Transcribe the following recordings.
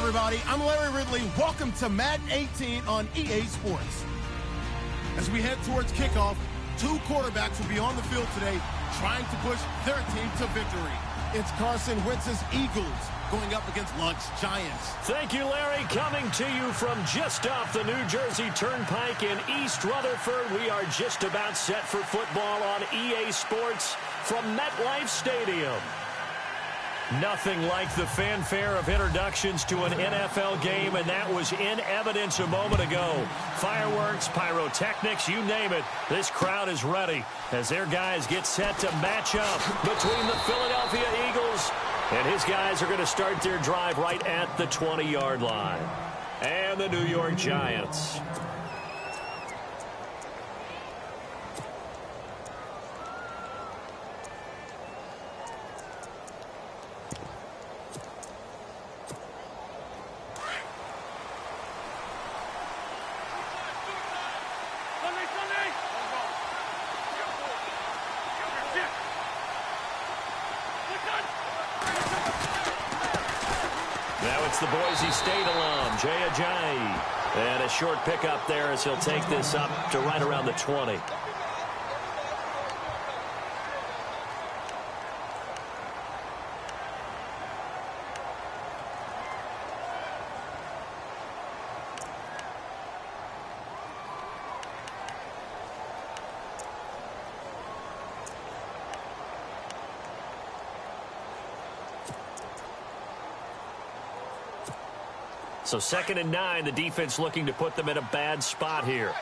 everybody. I'm Larry Ridley. Welcome to Madden 18 on EA Sports. As we head towards kickoff, two quarterbacks will be on the field today trying to push their team to victory. It's Carson Wentz's Eagles going up against Luck's Giants. Thank you, Larry. Coming to you from just off the New Jersey Turnpike in East Rutherford, we are just about set for football on EA Sports from MetLife Stadium. Nothing like the fanfare of introductions to an NFL game, and that was in evidence a moment ago. Fireworks, pyrotechnics, you name it. This crowd is ready as their guys get set to match up between the Philadelphia Eagles, and his guys are going to start their drive right at the 20-yard line. And the New York Giants. It's the Boise State alum, Jay Ajayi. And a short pickup there as he'll take this up to right around the 20. So 2nd and 9, the defense looking to put them in a bad spot here.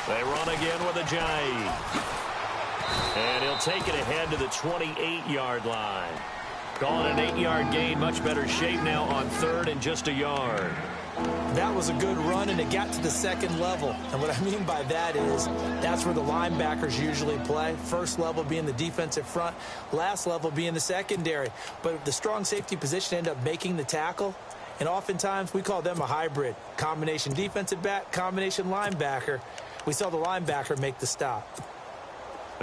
They run again with Ajayi. And he'll take it ahead to the 28-yard line. Calling an 8-yard gain, much better shape now on 3rd and just a yard. That was a good run, and it got to the 2nd level. And what I mean by that is that's where the linebackers usually play. First level being the defensive front, last level being the secondary. But the strong safety position ended up making the tackle, and oftentimes we call them a hybrid. Combination defensive back, combination linebacker. We saw the linebacker make the stop.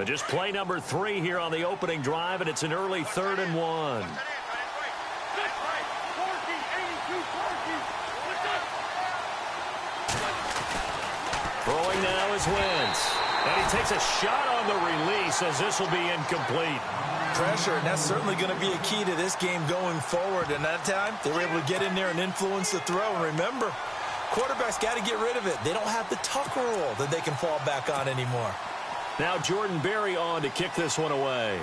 Just play number 3 here on the opening drive, and it's an early 3rd and 1. Throwing now is Wentz. And he takes a shot on the release as this will be incomplete. Pressure, and that's certainly going to be a key to this game going forward. And that time, they were able to get in there and influence the throw. And remember, quarterbacks got to get rid of it. They don't have the Tucker rule that they can fall back on anymore. Now Jordan Berry on to kick this one away.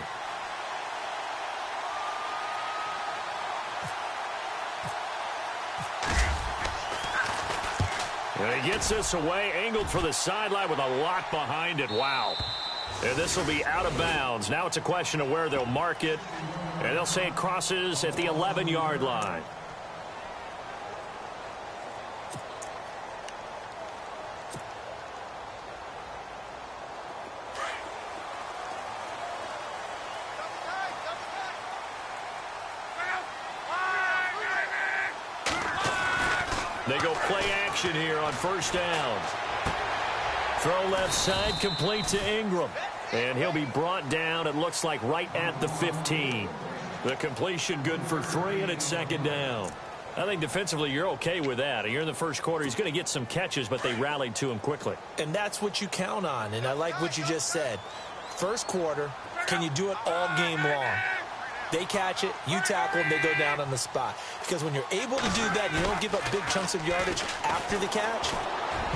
And he gets this away, angled for the sideline with a lot behind it. Wow. And this will be out of bounds. Now it's a question of where they'll mark it. And they'll say it crosses at the 11-yard line. They go play action here on 1st down. Throw left side, complete to Ingram. And he'll be brought down, it looks like, right at the 15. The completion good for 3, and it's 2nd down. I think defensively you're okay with that. You're in the first quarter. He's going to get some catches, but they rallied to him quickly. And that's what you count on, and I like what you just said. First quarter, can you do it all game long? They catch it, you tackle them, they go down on the spot. Because when you're able to do that, and you don't give up big chunks of yardage after the catch,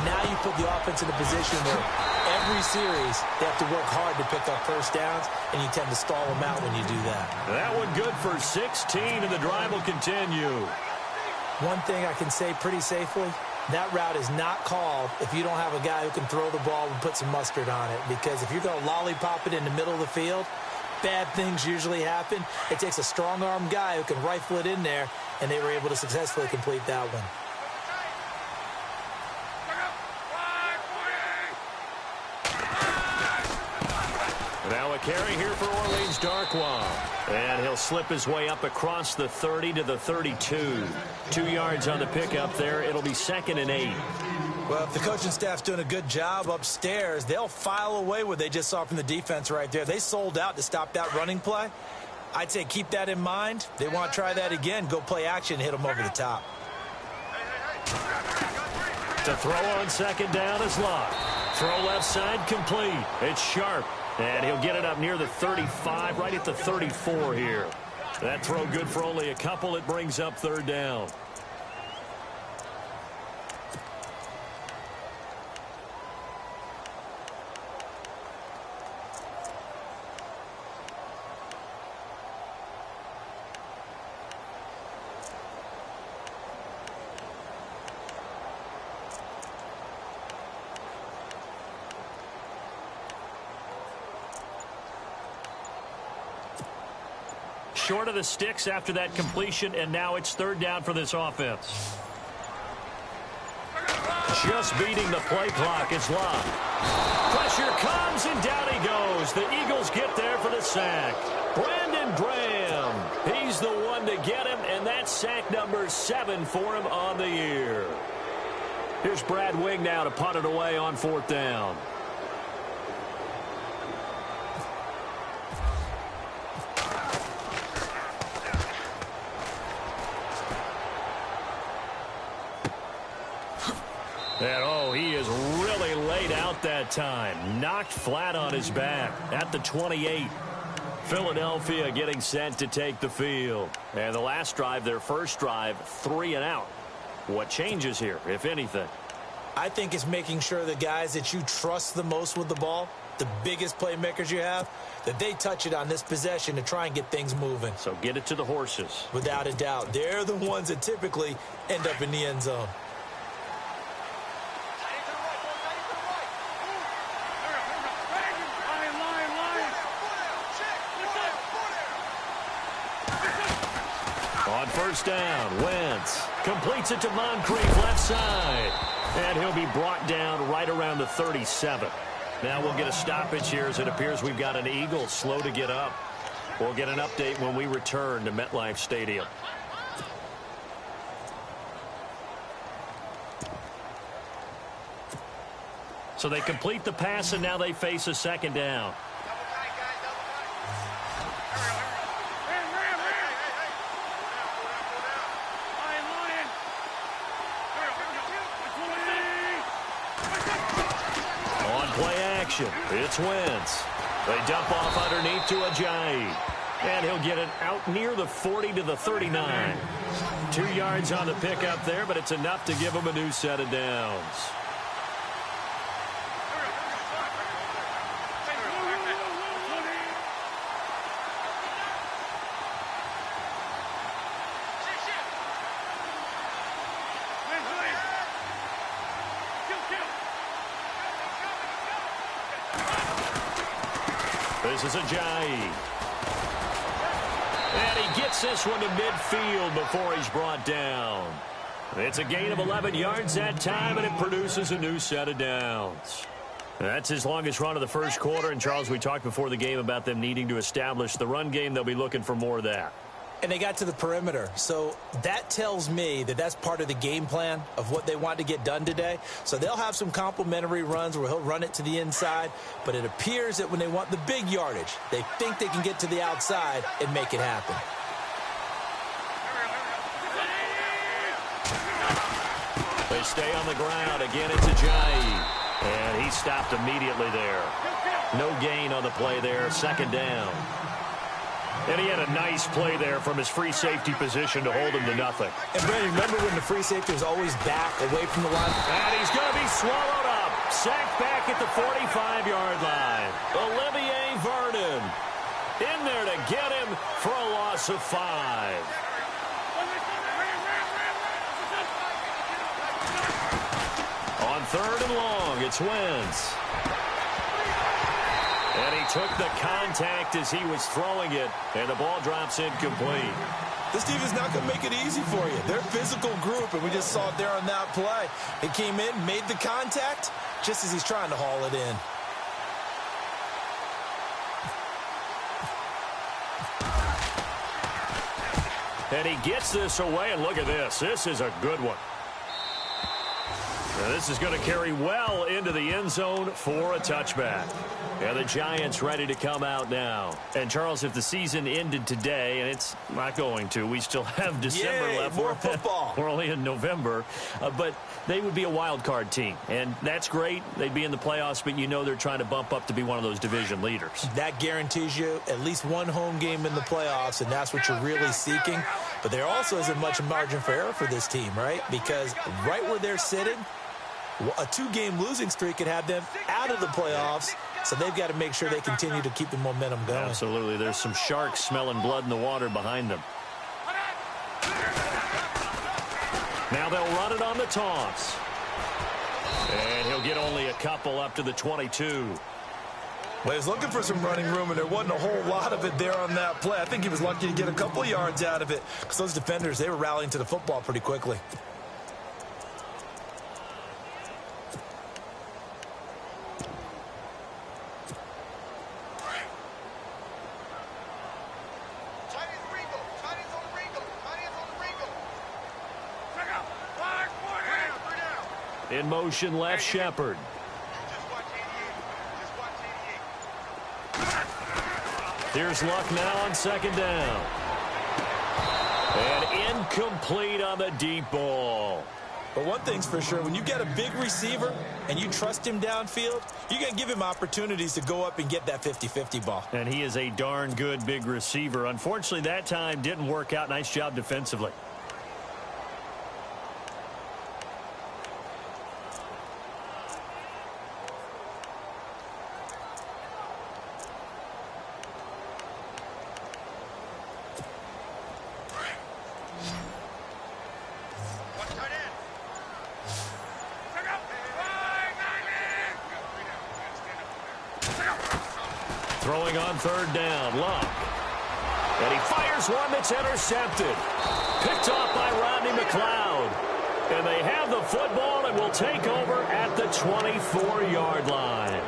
now you put the offense in a position where every series they have to work hard to pick up 1st downs, and you tend to stall them out when you do that. That one good for 16, and the drive will continue. One thing I can say pretty safely, that route is not called if you don't have a guy who can throw the ball and put some mustard on it. Because if you're going to lollipop it in the middle of the field, bad things usually happen. It takes a strong-arm guy who can rifle it in there, and they were able to successfully complete that one. Now a carry here for Orleans Darkwa. And he'll slip his way up across the 30 to the 32. 2 yards on the pickup there. It'll be 2nd and 8. Well, if the coaching staff's doing a good job upstairs, they'll file away what they just saw from the defense right there. They sold out to stop that running play. I'd say keep that in mind. They want to try that again. Go play action, hit them over the top. To throw on second down is Locke. Throw left side complete. It's Sharp. And he'll get it up near the 35, right at the 34 here. That throw good for only a couple. It brings up third down. Short of the sticks after that completion, and now it's third down for this offense. Just beating the play clock is Locke. Pressure comes, and down he goes. The Eagles get there for the sack. Brandon Graham, he's the one to get him, and that's sack number 7 for him on the year. Here's Brad Wing now to punt it away on fourth down. And, oh, he is really laid out that time. Knocked flat on his back at the 28. Philadelphia getting set to take the field. And the last drive, their first drive, 3 and out. What changes here, if anything? I think it's making sure the guys that you trust the most with the ball, the biggest playmakers you have, that they touch it on this possession to try and get things moving. So get it to the horses. Without a doubt. They're the ones that typically end up in the end zone. On first down, Wentz completes it to Moncrief left side. And he'll be brought down right around the 37. Now we'll get a stoppage here as it appears we've got an Eagle slow to get up. We'll get an update when we return to MetLife Stadium. So they complete the pass, and now they face a second down. It's Wentz. They dump off underneath to Ajayi. And he'll get it out near the 40 to the 39. 2 yards on the pickup there, but it's enough to give him a new set of downs. This is Ajayi. And he gets this one to midfield before he's brought down. It's a gain of 11 yards that time, and it produces a new set of downs. That's his longest run of the first quarter. And, Charles, we talked before the game about them needing to establish the run game. They'll be looking for more of that. And they got to the perimeter. So that tells me that that's part of the game plan of what they want to get done today. So they'll have some complimentary runs where he'll run it to the inside. But it appears that when they want the big yardage, they think they can get to the outside and make it happen. They stay on the ground. Again, it's Ajayi. And he stopped immediately there. No gain on the play there. Second down. And he had a nice play there from his free safety position to hold him to nothing. And, Brandon, remember when the free safety was always back away from the line? And he's going to be swallowed up. Sacked back at the 45-yard line. Olivier Vernon in there to get him for a loss of 5. On third and long, it's Wentz. And he took the contact as he was throwing it, and the ball drops incomplete. This team is not going to make it easy for you. They're a physical group, and we just saw it there on that play. He came in, made the contact, just as he's trying to haul it in. And he gets this away, and look at this. This is a good one. Now, This is going to carry well into the end zone for a touchback. And the Giants ready to come out now. And, Charles, if the season ended today, and it's not going to, we still have December left. More football. We're only in November. But they would be a wild card team. And that's great. They'd be in the playoffs, but you know they're trying to bump up to be one of those division leaders. That guarantees you at least one home game in the playoffs, and that's what you're really seeking. But there also isn't much margin for error for this team, right? Because right where they're sitting, a 2-game losing streak could have them out of the playoffs. So they've got to make sure they continue to keep the momentum going. Absolutely. There's some sharks smelling blood in the water behind them. Now they'll run it on the toss. And he'll get only a couple up to the 22. Well, he was looking for some running room, and there wasn't a whole lot of it there on that play. I think he was lucky to get a couple of yards out of it because those defenders, they were rallying to the football pretty quickly. In motion, left Shepard. Here's Luck now on second down. And incomplete on the deep ball. But one thing's for sure, when you get a big receiver and you trust him downfield, you're going to give him opportunities to go up and get that 50-50 ball. And he is a darn good big receiver. Unfortunately, that time didn't work out. Nice job defensively. Throwing on third down, Luck. And he fires one that's intercepted. Picked off by Rodney McLeod. And they have the football and will take over at the 24-yard line.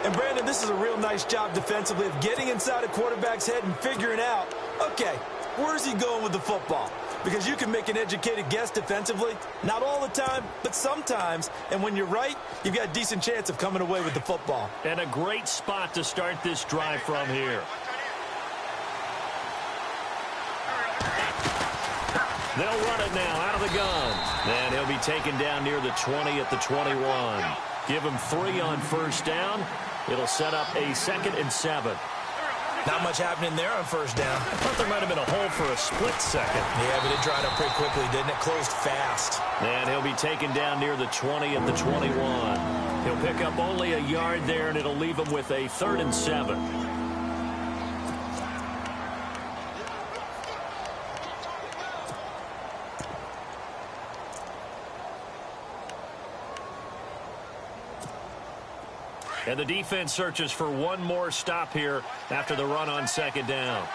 And, Brandon, this is a real nice job defensively of getting inside a quarterback's head and figuring out, okay, where's he going with the football? Because you can make an educated guess defensively. Not all the time, but sometimes. And when you're right, you've got a decent chance of coming away with the football. And a great spot to start this drive from here. They'll run it now out of the gun. And he'll be taken down near the 20 at the 21. Give him 3 on first down. It'll set up a 2nd and 7. Not much happening there on first down. I thought there might have been a hole for a split second. Yeah, but it dried up pretty quickly, didn't it? Closed fast. And he'll be taken down near the 20 at the 21. He'll pick up only a yard there, and it'll leave him with a 3rd and 7. And the defense searches for one more stop here after the run on second down.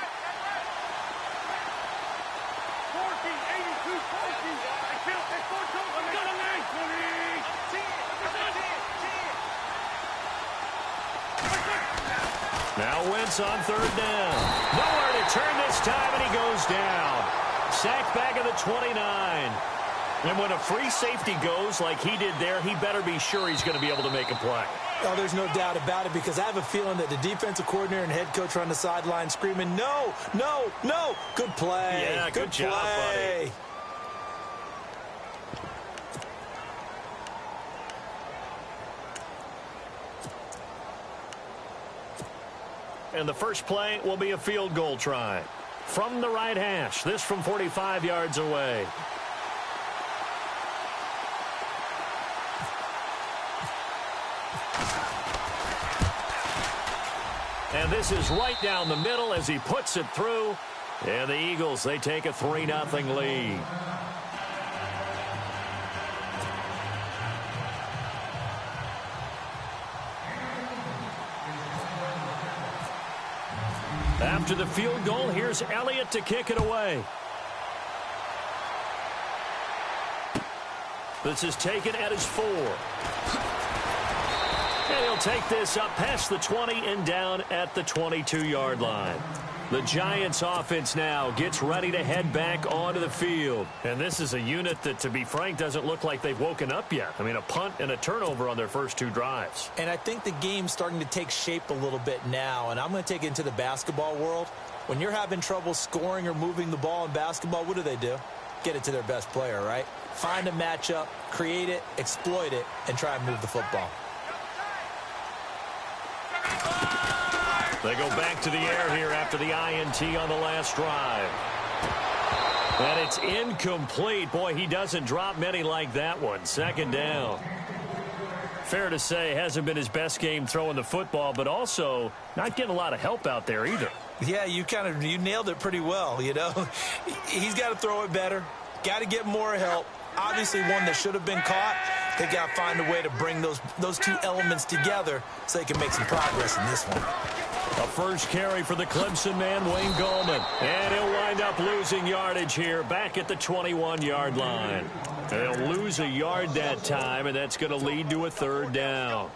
Now Wentz on third down. Nowhere to turn this time, and he goes down. Sacked back at the 29. And when a free safety goes like he did there, he better be sure he's going to be able to make a play. Oh, there's no doubt about it, because I have a feeling that the defensive coordinator and head coach are on the sideline screaming, no, no, no. Good play. Yeah, good job, buddy. And the first play will be a field goal try. From the right hash, this from 45 yards away. And this is right down the middle as he puts it through. And the Eagles, they take a 3-0 lead. After the field goal, here's Elliott to kick it away. This is taken at his 4. And he'll take this up past the 20 and down at the 22-yard line. The Giants offense now gets ready to head back onto the field. And this is a unit that, to be frank, doesn't look like they've woken up yet. I mean, a punt and a turnover on their first 2 drives. And I think the game's starting to take shape a little bit now. And I'm going to take it into the basketball world. When you're having trouble scoring or moving the ball in basketball, what do? Get it to their best player, right? Find a matchup, create it, exploit it, and try and move the football. They go back to the air here after the INT on the last drive. And it's incomplete. Boy, he doesn't drop many like that one. 2nd down. Fair to say, hasn't been his best game throwing the football, but also not getting a lot of help out there either. Yeah, you nailed it pretty well, you know. He's got to throw it better. Got to get more help. Obviously one that should have been caught. They got to find a way to bring those 2 elements together so they can make some progress in this one. A first carry for the Clemson man, Wayne Gallman. And he'll wind up losing yardage here back at the 21-yard line. They'll lose a yard that time, and that's going to lead to a 3rd down.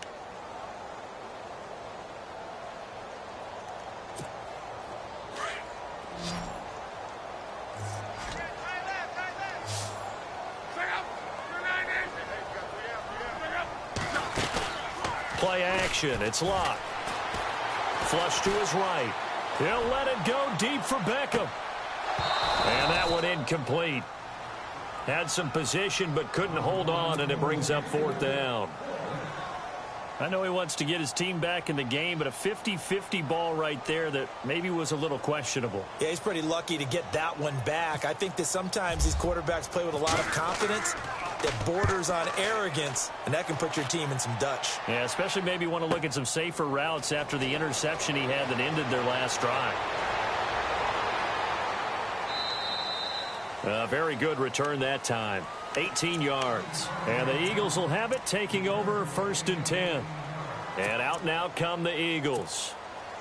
Play action. It's locked. Flush to his right. He'll let it go deep for Beckham. And that one incomplete. Had some position but couldn't hold on, and it brings up 4th down. I know he wants to get his team back in the game, but a 50-50 ball right there that maybe was a little questionable. Yeah, he's pretty lucky to get that one back. I think that sometimes these quarterbacks play with a lot of confidence that borders on arrogance, and that can put your team in some Dutch. Yeah, especially maybe want to look at some safer routes after the interception he had that ended their last drive. Very good return that time. 18 yards. And the Eagles will have it, taking over 1st and 10. And out now come the Eagles.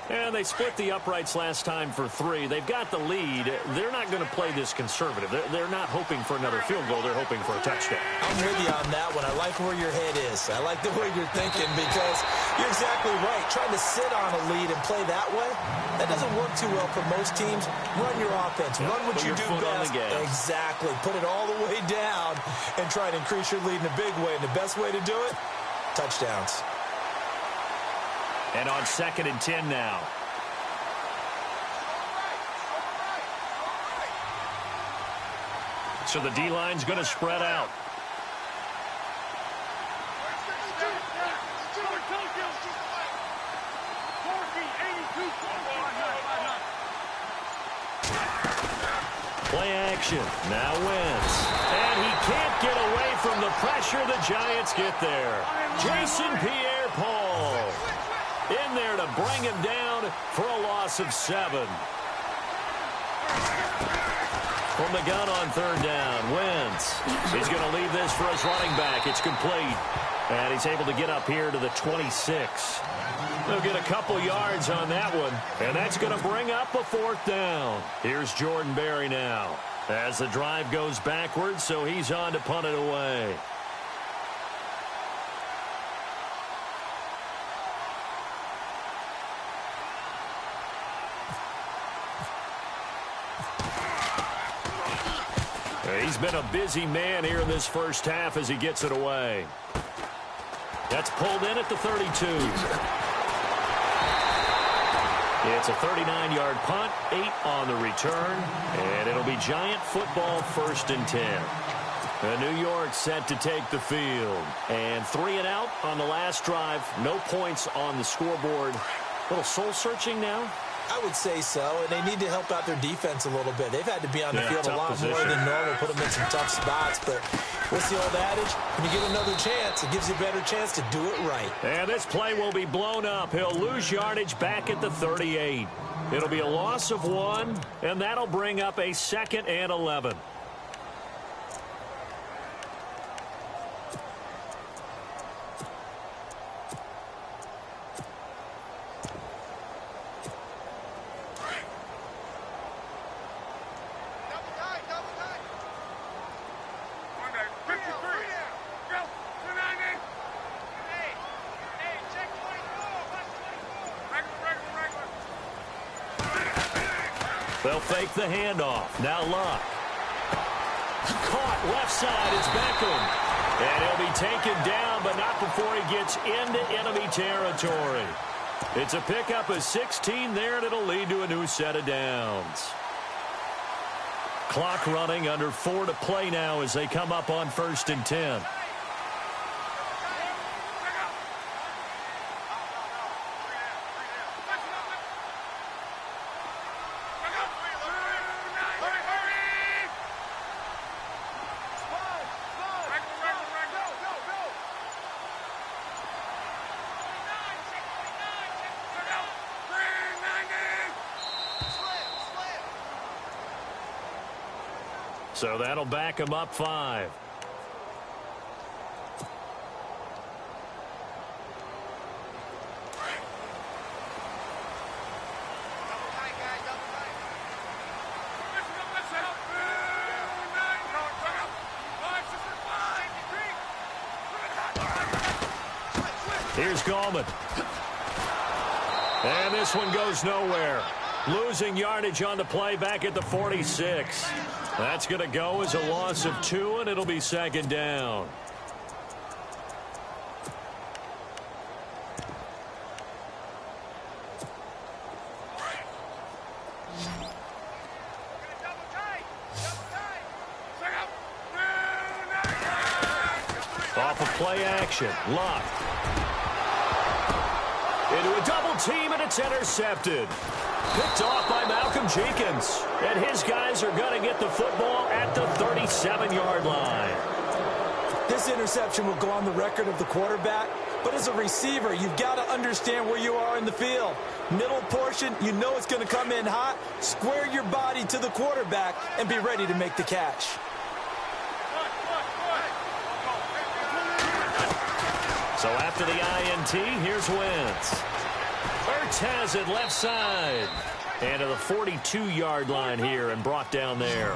And they split the uprights last time for 3. They've got the lead. They're not going to play this conservative. They're not hoping for another field goal. They're hoping for a touchdown. I'm with you on that one. I like where your head is. I like the way you're thinking because you're exactly right. Trying to sit on a lead and play that way, that doesn't work too well for most teams. Run your offense. Run what you do best. Exactly. Put it all the way down and try to increase your lead in a big way. And the best way to do it, touchdowns. And on 2nd and 10 now. So the D-line's going to spread out. Play action. Now Wentz. And he can't get away from the pressure. The Giants get there. Jason Pierre-Paul in there to bring him down for a loss of 7. From the gun on 3rd down, Wentz. He's going to leave this for his running back. It's complete. And he's able to get up here to the 26. They'll get a couple yards on that one. And that's going to bring up a 4th down. Here's Jordan Berry now. As the drive goes backwards, so he's on to punt it away. He's been a busy man here in this first half as he gets it away. That's pulled in at the 32. It's a 39-yard punt, 8 on the return, and it'll be Giant football 1st and 10. New York set to take the field. And 3 and out on the last drive. No points on the scoreboard. A little soul-searching now. I would say so, and they need to help out their defense a little bit. They've had to be on the field a lot more than normal, put them in some tough spots. But what's the old adage? When you get another chance, it gives you a better chance to do it right. And this play will be blown up. He'll lose yardage back at the 38. It'll be a loss of 1, and that'll bring up a 2nd and 11. They'll fake the handoff. Now Luck. Caught left side. It's Beckham. And he'll be taken down, but not before he gets into enemy territory. It's a pickup of 16 there, and it'll lead to a new set of downs. Clock running, under 4 to play now as they come up on 1st and 10. So that'll back him up 5. Here's Gallman. And this one goes nowhere. Losing yardage on the play back at the 46. That's going to go as a loss of 2, and it'll be 2nd down. Off of play action. Luck. Into a double team, and it's intercepted. Picked off by Malcolm Jenkins. And his guys are going to get the football at the 37-yard line. This interception will go on the record of the quarterback, but as a receiver, you've got to understand where you are in the field. Middle portion, you know it's going to come in hot. Square your body to the quarterback and be ready to make the catch. So after the INT, here's Wentz. Ertz has it left side. And to the 42-yard line here and brought down there.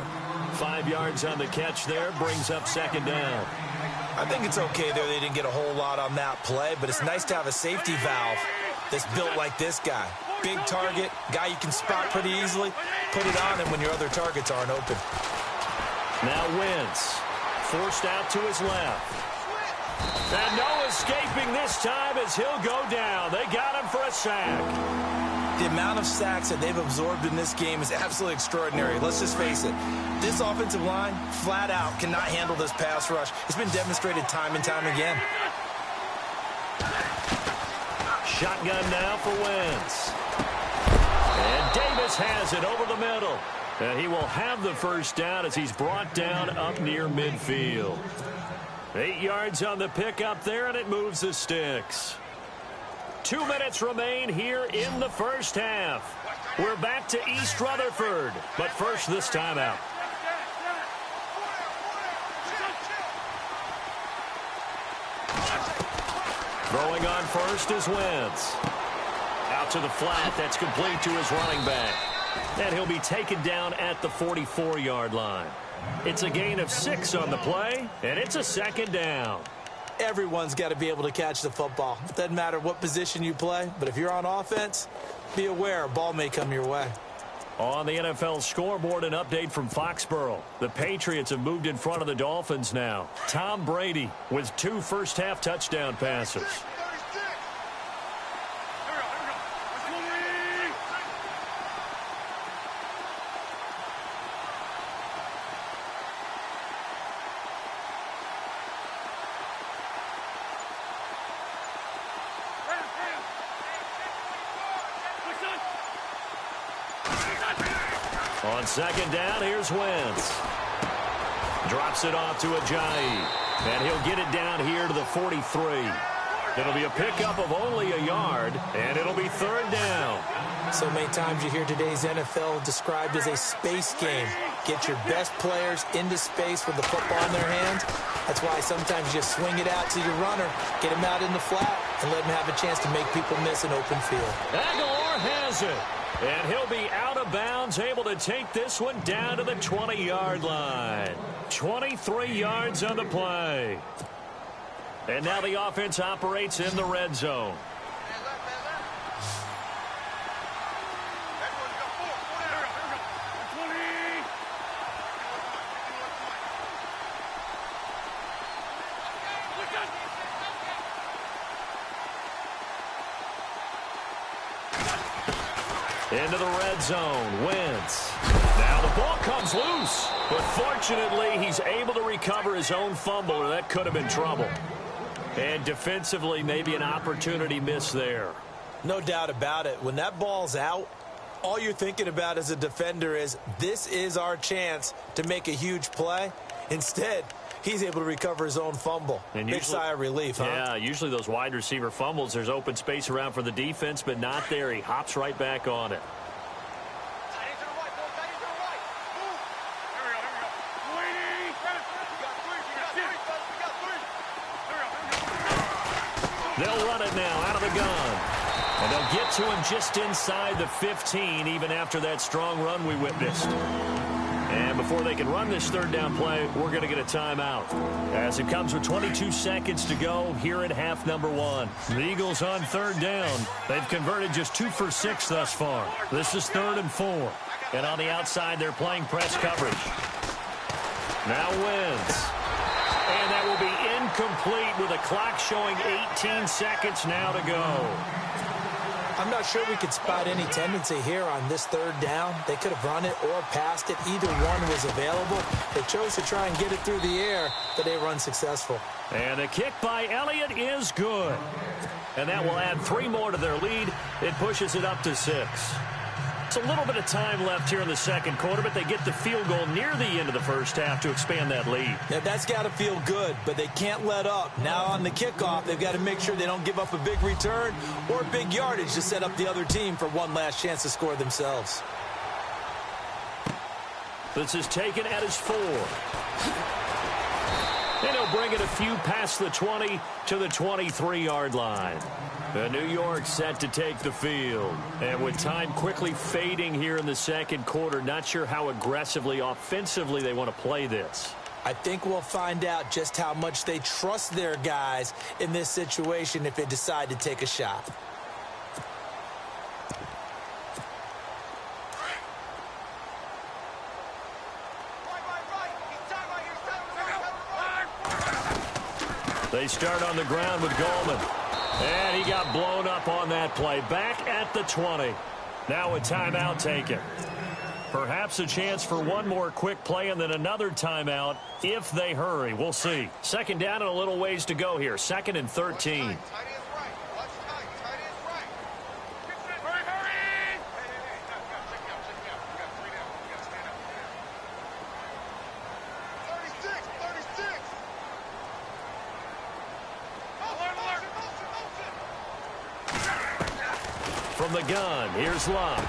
5 yards on the catch there, brings up 2nd down. I think it's okay there. They didn't get a whole lot on that play, but it's nice to have a safety valve that's built like this guy. Big target, guy you can spot pretty easily. Put it on him when your other targets aren't open. Now Wentz, forced out to his left. And no escaping this time as he'll go down. They got him for a sack. The amount of sacks that they've absorbed in this game is absolutely extraordinary. Let's just face it. This offensive line, flat out, cannot handle this pass rush. It's been demonstrated time and time again. Shotgun now for Wentz. And Davis has it over the middle. And he will have the first down as he's brought down up near midfield. 8 yards on the pickup there, and it moves the sticks. 2 minutes remain here in the first half. We're back to East Rutherford, but first this timeout. Throwing on first is Wentz. Out to the flat, that's complete to his running back. And he'll be taken down at the 44-yard line. It's a gain of 6 on the play, and it's a 2nd down. Everyone's got to be able to catch the football. It doesn't matter what position you play, but if you're on offense, be aware a ball may come your way. On the NFL scoreboard, an update from Foxborough. The Patriots have moved in front of the Dolphins now. Tom Brady with 2 first-half touchdown passes. On 2nd down, here's Wentz. Drops it off to Ajayi. And he'll get it down here to the 43. It'll be a pickup of only a yard, and it'll be 3rd down. So many times you hear today's NFL described as a space game. Get your best players into space with the football in their hands. That's why sometimes you just swing it out to your runner, get him out in the flat, and let him have a chance to make people miss an open field. Aguilar has it. And he'll be out of bounds, able to take this one down to the 20-yard line. 23 yards on the play. And now the offense operates in the red zone. Into the red zone. Wentz. Now the ball comes loose. But fortunately, he's able to recover his own fumble, or that could have been trouble. And defensively, maybe an opportunity missed there. No doubt about it. When that ball's out, all you're thinking about as a defender is, this is our chance to make a huge play. Instead, he's able to recover his own fumble. And big sigh of relief, huh? Yeah, usually those wide receiver fumbles, there's open space around for the defense, but not there. He hops right back on it. They'll run it now out of the gun. And they'll get to him just inside the 15, even after that strong run we witnessed. And before they can run this third down play, we're going to get a timeout. As it comes with 22 seconds to go here at half number 1. The Eagles on third down. They've converted just 2 for 6 thus far. This is 3rd and 4. And on the outside, they're playing press coverage. Now Wentz. And that will be incomplete with a clock showing 18 seconds now to go. I'm not sure we could spot any tendency here on this third down. They could have run it or passed it. Either one was available. They chose to try and get it through the air, but they were unsuccessful. And the kick by Elliott is good. And that will add 3 more to their lead. It pushes it up to 6. It's a little bit of time left here in the second quarter, but they get the field goal near the end of the first half to expand that lead. Yeah, that's got to feel good, but they can't let up. Now on the kickoff, they've got to make sure they don't give up a big return or big yardage to set up the other team for one last chance to score themselves. This is taken at his 4. And he'll bring it a few past the 20 to the 23-yard line. The New York set to take the field. And with time quickly fading here in the second quarter, not sure how aggressively, offensively they want to play this. I think we'll find out just how much they trust their guys in this situation if they decide to take a shot. They start on the ground with Goldman. And he got blown up on that play. Back at the 20. Now a timeout taken. Perhaps a chance for one more quick play and then another timeout if they hurry. We'll see. Second down and a little ways to go here. 2nd and 13. From the gun, here's Luck.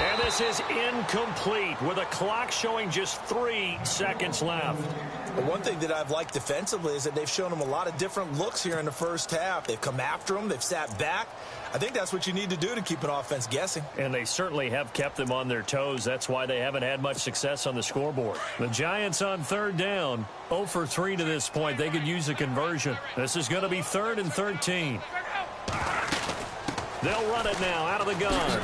And this is incomplete with a clock showing just 3 seconds left. One thing that I've liked defensively is that they've shown them a lot of different looks here in the first half. They've come after them. They've sat back. I think that's what you need to do to keep an offense guessing. And they certainly have kept them on their toes. That's why they haven't had much success on the scoreboard. The Giants on third down, 0 for 3 to this point. They could use a conversion. This is going to be 3rd and 13. They'll run it now out of the gun.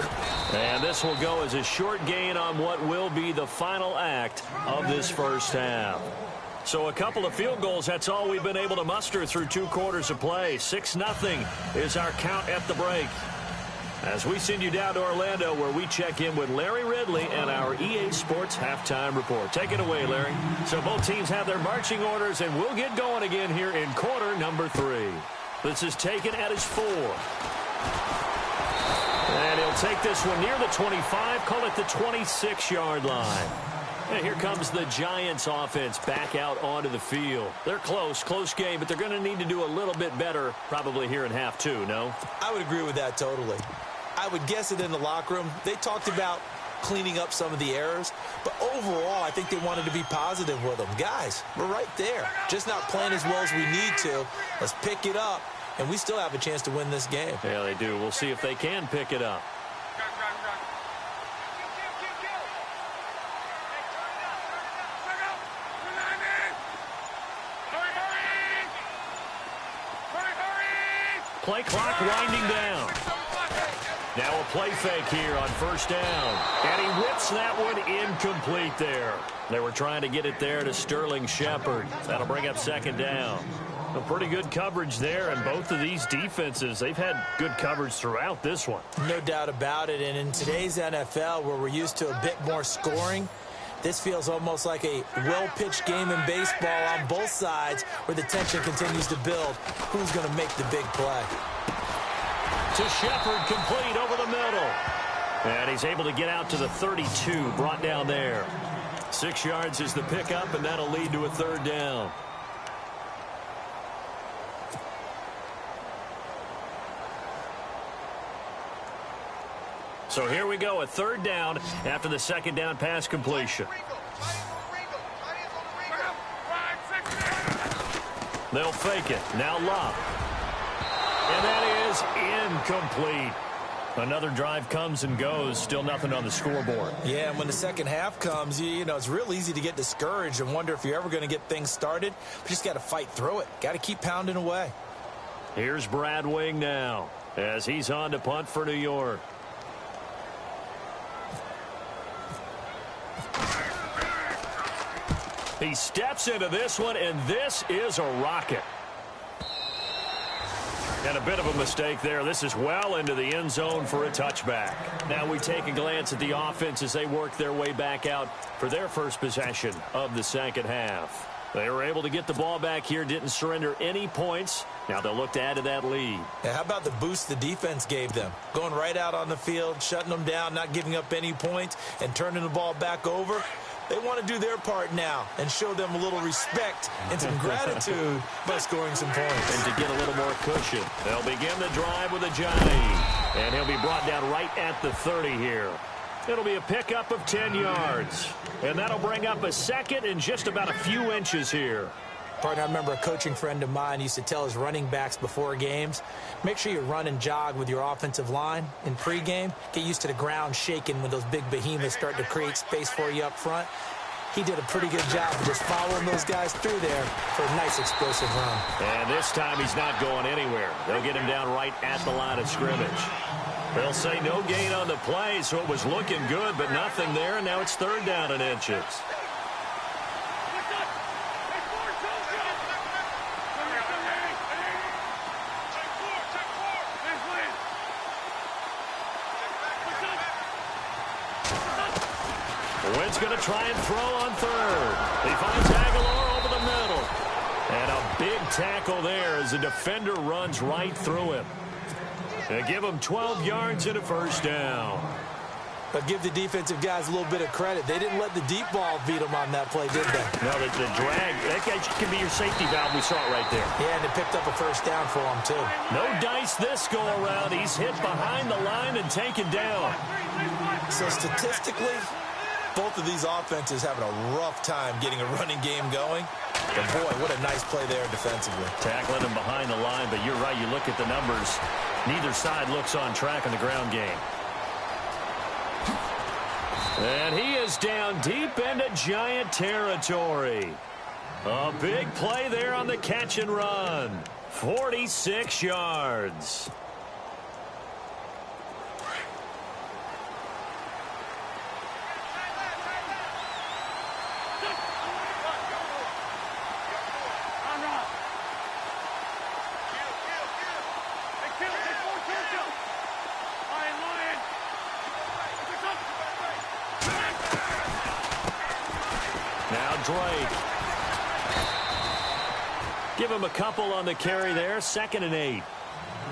And this will go as a short gain on what will be the final act of this first half. So a couple of field goals, that's all we've been able to muster through 2 quarters of play. 6-0 is our count at the break. As we send you down to Orlando, where we check in with Larry Ridley and our EA Sports Halftime Report. Take it away, Larry. So both teams have their marching orders, and we'll get going again here in quarter number 3. This is taken at his 4. And he'll take this one near the 25, call it the 26-yard line. And here comes the Giants offense back out onto the field. They're close game, but they're going to need to do a little bit better probably here in half 2, no? I would agree with that totally. I would guess it in the locker room. They talked about cleaning up some of the errors, but overall I think they wanted to be positive with them. Guys, we're right there. Just not playing as well as we need to. Let's pick it up. And we still have a chance to win this game. Yeah, they do. We'll see if they can pick it up. Play clock winding down. Now a play fake here on first down. And he whips that one incomplete there. They were trying to get it there to Sterling Shepard. That'll bring up second down. A pretty good coverage there, and both of these defenses, they've had good coverage throughout this one. No doubt about it, and in today's NFL, where we're used to a bit more scoring, this feels almost like a well-pitched game in baseball on both sides where the tension continues to build. Who's going to make the big play? To Shepard, complete over the middle. And he's able to get out to the 32, brought down there. 6 yards is the pickup, and that'll lead to a third down. So here we go, a third down after the second down pass completion. They'll fake it. Now Love. And that is incomplete. Another drive comes and goes. Still nothing on the scoreboard. Yeah, and when the second half comes, you know, it's real easy to get discouraged and wonder if you're ever going to get things started. But you just got to fight through it. Got to keep pounding away. Here's Brad Wing now as he's on to punt for New York. He steps into this one, and this is a rocket. And a bit of a mistake there. This is well into the end zone for a touchback. Now we take a glance at the offense as they work their way back out for their first possession of the second half. They were able to get the ball back here, didn't surrender any points. Now they'll look to add to that lead. Yeah, how about the boost the defense gave them? Going right out on the field, shutting them down, not giving up any points, and turning the ball back over. They want to do their part now and show them a little respect and some gratitude by scoring some points. And to get a little more cushion, they'll begin the drive with a Johnny. And he'll be brought down right at the 30 here. It'll be a pickup of 10 yards. And that'll bring up a second and just about a few inches here. Partner, I remember a coaching friend of mine used to tell his running backs before games, make sure you run and jog with your offensive line in pregame. Get used to the ground shaking when those big behemoths start to create space for you up front. He did a pretty good job of just following those guys through there for a nice explosive run. And this time he's not going anywhere. They'll get him down right at the line of scrimmage. They'll say no gain on the play, so it was looking good, but nothing there, and now it's third down and inches. Wynn's going to try and throw on third. He finds Aguilar over the middle. And a big tackle there as the defender runs right through him. They give him 12 yards and a first down. But give the defensive guys a little bit of credit. They didn't let the deep ball beat them on that play, did they? No, the drag, that guy can be your safety valve. We saw it right there. Yeah, and they picked up a first down for him, too. No dice this go around. He's hit behind the line and taken down. So statistically, both of these offenses having a rough time getting a running game going. But, boy, what a nice play there defensively. Tackling him behind the line, but you're right. You look at the numbers. Neither side looks on track in the ground game. And he is down deep into Giant territory. A big play there on the catch and run. 46 yards. Drake. Give him a couple on the carry there. 2nd and 8.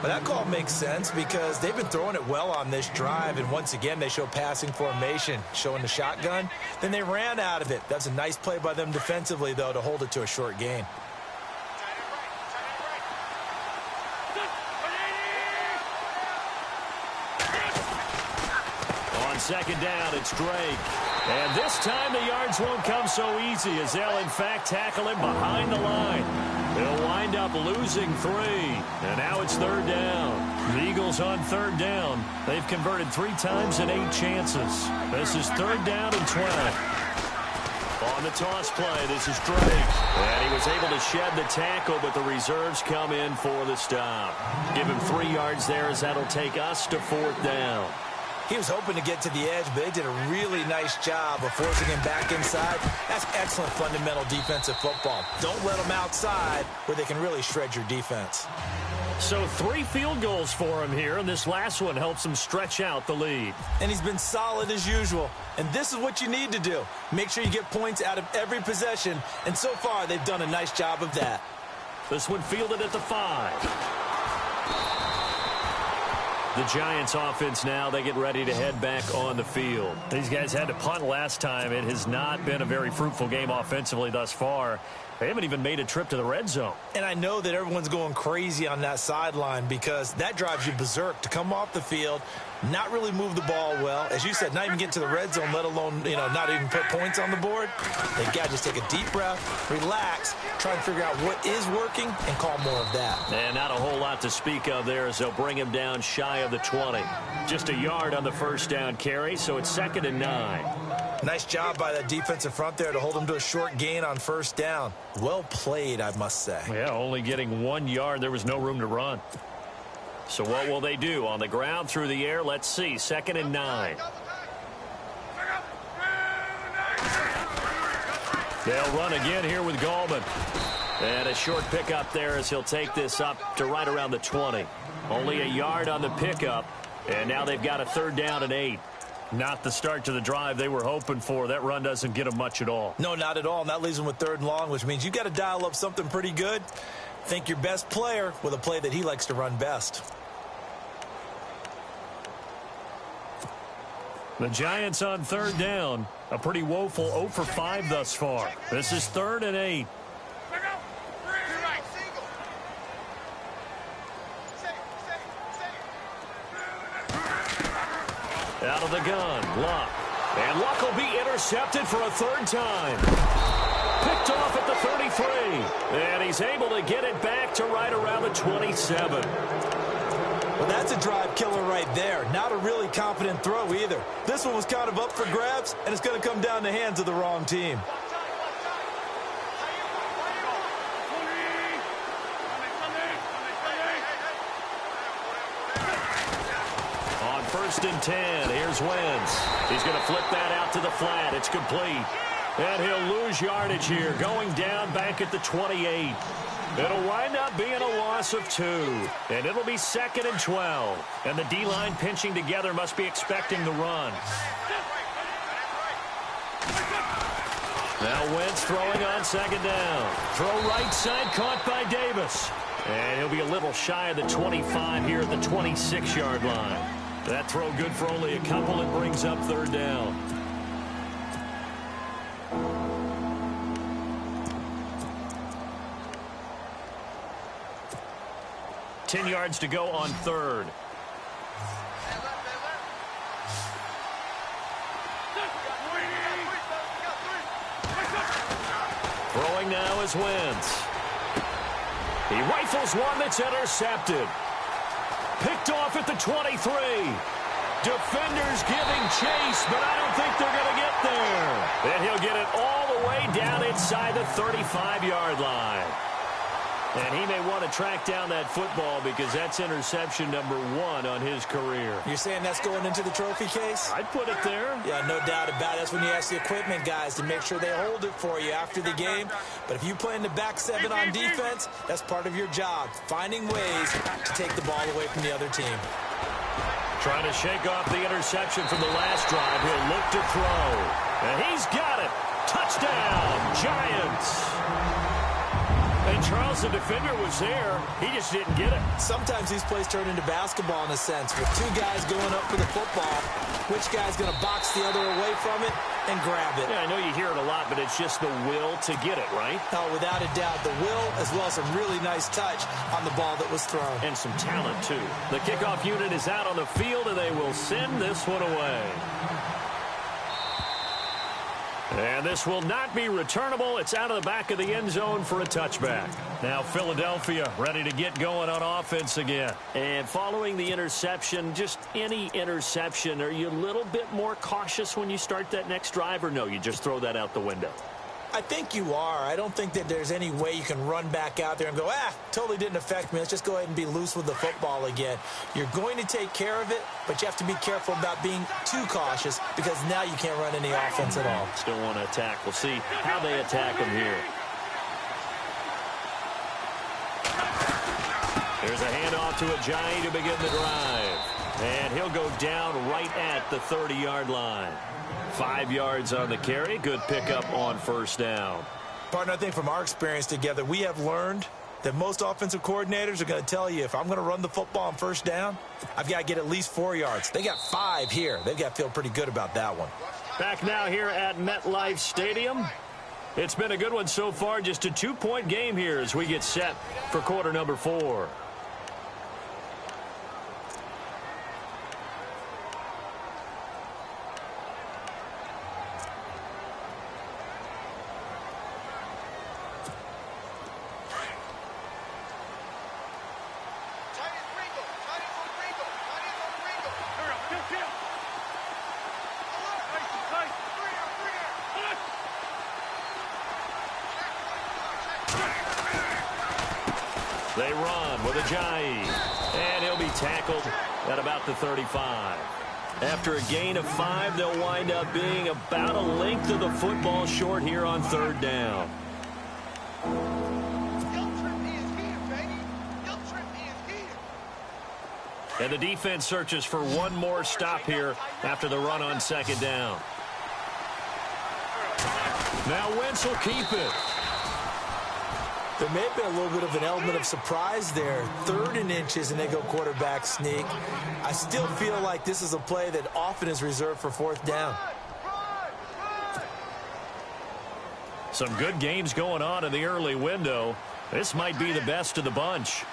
But that call makes sense because they've been throwing it well on this drive, and once again they show passing formation, showing the shotgun. Then they ran out of it. That's a nice play by them defensively, though, to hold it to a short gain. On 2nd down, it's Drake. And this time the yards won't come so easy as they'll, in fact, tackle him behind the line. They'll wind up losing 3. And now it's 3rd down. The Eagles on 3rd down. They've converted 3 times in 8 chances. This is 3rd down and 12. On the toss play, this is Drake. And he was able to shed the tackle, but the reserves come in for the stop. Give him 3 yards there as that'll take us to 4th down. He was hoping to get to the edge, but they did a really nice job of forcing him back inside. That's excellent fundamental defensive football. Don't let them outside where they can really shred your defense. So 3 field goals for him here, and this last one helps him stretch out the lead. And he's been solid as usual. And this is what you need to do. Make sure you get points out of every possession. And so far, they've done a nice job of that. This one fielded at the 5. The Giants offense now, they get ready to head back on the field. These guys had to punt last time. It has not been a very fruitful game offensively thus far. They haven't even made a trip to the red zone. And I know that everyone's going crazy on that sideline because that drives you berserk to come off the field, not really move the ball well. As you said, not even get to the red zone, let alone, not even put points on the board. They've got to just take a deep breath, relax, try and figure out what is working, and call more of that. And not a whole lot to speak of there as they'll bring him down shy of the 20. Just a yard on the first down carry, so it's 2nd and 9. Nice job by that defensive front there to hold him to a short gain on first down. Well played, I must say. Yeah, only getting 1 yard. There was no room to run. So what will they do? On the ground, through the air, let's see. 2nd and 9. They'll run again here with Gallman. And a short pickup there as he'll take this up to right around the 20. Only a yard on the pickup. And now they've got a 3rd down and 8. Not the start to the drive they were hoping for. That run doesn't get them much at all. No, not at all. And that leaves them with 3rd and long, which means you've got to dial up something pretty good. Think your best player with a play that he likes to run best. The Giants on 3rd down. A pretty woeful 0 for 5 thus far. This is 3rd and 8. Out of the gun, Luck. And Luck will be intercepted for a 3rd time. Picked off at the 33. And he's able to get it back to right around the 27. Well, that's a drive killer right there. Not a really confident throw either. This one was kind of up for grabs, and it's going to come down the hands of the wrong team. On 1st and 10, here's Wentz. He's going to flip that out to the flat. It's complete. And he'll lose yardage here, going down back at the 28. It'll wind up being a loss of 2. And it'll be 2nd and 12. And the D-line pinching together must be expecting the run. Now Wentz throwing on 2nd down. Throw right side caught by Davis. And he'll be a little shy of the 25 here at the 26-yard line. That throw good for only a couple. It brings up 3rd down. Ten yards to go on 3rd. Throwing now is Wentz. He rifles one that's intercepted. Picked off at the 23. Defenders giving chase, but I don't think they're going to get there. And he'll get it all the way down inside the 35-yard line. And he may want to track down that football because that's interception number 1 on his career. You're saying that's going into the trophy case? I'd put it there. Yeah, no doubt about it. That's when you ask the equipment guys to make sure they hold it for you after the game. But if you play in the back 7 on defense, that's part of your job, finding ways to take the ball away from the other team. Trying to shake off the interception from the last drive. He'll look to throw. And he's got it. Touchdown, Giants. And Charles, the defender, was there. He just didn't get it. Sometimes these plays turn into basketball in a sense, with 2 guys going up for the football. Which guy's going to box the other away from it and grab it? Yeah, I know you hear it a lot, but it's just the will to get it, right? Oh, without a doubt, the will as well as some really nice touch on the ball that was thrown. And some talent, too. The kickoff unit is out on the field, and they will send this one away. And this will not be returnable. It's out of the back of the end zone for a touchback. Now Philadelphia ready to get going on offense again. And following the interception, just any interception, are you a little bit more cautious when you start that next drive, or no, you just throw that out the window? I think you are. I don't think that there's any way you can run back out there and go, totally didn't affect me. Let's just go ahead and be loose with the football again. You're going to take care of it, but you have to be careful about being too cautious because now you can't run any offense at all. Still want to attack. We'll see how they attack them here. There's a handoff to Ajayi to begin the drive. And he'll go down right at the 30-yard line. 5 yards on the carry. Good pickup on first down. Partner, I think from our experience together, we have learned that most offensive coordinators are going to tell you, if I'm going to run the football on first down, I've got to get at least 4 yards. They got 5 here. They've got to feel pretty good about that one. Back now here at MetLife Stadium. It's been a good one so far. Just a 2-point game here as we get set for quarter number 4. They run with Ajayi, and he'll be tackled at about the 35. After a gain of 5, they'll wind up being about a length of the football short here on third down. And the defense searches for one more stop here after the run on second down. Now Wentz will keep it. There may have been a little bit of an element of surprise there. 3rd and inches, and they go quarterback sneak. I still feel like this is a play that often is reserved for 4th down. Some good games going on in the early window. This might be the best of the bunch.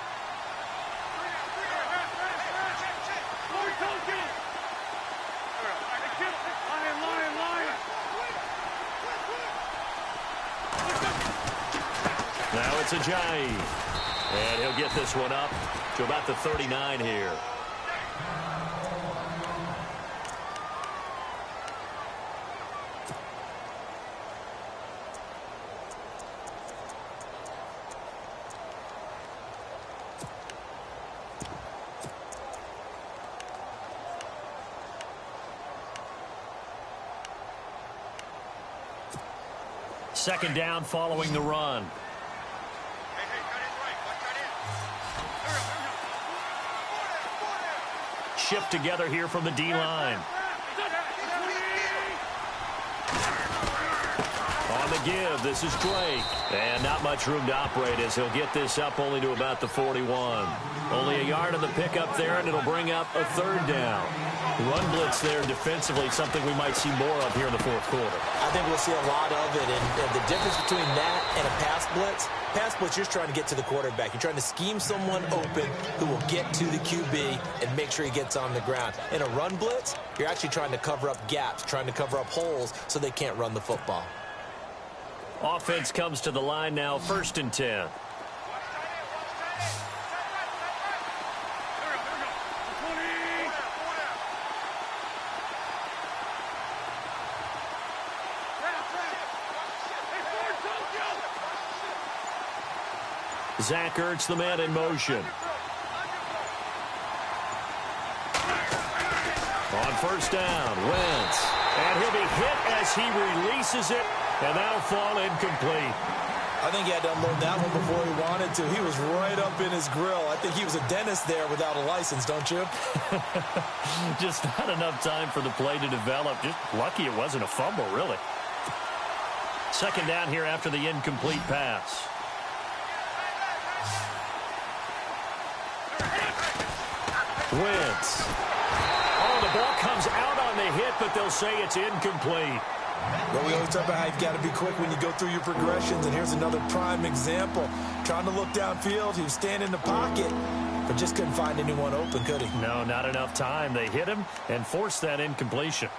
Now it's Ajayi. And he'll get this one up to about the 39 here. Second down following the run. Shift together here from the D-line. On the give, this is Drake. And not much room to operate as he'll get this up only to about the 41. Only a yard on the pickup there, and it'll bring up a 3rd down. Run blitz there defensively, something we might see more of here in the 4th quarter. I think we'll see a lot of it, and the difference between that and a pass blitz, you're just trying to get to the quarterback. You're trying to scheme someone open who will get to the QB and make sure he gets on the ground. In a run blitz, you're actually trying to cover up gaps, trying to cover up holes so they can't run the football. Offense comes to the line now, 1st and 10. Zach Ertz, the man in motion. On first down, Wentz. And he'll be hit as he releases it, and that'll fall incomplete. I think he had to unload that one before he wanted to. He was right up in his grill. I think he was a dentist there without a license, don't you? Just not enough time for the play to develop. Just lucky it wasn't a fumble, really. Second down here after the incomplete pass. Wentz. Oh, the ball comes out on the hit, but they'll say it's incomplete. Well, we always talk about how you've got to be quick when you go through your progressions, and here's another prime example. Trying to look downfield, he was standing in the pocket, but just couldn't find anyone open, could he? No, not enough time. They hit him and forced that incompletion.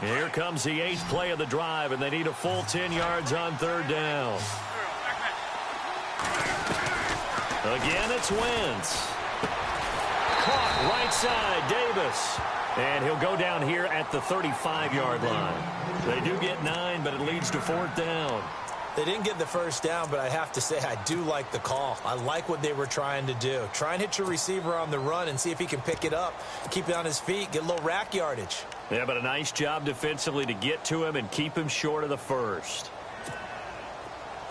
Here comes the 8th play of the drive, and they need a full 10 yards on 3rd down. Again, it's Wentz. Caught right side, Davis. And he'll go down here at the 35-yard line. They do get 9, but it leads to 4th down. They didn't get the first down, but I have to say I do like the call. I like what they were trying to do. Try and hit your receiver on the run and see if he can pick it up. Keep it on his feet, get a little rack yardage. Yeah, but a nice job defensively to get to him and keep him short of the first.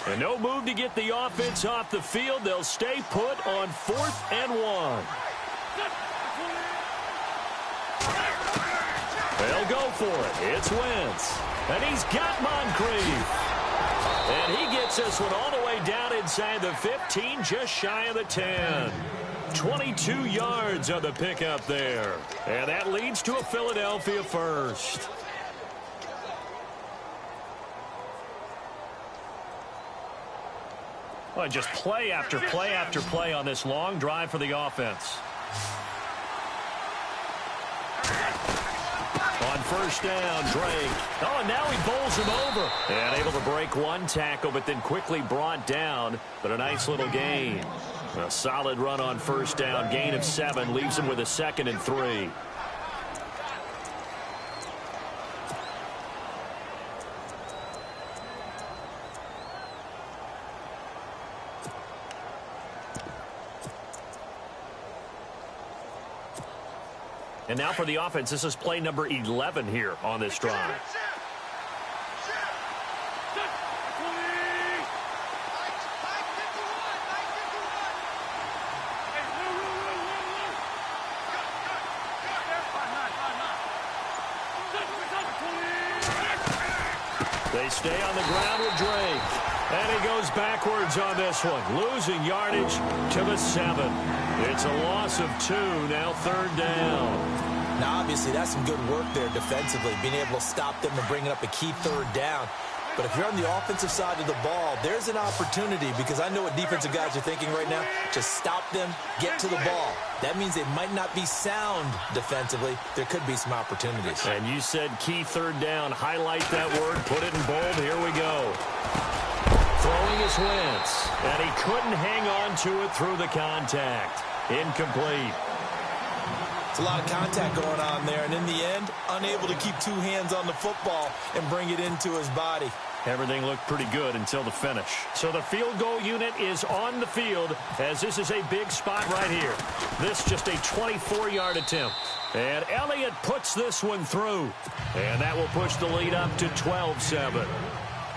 And no move to get the offense off the field. They'll stay put on 4th and 1. They'll go for it. It's Wentz. And he's got Moncrief. And he gets this one all the way down inside the 15, just shy of the 10. 22 yards on the pickup there. And that leads to a Philadelphia first. Well, just play after play after play on this long drive for the offense. On first down, Drake. Oh, and now he bowls him over. And able to break one tackle, but then quickly brought down. But a nice little gain. A solid run on first down. Gain of 7 leaves him with a 2nd and 3. And now for the offense, this is play number 11 here on this drive. They stay on the ground with Drake. And he goes backwards on this one, losing yardage to the 7. It's a loss of 2, now 3rd down. Now, obviously, that's some good work there defensively, being able to stop them and bringing up a key 3rd down. But if you're on the offensive side of the ball, there's an opportunity, because I know what defensive guys are thinking right now. Just stop them, get to the ball. That means they might not be sound defensively. There could be some opportunities. And you said key 3rd down. Highlight that word, put it in bold. Here we go. Throwing is Wentz, and he couldn't hang on to it through the contact. Incomplete. It's a lot of contact going on there, and in the end, unable to keep 2 hands on the football and bring it into his body. Everything looked pretty good until the finish. So the field goal unit is on the field, as this is a big spot right here. This just a 24-yard attempt. And Elliott puts this one through. And that will push the lead up to 12-7.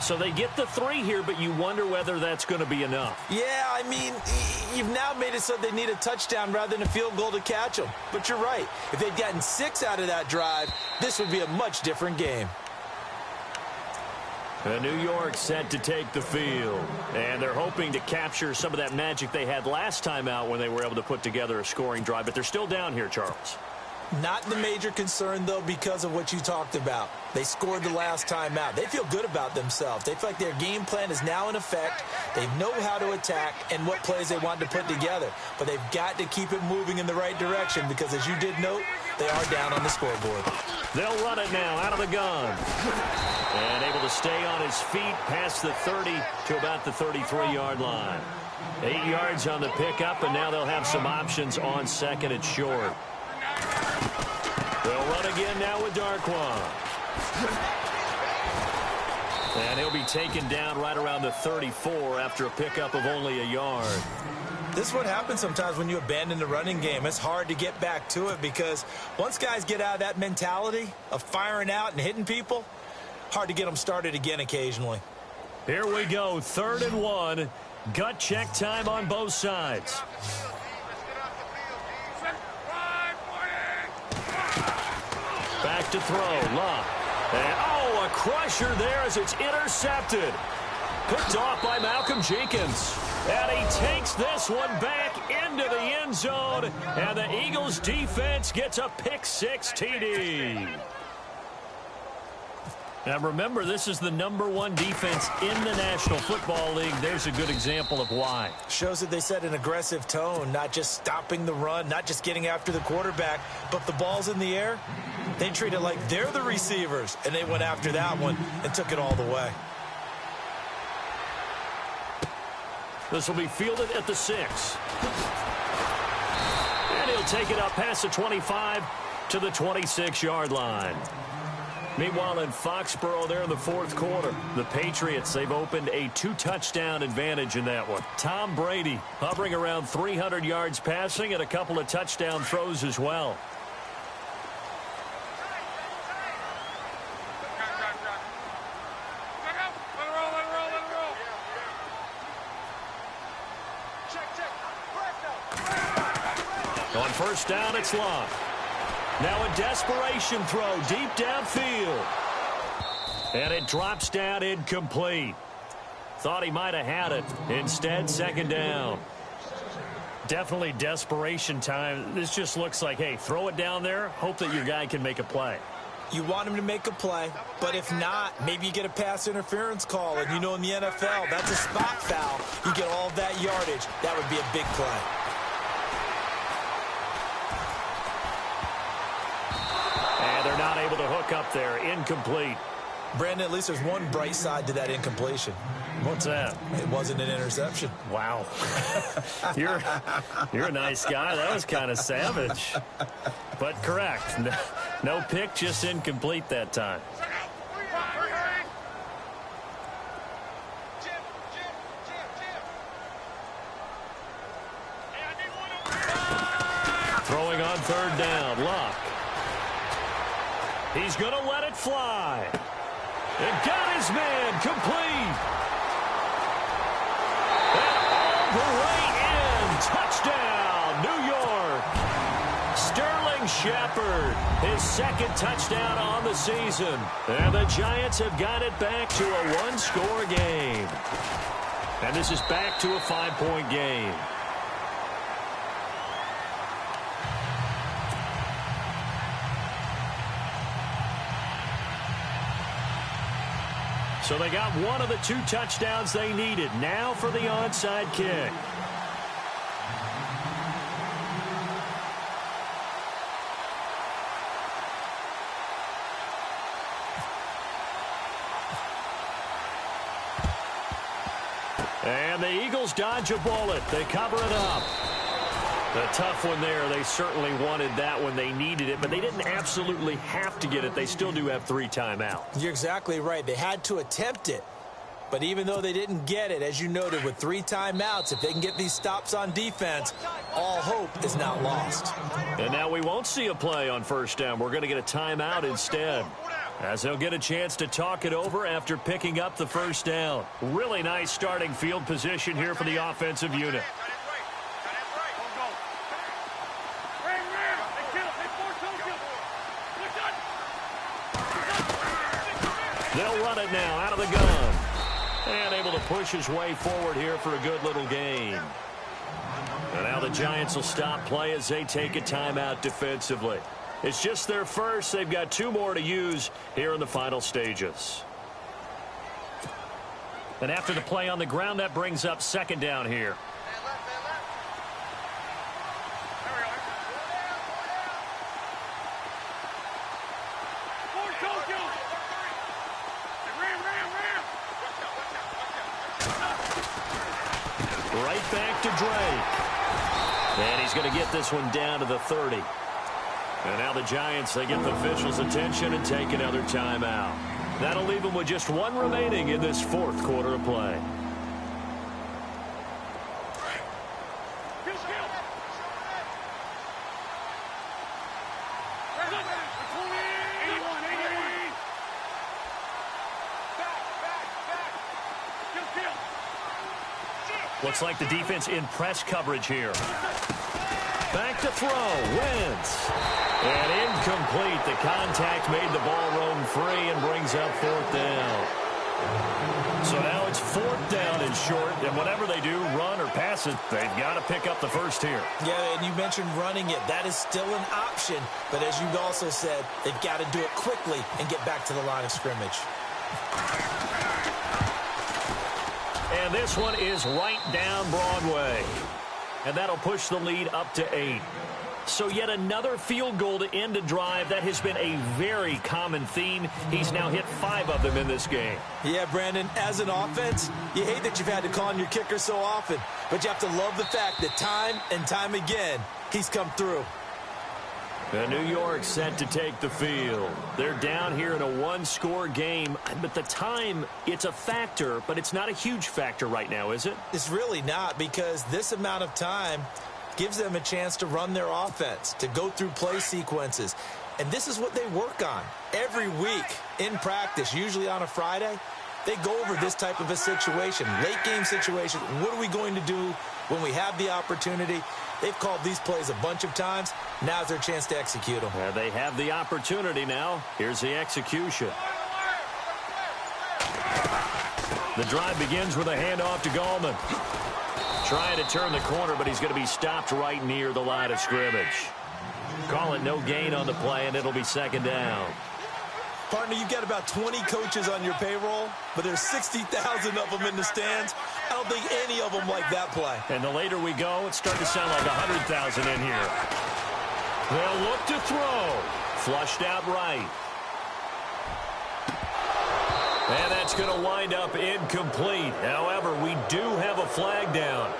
So they get the 3 here, but you wonder whether that's going to be enough. Yeah, I mean, you've now made it so they need a touchdown rather than a field goal to catch them. But you're right. If they'd gotten 6 out of that drive, this would be a much different game. New York set to take the field. And they're hoping to capture some of that magic they had last time out when they were able to put together a scoring drive. But they're still down here, Charles. Not the major concern, though, because of what you talked about. They scored the last time out. They feel good about themselves. They feel like their game plan is now in effect. They know how to attack and what plays they want to put together. But they've got to keep it moving in the right direction because, as you did note, they are down on the scoreboard. They'll run it now out of the gun. And able to stay on his feet past the 30 to about the 33-yard line. 8 yards on the pickup, and now they'll have some options on 2nd and short. They'll run again now with Darquan. And he'll be taken down right around the 34 after a pickup of only a yard. This is what happens sometimes when you abandon the running game. It's hard to get back to it because once guys get out of that mentality of firing out and hitting people, hard to get them started again occasionally. Here we go, 3rd and 1. Gut check time on both sides. Back to throw, Love. And, oh, a crusher there as it's intercepted. Picked off by Malcolm Jenkins. And he takes this one back into the end zone. And the Eagles defense gets a pick-6 TD. Now, remember, this is the #1 defense in the National Football League. There's a good example of why. Shows that they set an aggressive tone, not just stopping the run, not just getting after the quarterback, but the ball's in the air. They treat it like they're the receivers, and they went after that one and took it all the way. This will be fielded at the 6. And he'll He'll take it up past the 25 to the 26-yard line. Meanwhile, in Foxborough, there in the fourth quarter, the Patriots, they've opened a 2-touchdown advantage in that one. Tom Brady hovering around 300 yards passing and a couple of touchdown throws as well. On first down, it's Love. Now a desperation throw deep downfield. And it drops down incomplete. Thought he might have had it. Instead, second down. Definitely desperation time. This just looks like, hey, throw it down there. Hope that your guy can make a play. You want him to make a play, but if not, maybe you get a pass interference call. And you know in the NFL, that's a spot foul. You get all of that yardage. That would be a big play. And they're not able to hook up there. Incomplete. Brandon, at least there's one bright side to that incompletion. What's that? It wasn't an interception. Wow. You're a nice guy. That was kind of savage. But correct. No pick, just incomplete that time. Throwing on third down. Luck. He's going to let it fly. And got his man complete. And all the way in. Touchdown, New York. Sterling Shepard, his second touchdown on the season. And the Giants have got it back to a one-score game. And this is back to a 5-point game. So they got one of the two touchdowns they needed. Now for the onside kick. And the Eagles dodge a bullet. They cover it up. A tough one there. They certainly wanted that when they needed it, but they didn't absolutely have to get it. They still do have 3 timeouts. You're exactly right. They had to attempt it. But even though they didn't get it, as you noted, with 3 timeouts, if they can get these stops on defense, all hope is not lost. And now we won't see a play on first down. We're going to get a timeout instead, as they'll get a chance to talk it over after picking up the first down. Really nice starting field position here for the offensive unit. They'll run it now out of the gun. And able to push his way forward here for a good little gain. And now the Giants will stop play as they take a timeout defensively. It's just their first. They've got 2 more to use here in the final stages. And after the play on the ground, that brings up second down here. Right back to Drake. And he's going to get this one down to the 30. And now the Giants, they get the officials' attention and take another timeout. That'll leave them with just 1 remaining in this fourth quarter of play. Looks like the defense in press coverage here. Back to throw. Wentz. And incomplete. The contact made the ball roam free and brings up fourth down. So now it's fourth down and short. And whatever they do, run or pass it, they've got to pick up the first here. Yeah, and you mentioned running it. That is still an option. But as you also said, they've got to do it quickly and get back to the line of scrimmage. And this one is right down Broadway. And that'll push the lead up to 8. So yet another field goal to end a drive. That has been a very common theme. He's now hit 5 of them in this game. Yeah, Brandon, as an offense, you hate that you've had to call on your kicker so often. But you have to love the fact that time and time again, He's come through. New York set to take the field. They're down here in a one-score game, but the time, it's a factor, but it's not a huge factor right now, is it? It's really not, because this amount of time gives them a chance to run their offense, to go through play sequences. And this is what they work on every week in practice, usually on a Friday. They go over this type of a situation, late-game situation. What are we going to do when we have the opportunity? They've called these plays a bunch of times. Now's their chance to execute them. They have the opportunity now. Here's the execution. The drive begins with a handoff to Gallman. Trying to turn the corner, but he's going to be stopped right near the line of scrimmage. Call it no gain on the play, and it'll be second down. Partner, you've got about 20 coaches on your payroll, but there's 60,000 of them in the stands. I don't think any of them like that play. And the later we go, it's starting to sound like 100,000 in here. They'll look to throw. Flushed out right. And that's going to wind up incomplete. However, we do have a flag down.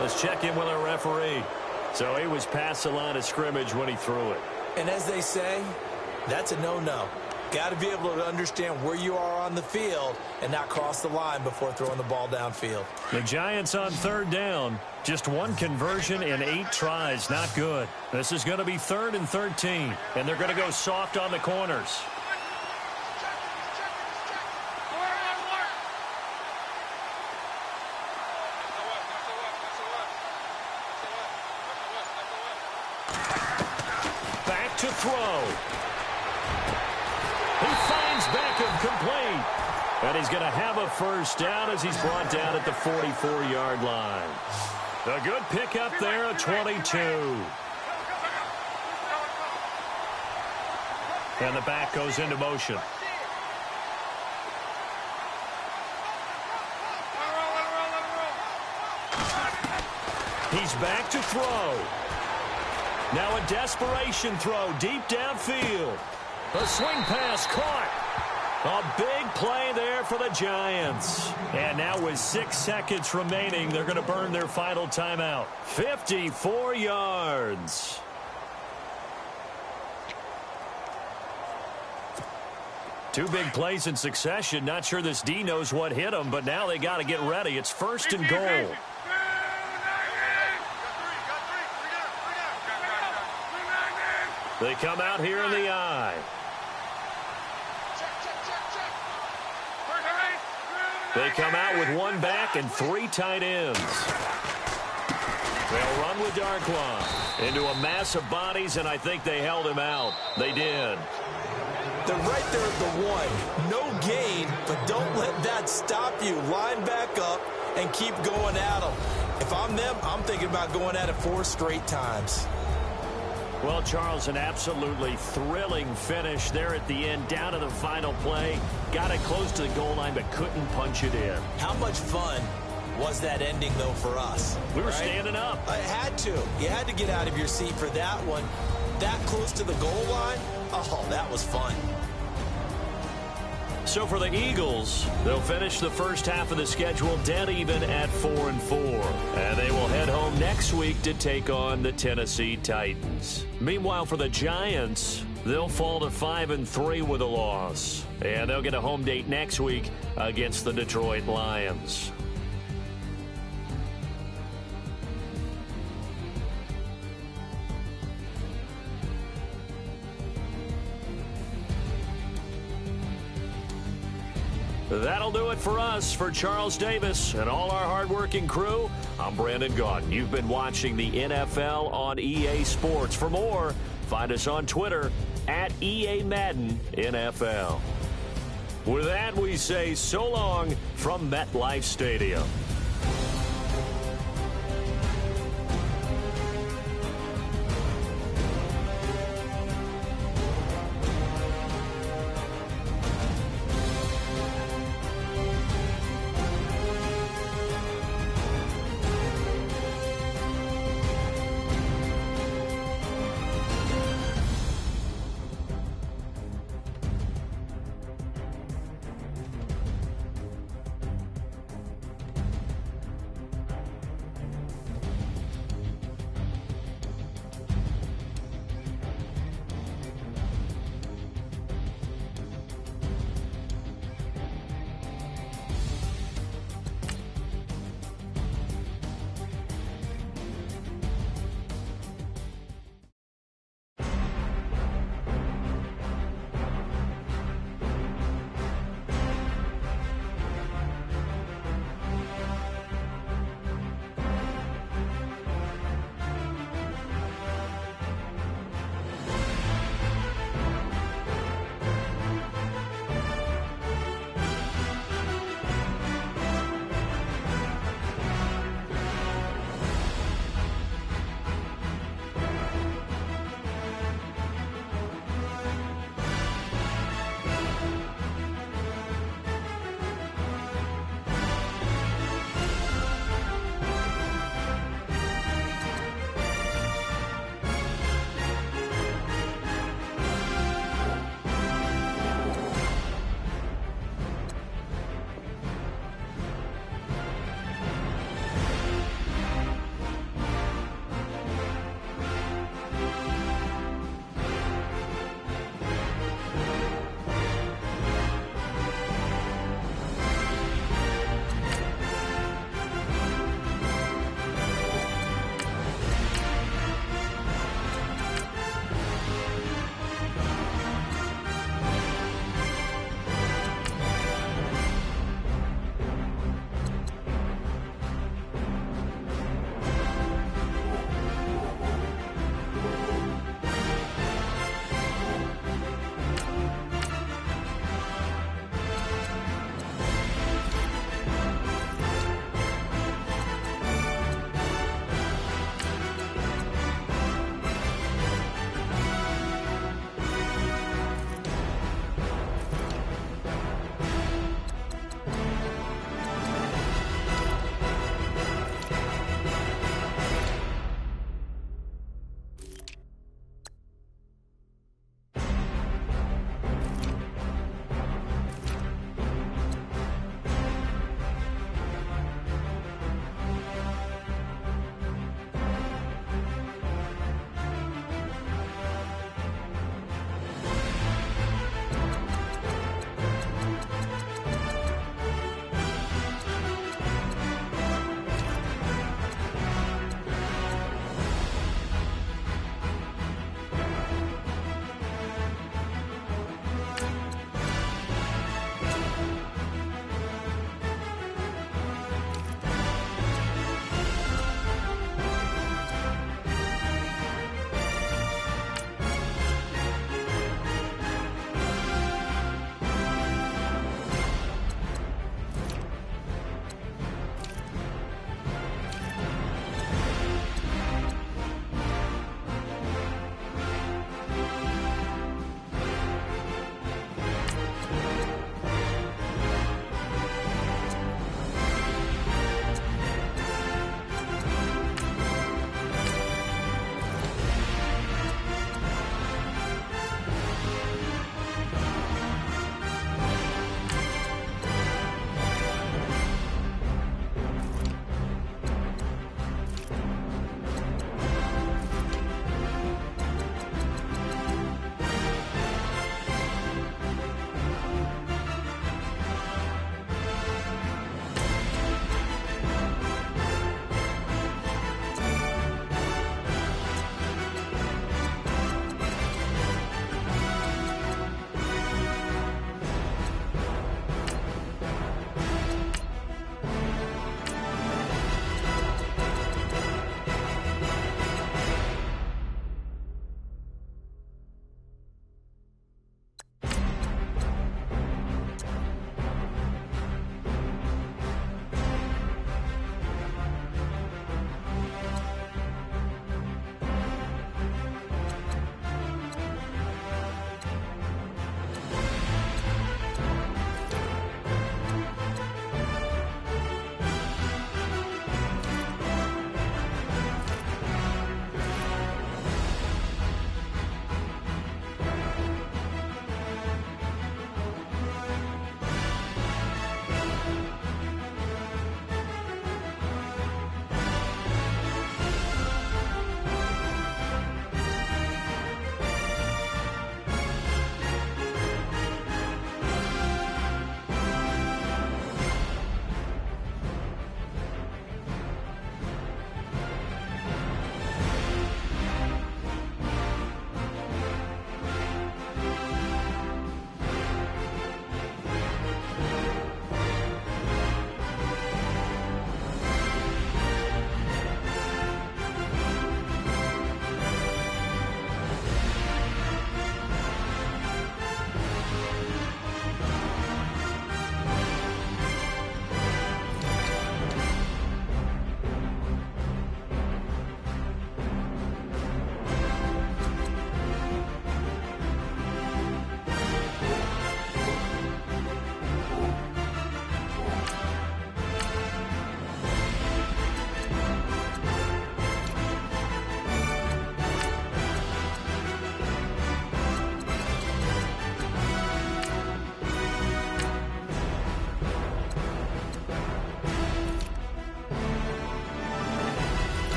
Let's check in with our referee. So he was past the line of scrimmage when he threw it. And as they say, that's a no-no. Got to be able to understand where you are on the field and not cross the line before throwing the ball downfield. The Giants on third down. Just one conversion in 8 tries. Not good. This is going to be 3rd and 13. And they're going to go soft on the corners. Back to throw. He finds Beckham complete. And he's going to have a first down as he's brought down at the 44-yard line. A good pickup there at 22. And the back goes into motion. He's back to throw. Now a desperation throw deep downfield. A swing pass caught. A big play there for the Giants. And now with 6 seconds remaining, they're going to burn their final timeout. 54 yards. Two big plays in succession. Not sure this D knows what hit him, but now they got to get ready. It's 1st and goal. They come out here in the I. They come out with 1 back and 3 tight ends. They'll run with Darkwa into a mass of bodies, and I think they held him out. They did. They're right there at the 1. No gain, but don't let that stop you. Line back up and keep going at them. If I'm them, I'm thinking about going at it 4 straight times. Well, Charles, an absolutely thrilling finish there at the end, down to the final play. Got it close to the goal line, but couldn't punch it in. How much fun was that ending, though, for us? We were standing up. I had to. You had to get out of your seat for that one. That close to the goal line, oh, that was fun. So for the Eagles, they'll finish the first half of the schedule dead even at 4-4. And they will head home next week to take on the Tennessee Titans. Meanwhile, for the Giants, they'll fall to 5-3 with a loss. And they'll get a home date next week against the Detroit Lions. That'll do it for us. For Charles Davis and all our hardworking crew, I'm Brandon Gaudin. You've been watching the NFL on EA Sports. For more, find us on Twitter at EA Madden NFL. With that, we say so long from MetLife Stadium.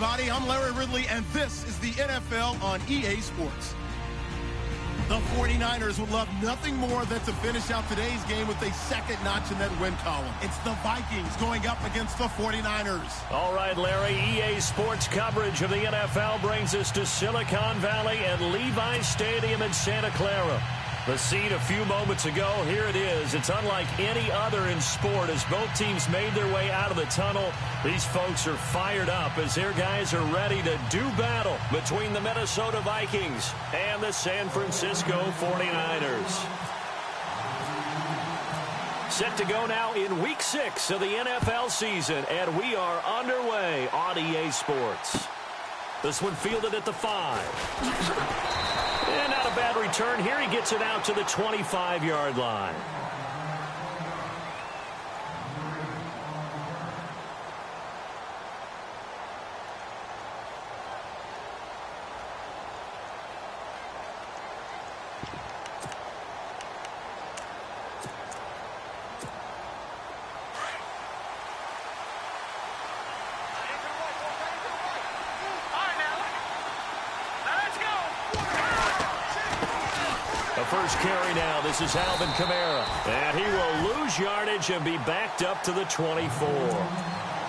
everybody. I'm Larry Ridley, and this is the NFL on EA Sports. The 49ers would love nothing more than to finish out today's game with a second notch in that win column. It's the Vikings going up against the 49ers. All right, Larry, EA Sports coverage of the NFL brings us to Silicon Valley and Levi Stadium in Santa Clara. The scene a few moments ago, here it is. It's unlike any other in sport as both teams made their way out of the tunnel. These folks are fired up as their guys are ready to do battle between the Minnesota Vikings and the San Francisco 49ers. Set to go now in Week 6 of the NFL season, and we are underway on EA Sports. This one fielded at the 5. And not a bad return here. He gets it out to the 25-yard line. First carry now. This is Alvin Kamara. And he will lose yardage and be backed up to the 24.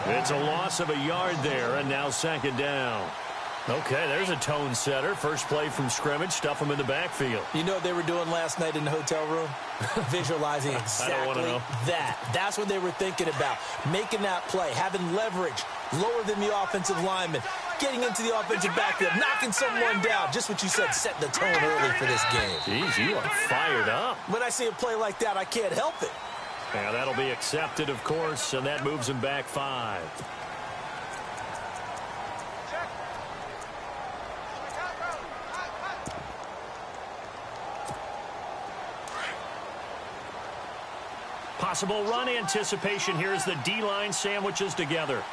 It's a loss of a yard there, and now second down. Okay, there's a tone setter. First play from scrimmage. Stuff him in the backfield. You know what they were doing last night in the hotel room? Visualizing exactly that. That's what they were thinking about. Making that play, having leverage, lower than the offensive lineman, getting into the offensive backfield, knocking someone down. Just what you said, set the tone early for this game. Jeez, you are fired up. When I see a play like that, I can't help it. Yeah, that'll be accepted, of course, and that moves him back 5. Possible run anticipation here as the D-line sandwiches together.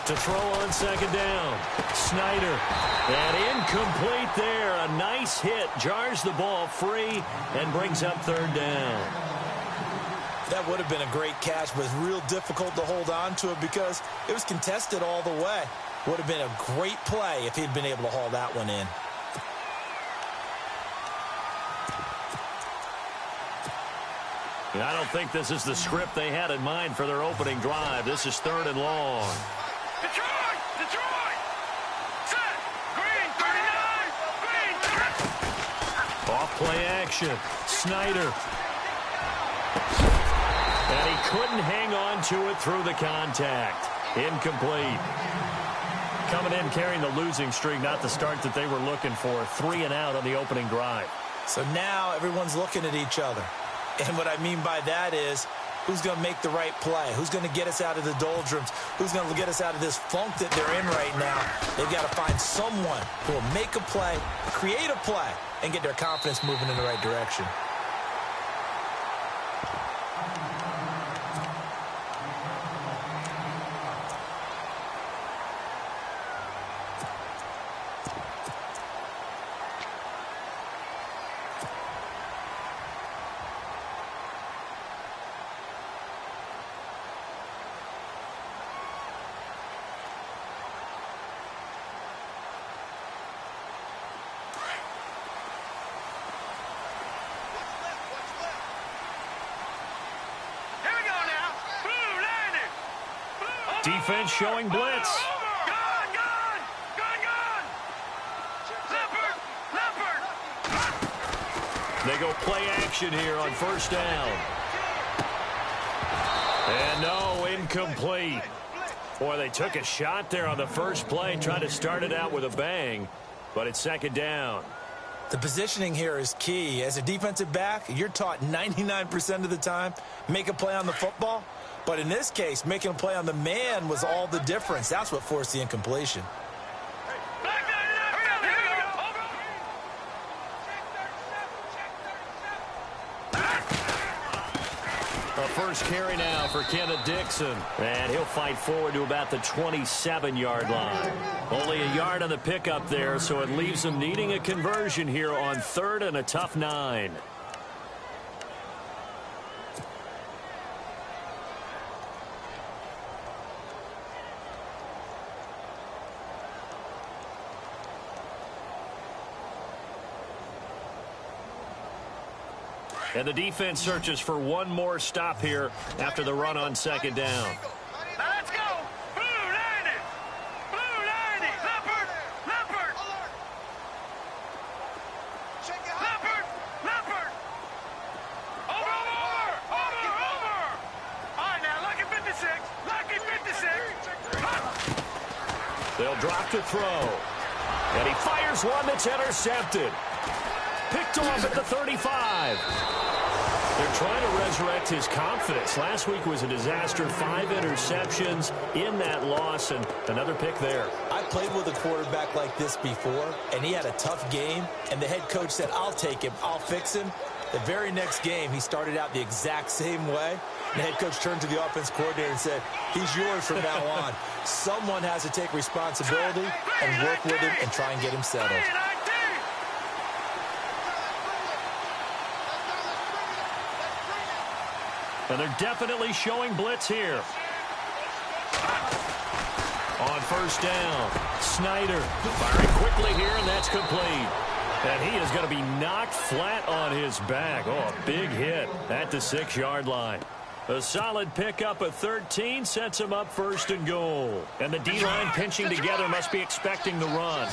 To throw on second down. Snyder. And incomplete there. A nice hit. Jars the ball free and brings up third down. That would have been a great catch, but it's real difficult to hold on to it because it was contested all the way. Would have been a great play if he'd been able to haul that one in. I don't think this is the script they had in mind for their opening drive. This is 3rd and long. Detroit! Detroit! Set! Green 39! Green! Off play action. Snyder. And he couldn't hang on to it through the contact. Incomplete. Coming in carrying the losing streak, not the start that they were looking for. 3 and out on the opening drive. So now everyone's looking at each other. And what I mean by that is, who's going to make the right play? Who's going to get us out of the doldrums? Who's going to get us out of this funk that they're in right now? They've got to find someone who will make a play, create a play, and get their confidence moving in the right direction. Defense showing blitz. Gone! Leopard! They go play action here on first down. And no, incomplete. Boy, they took a shot there on the first play, trying to start it out with a bang, but it's second down. The positioning here is key. As a defensive back, you're taught 99% of the time, make a play on the football. But in this case, making a play on the man was all the difference. That's what forced the incompletion. A first carry now for Kenneth Dixon. And he'll fight forward to about the 27-yard line. Only a yard on the pickup there, so it leaves him needing a conversion here on 3rd and a tough 9. And the defense searches for one more stop here after the run on second down. Let's go. Blue 90. Blue 90. Leopard. Leopard. Leopard. Leopard. Over. All right, now, lucky 56. Lucky 56. They'll drop to throw. And he fires one that's intercepted. Picked off at the 35. They're trying to resurrect his confidence. Last week was a disaster. 5 interceptions in that loss, and another pick there. I played with a quarterback like this before, and he had a tough game, and the head coach said, I'll take him, I'll fix him. The very next game, he started out the exact same way. And the head coach turned to the offense coordinator and said, he's yours from now on. Someone has to take responsibility and work with him and try and get him settled. And they're definitely showing blitz here. On first down, Snyder firing quickly here, and that's complete. And he is going to be knocked flat on his back. Oh, a big hit at the 6-yard line. A solid pickup of 13 sets him up first and goal. And the D-line pinching together must be expecting the run.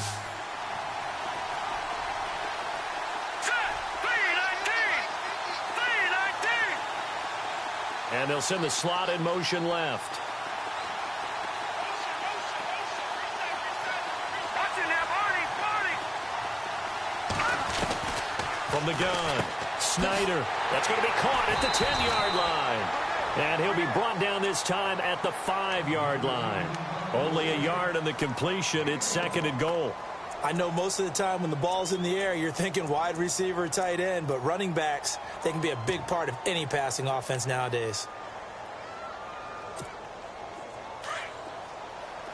And they'll send the slot in motion left. From the gun, Snyder. That's going to be caught at the 10-yard line. And he'll be brought down this time at the 5-yard line. Only a yard on the completion. It's second and goal. I know most of the time when the ball's in the air, you're thinking wide receiver, tight end, but running backs, they can be a big part of any passing offense nowadays.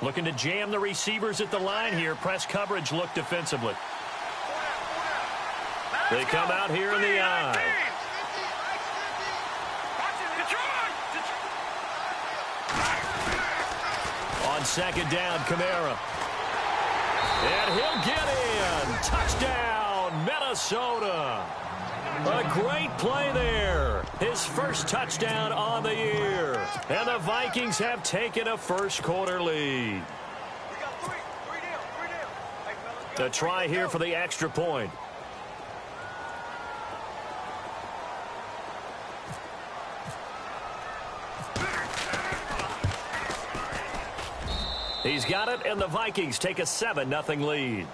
Looking to jam the receivers at the line here. Press coverage look defensively. They come out here in the eye. On second down, Kamara. And he'll get in. Touchdown, Minnesota. A great play there. His first touchdown on the year. And the Vikings have taken a first-quarter lead. A try here for the extra point. He's got it, and the Vikings take a 7-0 lead.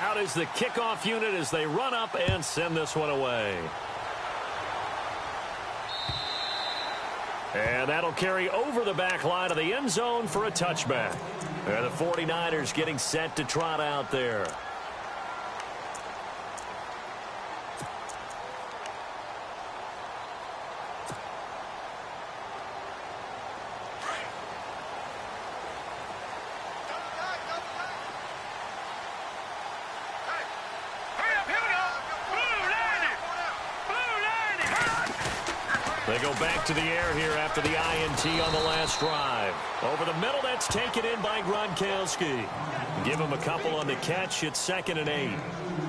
Out is the kickoff unit as they run up and send this one away. And that'll carry over the back line of the end zone for a touchback. And the 49ers getting set to trot out there. They go back to the air here after the INT on the last drive. Over the middle, that's taken in by Gronkowski. Give him a couple on the catch. It's 2nd and 8.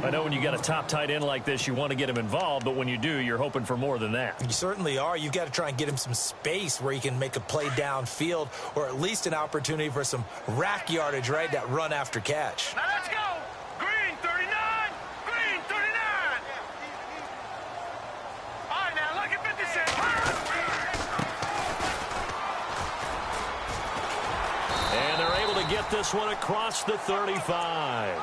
I know when you got a top tight end like this, you want to get him involved, but when you do, you're hoping for more than that. You certainly are. You've got to try and get him some space where he can make a play downfield, or at least an opportunity for some rack yardage, right? That run after catch. Now let's go. Green 39. Green 39. All right, now look at 56. And they're able to get this one across the 35.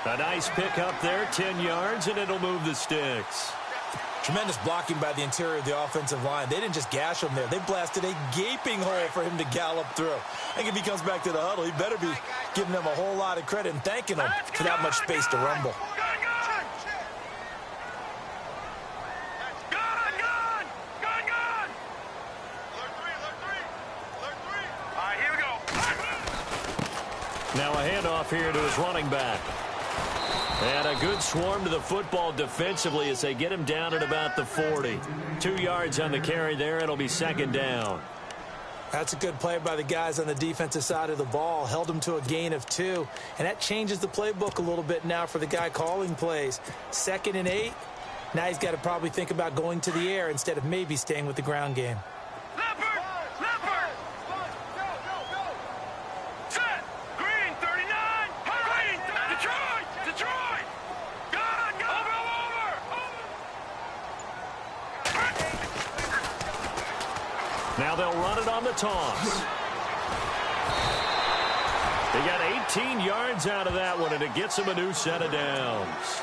A nice pick up there, 10 yards, and it'll move the sticks. Tremendous blocking by the interior of the offensive line. They didn't just gash him there. They blasted a gaping hole for him to gallop through. I think if he comes back to the huddle, he better be giving them a whole lot of credit and thanking them for that much space to rumble. Now a handoff here to his running back. And a good swarm to the football defensively as they get him down at about the 40. 2 yards on the carry there. It'll be second down. That's a good play by the guys on the defensive side of the ball. Held him to a gain of 2. And that changes the playbook a little bit now for the guy calling plays. 2nd and 8. Now he's got to probably think about going to the air instead of maybe staying with the ground game. Leopard! Leopard! Set! Green 39! Green! Detroit! Detroit! Gun! Over! Now they'll run it on the toss. They got 18 yards out of that one, and it gets them a new set of downs.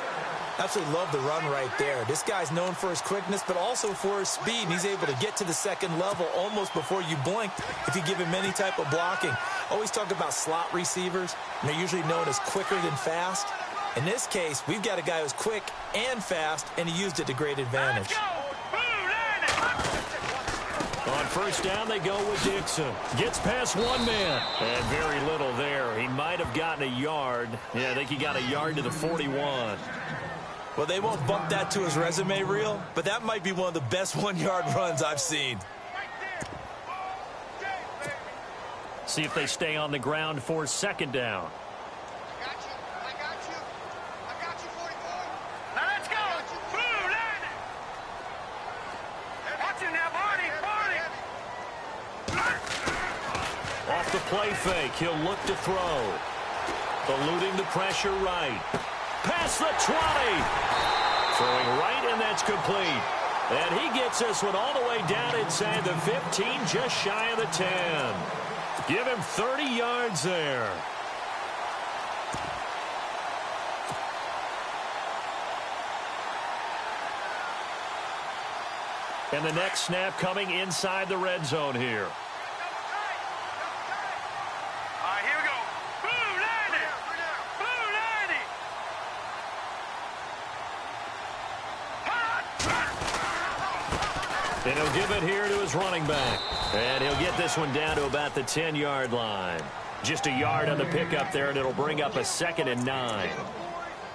Absolutely love the run right there. This guy's known for his quickness, but also for his speed. And he's able to get to the second level almost before you blink if you give him any type of blocking. Always talk about slot receivers, and they're usually known as quicker than fast. In this case, we've got a guy who's quick and fast, and he used it to great advantage. On first down, they go with Dixon. Gets past one man. And very little there. He might have gotten a yard. Yeah, I think he got a yard to the 41. Well, they won't bump that to his resume reel, but that might be one of the best one-yard runs I've seen. See if they stay on the ground for second down. I got you, 44. Now let's go. Blue, land it. Watch him now, Barney. Off the play fake, he'll look to throw. Eluding the pressure right. Past the 20. Throwing right, and that's complete. And he gets this one all the way down inside the 15, just shy of the 10. Give him 30 yards there. And the next snap coming inside the red zone here. All right, here we go. Blue, land it. Blue, land it. And he'll give it here to his running back. And he'll get this one down to about the 10-yard line. Just a yard on the pickup there, and it'll bring up a 2nd and 9.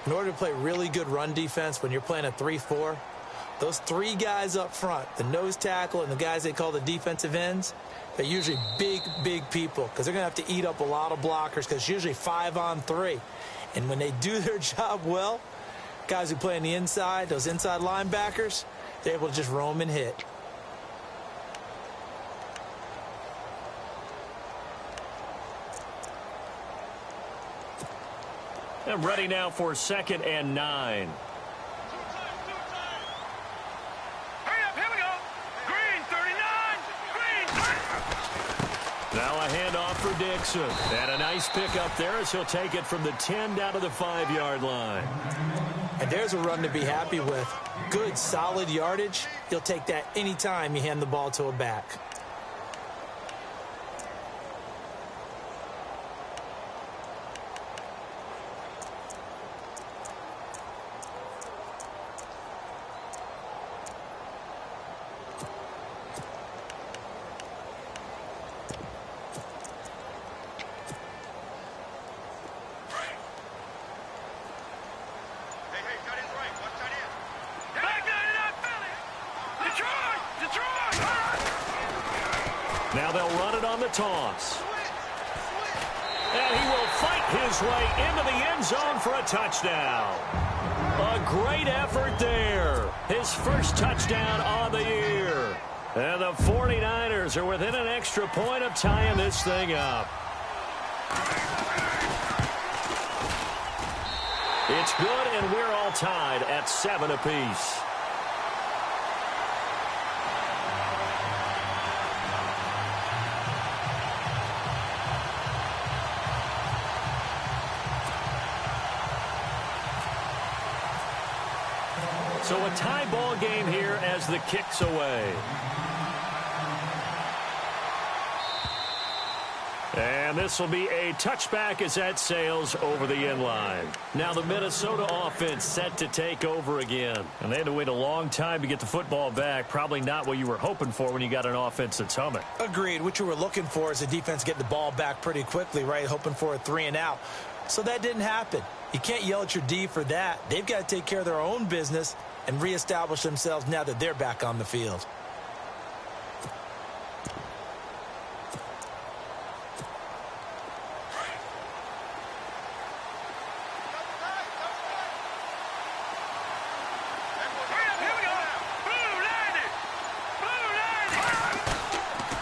In order to play really good run defense when you're playing a 3-4, those 3 guys up front, the nose tackle and the guys they call the defensive ends, they're usually big people because they're going to have to eat up a lot of blockers because it's usually 5-on-3. And when they do their job well, guys who play on the inside, those inside linebackers, they're able to just roam and hit. And ready now for 2nd and 9. Hurry up, here we go. Green 39. Green 30. Now a handoff for Dixon. And a nice pickup there as he'll take it from the 10 down to the 5-yard line. And there's a run to be happy with. Good, solid yardage. You'll take that anytime you hand the ball to a back. Now they'll run it on the toss. And he will fight his way into the end zone for a touchdown. A great effort there. His first touchdown on the year. And the 49ers are within an extra point of tying this thing up. It's good, and we're all tied at 7 apiece. So a tie ball game here as the kick's away. And this will be a touchback as that sails over the end line. Now the Minnesota offense set to take over again. And they had to wait a long time to get the football back. Probably not what you were hoping for when you got an offense that's humming. Agreed. What you were looking for is the defense get the ball back pretty quickly, right? Hoping for a 3-and-out. So that didn't happen. You can't yell at your D for that. They've got to take care of their own business and reestablish themselves now that they're back on the field.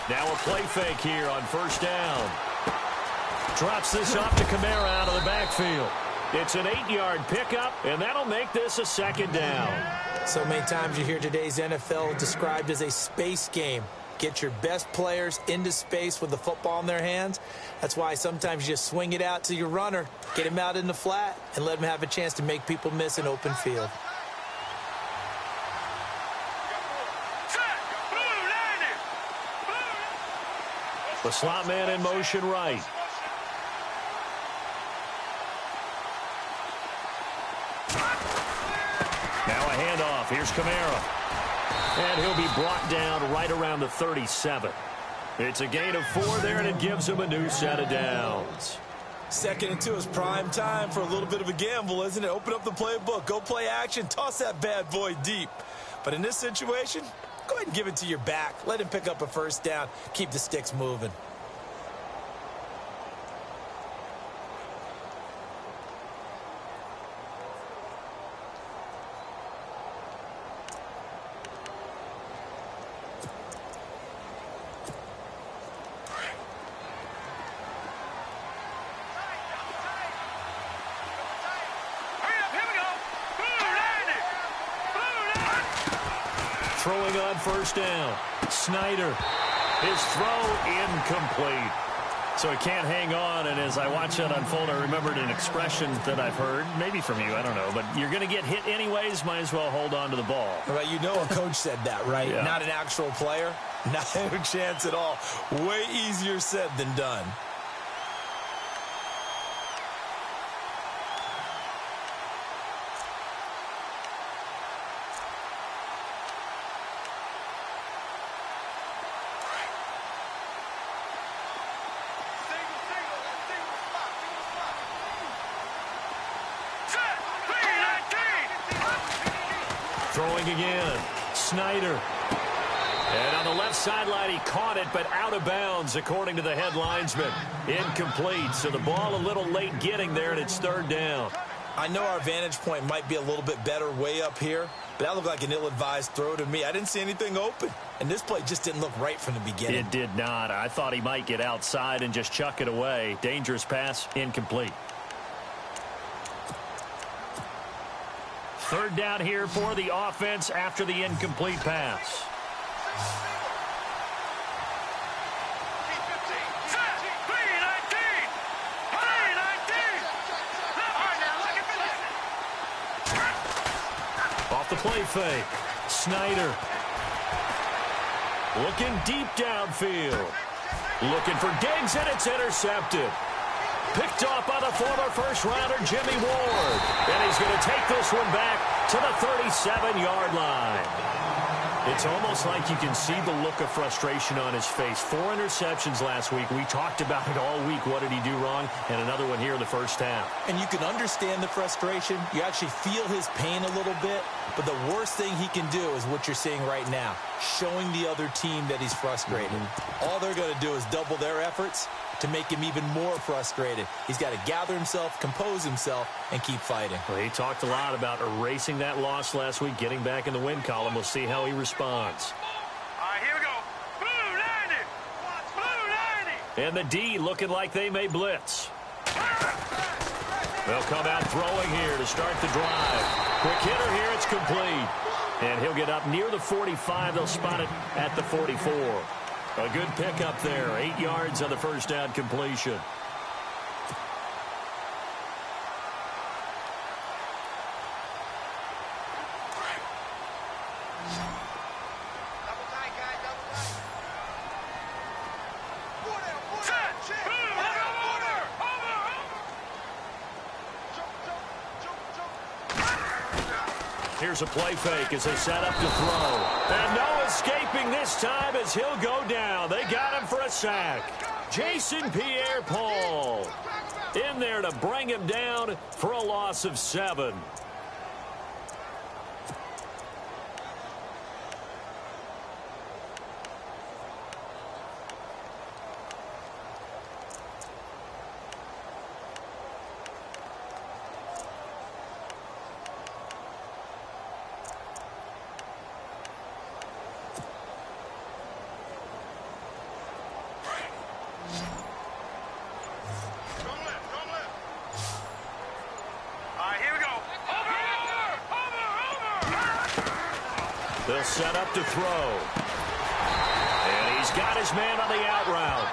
Now a play fake here on first down. Drops this off to Kamara out of the backfield. It's an 8-yard pickup, and that'll make this a second down. So many times you hear today's NFL described as a space game. Get your best players into space with the football in their hands. That's why sometimes you just swing it out to your runner, get him out in the flat, and let him have a chance to make people miss an open field. The slot man in motion right. Now a handoff. Here's Kamara. And he'll be brought down right around the 37. It's a gain of 4 there, and it gives him a new set of downs. 2nd and 2 is prime time for a little bit of a gamble, isn't it? Open up the playbook, go play action, toss that bad boy deep. But in this situation, go ahead and give it to your back. Let him pick up a first down. Keep the sticks moving. Throwing on first down. Snyder. His throw incomplete. So he can't hang on, and as I watch that unfold, I remembered an expression that I've heard, maybe from you, I don't know, but you're going to get hit anyways, might as well hold on to the ball. Well, you know a coach said that, right? Yeah. Not an actual player. Not a chance at all. Way easier said than done. Throwing again. Snyder. And on the left sideline, he caught it, but out of bounds, according to the head linesman. Incomplete. So the ball a little late getting there, and it's 3rd down. I know our vantage point might be a little bit better way up here, but that looked like an ill-advised throw to me. I didn't see anything open, and this play just didn't look right from the beginning. It did not. I thought he might get outside and just chuck it away. Dangerous pass, incomplete. 3rd down here for the offense after the incomplete pass. Off the play fake. Snyder. Looking deep downfield. Looking for Diggs, and it's intercepted. Picked off by the former first-rounder Jimmy Ward. And he's going to take this one back to the 37-yard line. It's almost like you can see the look of frustration on his face. 4 interceptions last week. We talked about it all week. What did he do wrong? And another one here in the first half. And you can understand the frustration. You actually feel his pain a little bit. But the worst thing he can do is what you're seeing right now, showing the other team that he's frustrated. All they're going to do is double their efforts to make him even more frustrated. He's got to gather himself, compose himself, and keep fighting. Well, he talked a lot about erasing that loss last week, getting back in the win column. We'll see how he responds. All right, here we go. Blue 90. And the D looking like they may blitz. They'll come out throwing here to start the drive. Quick hitter here, it's complete. And he'll get up near the 45. They'll spot it at the 44. A good pickup there. 8 yards on the first down completion. Double tight, guys, double tight. Order. Here's a play fake as they set up to throw. And no escaping this time as he'll go down. They got him for a sack. Jason Pierre-Paul in there to bring him down for a loss of 7. They'll set up to throw. And he's got his man on the out route.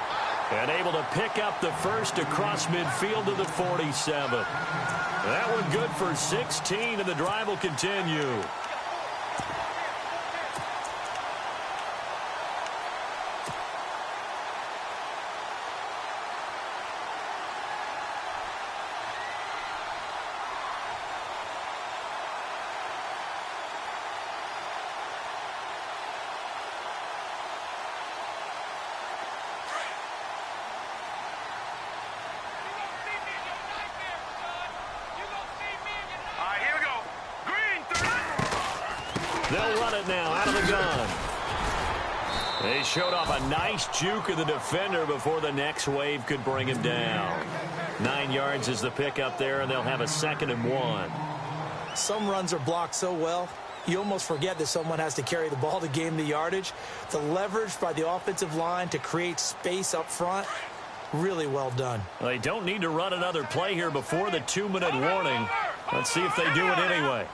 And able to pick up the first across midfield to the 47. That one good for 16, and the drive will continue. They'll run it now out of the gun. They showed off a nice juke of the defender before the next wave could bring him down. 9 yards is the pickup there, and they'll have a 2nd and 1. Some runs are blocked so well, you almost forget that someone has to carry the ball to gain the yardage. The leverage by the offensive line to create space up front, really well done. They don't need to run another play here before the 2-minute warning. Let's see if they do it anyway.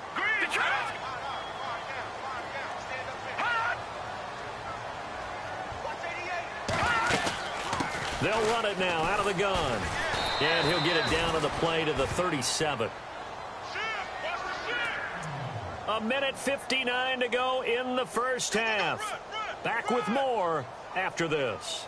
They'll run it now out of the gun. And he'll get it down to the play to the 37. 1:59 to go in the first half. Back with more after this.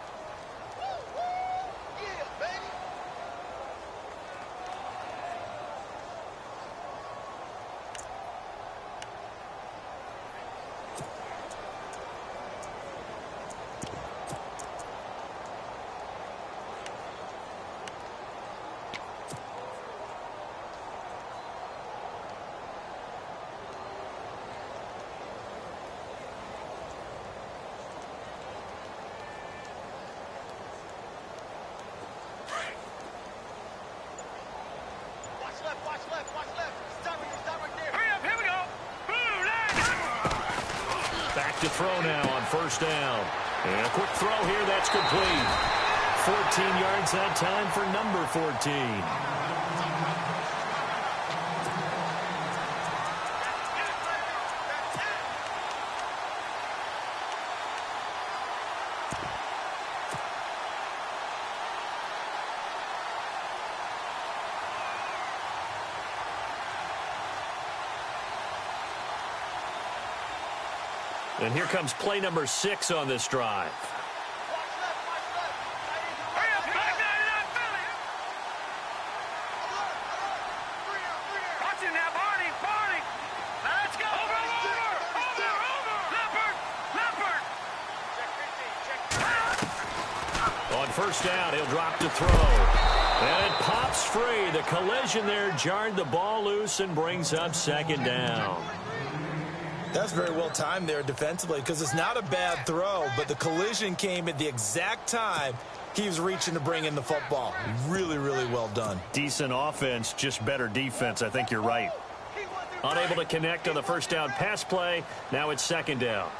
Back to throw now on first down. And a quick throw here, that's complete. 14 yards that time for number 14. And here comes play number 6 on this drive. On first down, he'll drop to throw. And it pops free. The collision there jarred the ball loose and brings up 2nd down. That's very well timed there defensively because it's not a bad throw, but the collision came at the exact time he was reaching to bring in the football. Really, really well done. Decent offense, just better defense. I think you're right. Unable to connect on the first down pass play. Now it's 2nd down.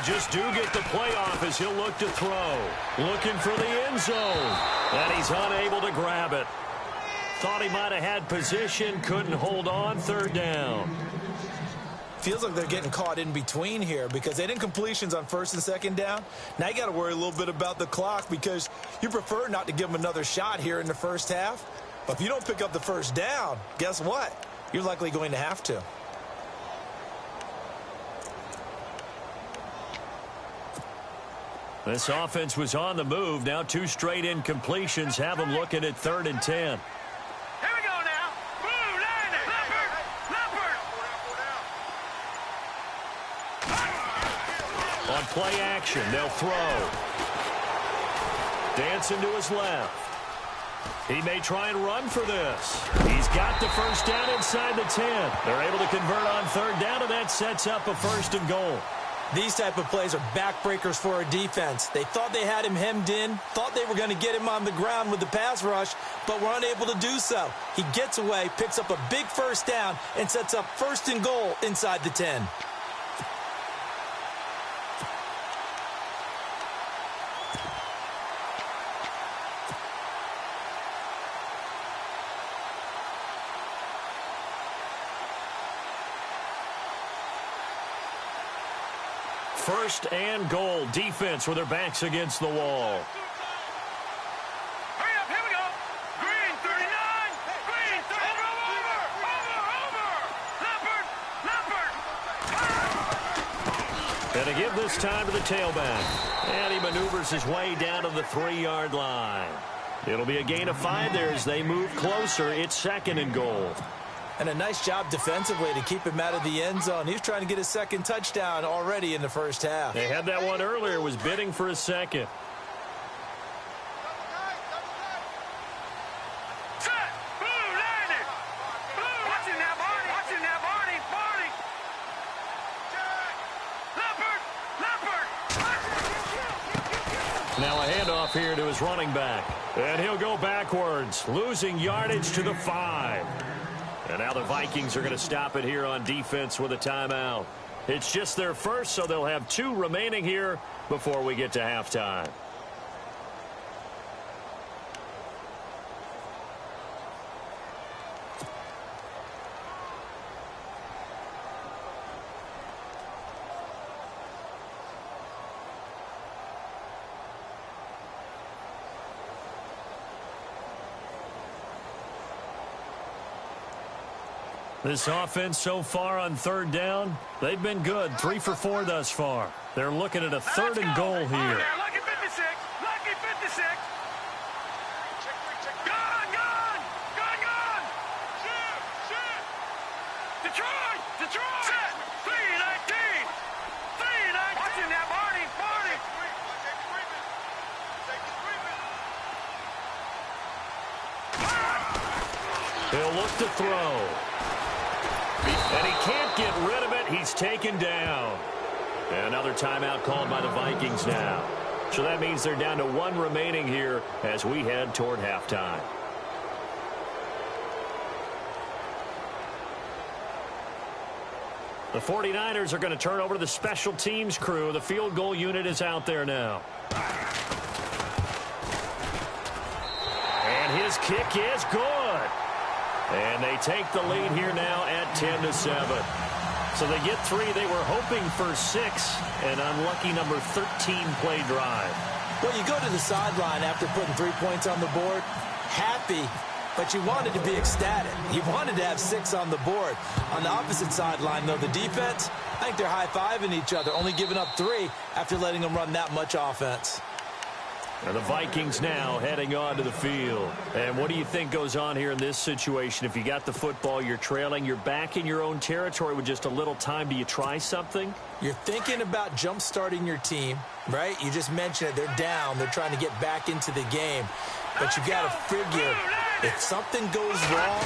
Just do get the play off as he'll look to throw. Looking for the end zone. And he's unable to grab it. Thought he might have had position. Couldn't hold on. 3rd down. Feels like they're getting caught in between here because they didn't completions on first and second down. Now you got to worry a little bit about the clock because you prefer not to give them another shot here in the first half. But if you don't pick up the first down, guess what? You're likely going to have to. This offense was on the move. Now 2 straight incompletions have them looking at 3rd and 10. Here we go now. Boom, line it. Leopard. On play action, they'll throw. Dancing to his left. He may try and run for this. He's got the first down inside the 10. They're able to convert on 3rd down, and that sets up a 1st and goal. These type of plays are backbreakers for a defense. They thought they had him hemmed in, thought they were going to get him on the ground with the pass rush, but were unable to do so. He gets away, picks up a big first down, and sets up 1st and goal inside the 10. First and goal. Defense with their backs against the wall. Hurry up, here we go. Green, 39. Green, 30. Over. Leopard. And to give this time to the tailback. And he maneuvers his way down to the 3-yard line. It'll be a gain of 5 there as they move closer. It's 2nd and goal. And a nice job defensively to keep him out of the end zone. He was trying to get his 2nd touchdown already in the first half. They had that one earlier, was bidding for a 2nd. Set. Blue, line it. Blue. Watching that, Barney. Watching that, Barney. Barney. Leopard. Leopard. Now a handoff here to his running back. And he'll go backwards, losing yardage to the 5. And now the Vikings are going to stop it here on defense with a timeout. It's just their first, so they'll have 2 remaining here before we get to halftime. This offense so far on 3rd down, they've been good. 3 for 4 thus far. They're looking at a 3rd and goal here. Lucky 56. Lucky 56. Gone, gone. Gone, gone. Shoot. Detroit. Set. 3-19. 3-19. Watching that, Barney. He'll look to throw. And he can't get rid of it. He's taken down. And another timeout called by the Vikings now. So that means they're down to 1 remaining here as we head toward halftime. The 49ers are going to turn over to the special teams crew. The field goal unit is out there now. And his kick is good. And they take the lead here now at 10-7. So they get 3. They were hoping for 6. An unlucky number 13 play drive. Well, you go to the sideline after putting 3 points on the board, happy, but you wanted to be ecstatic. You wanted to have 6 on the board. On the opposite sideline, though, the defense, I think they're high-fiving each other, only giving up 3 after letting them run that much offense. And the Vikings now heading onto the field. And what do you think goes on here in this situation? If you got the football, you're trailing, you're back in your own territory with just a little time. Do you try something? You're thinking about jump-starting your team, right? You just mentioned it. They're down. They're trying to get back into the game. But you got to figure if something goes wrong,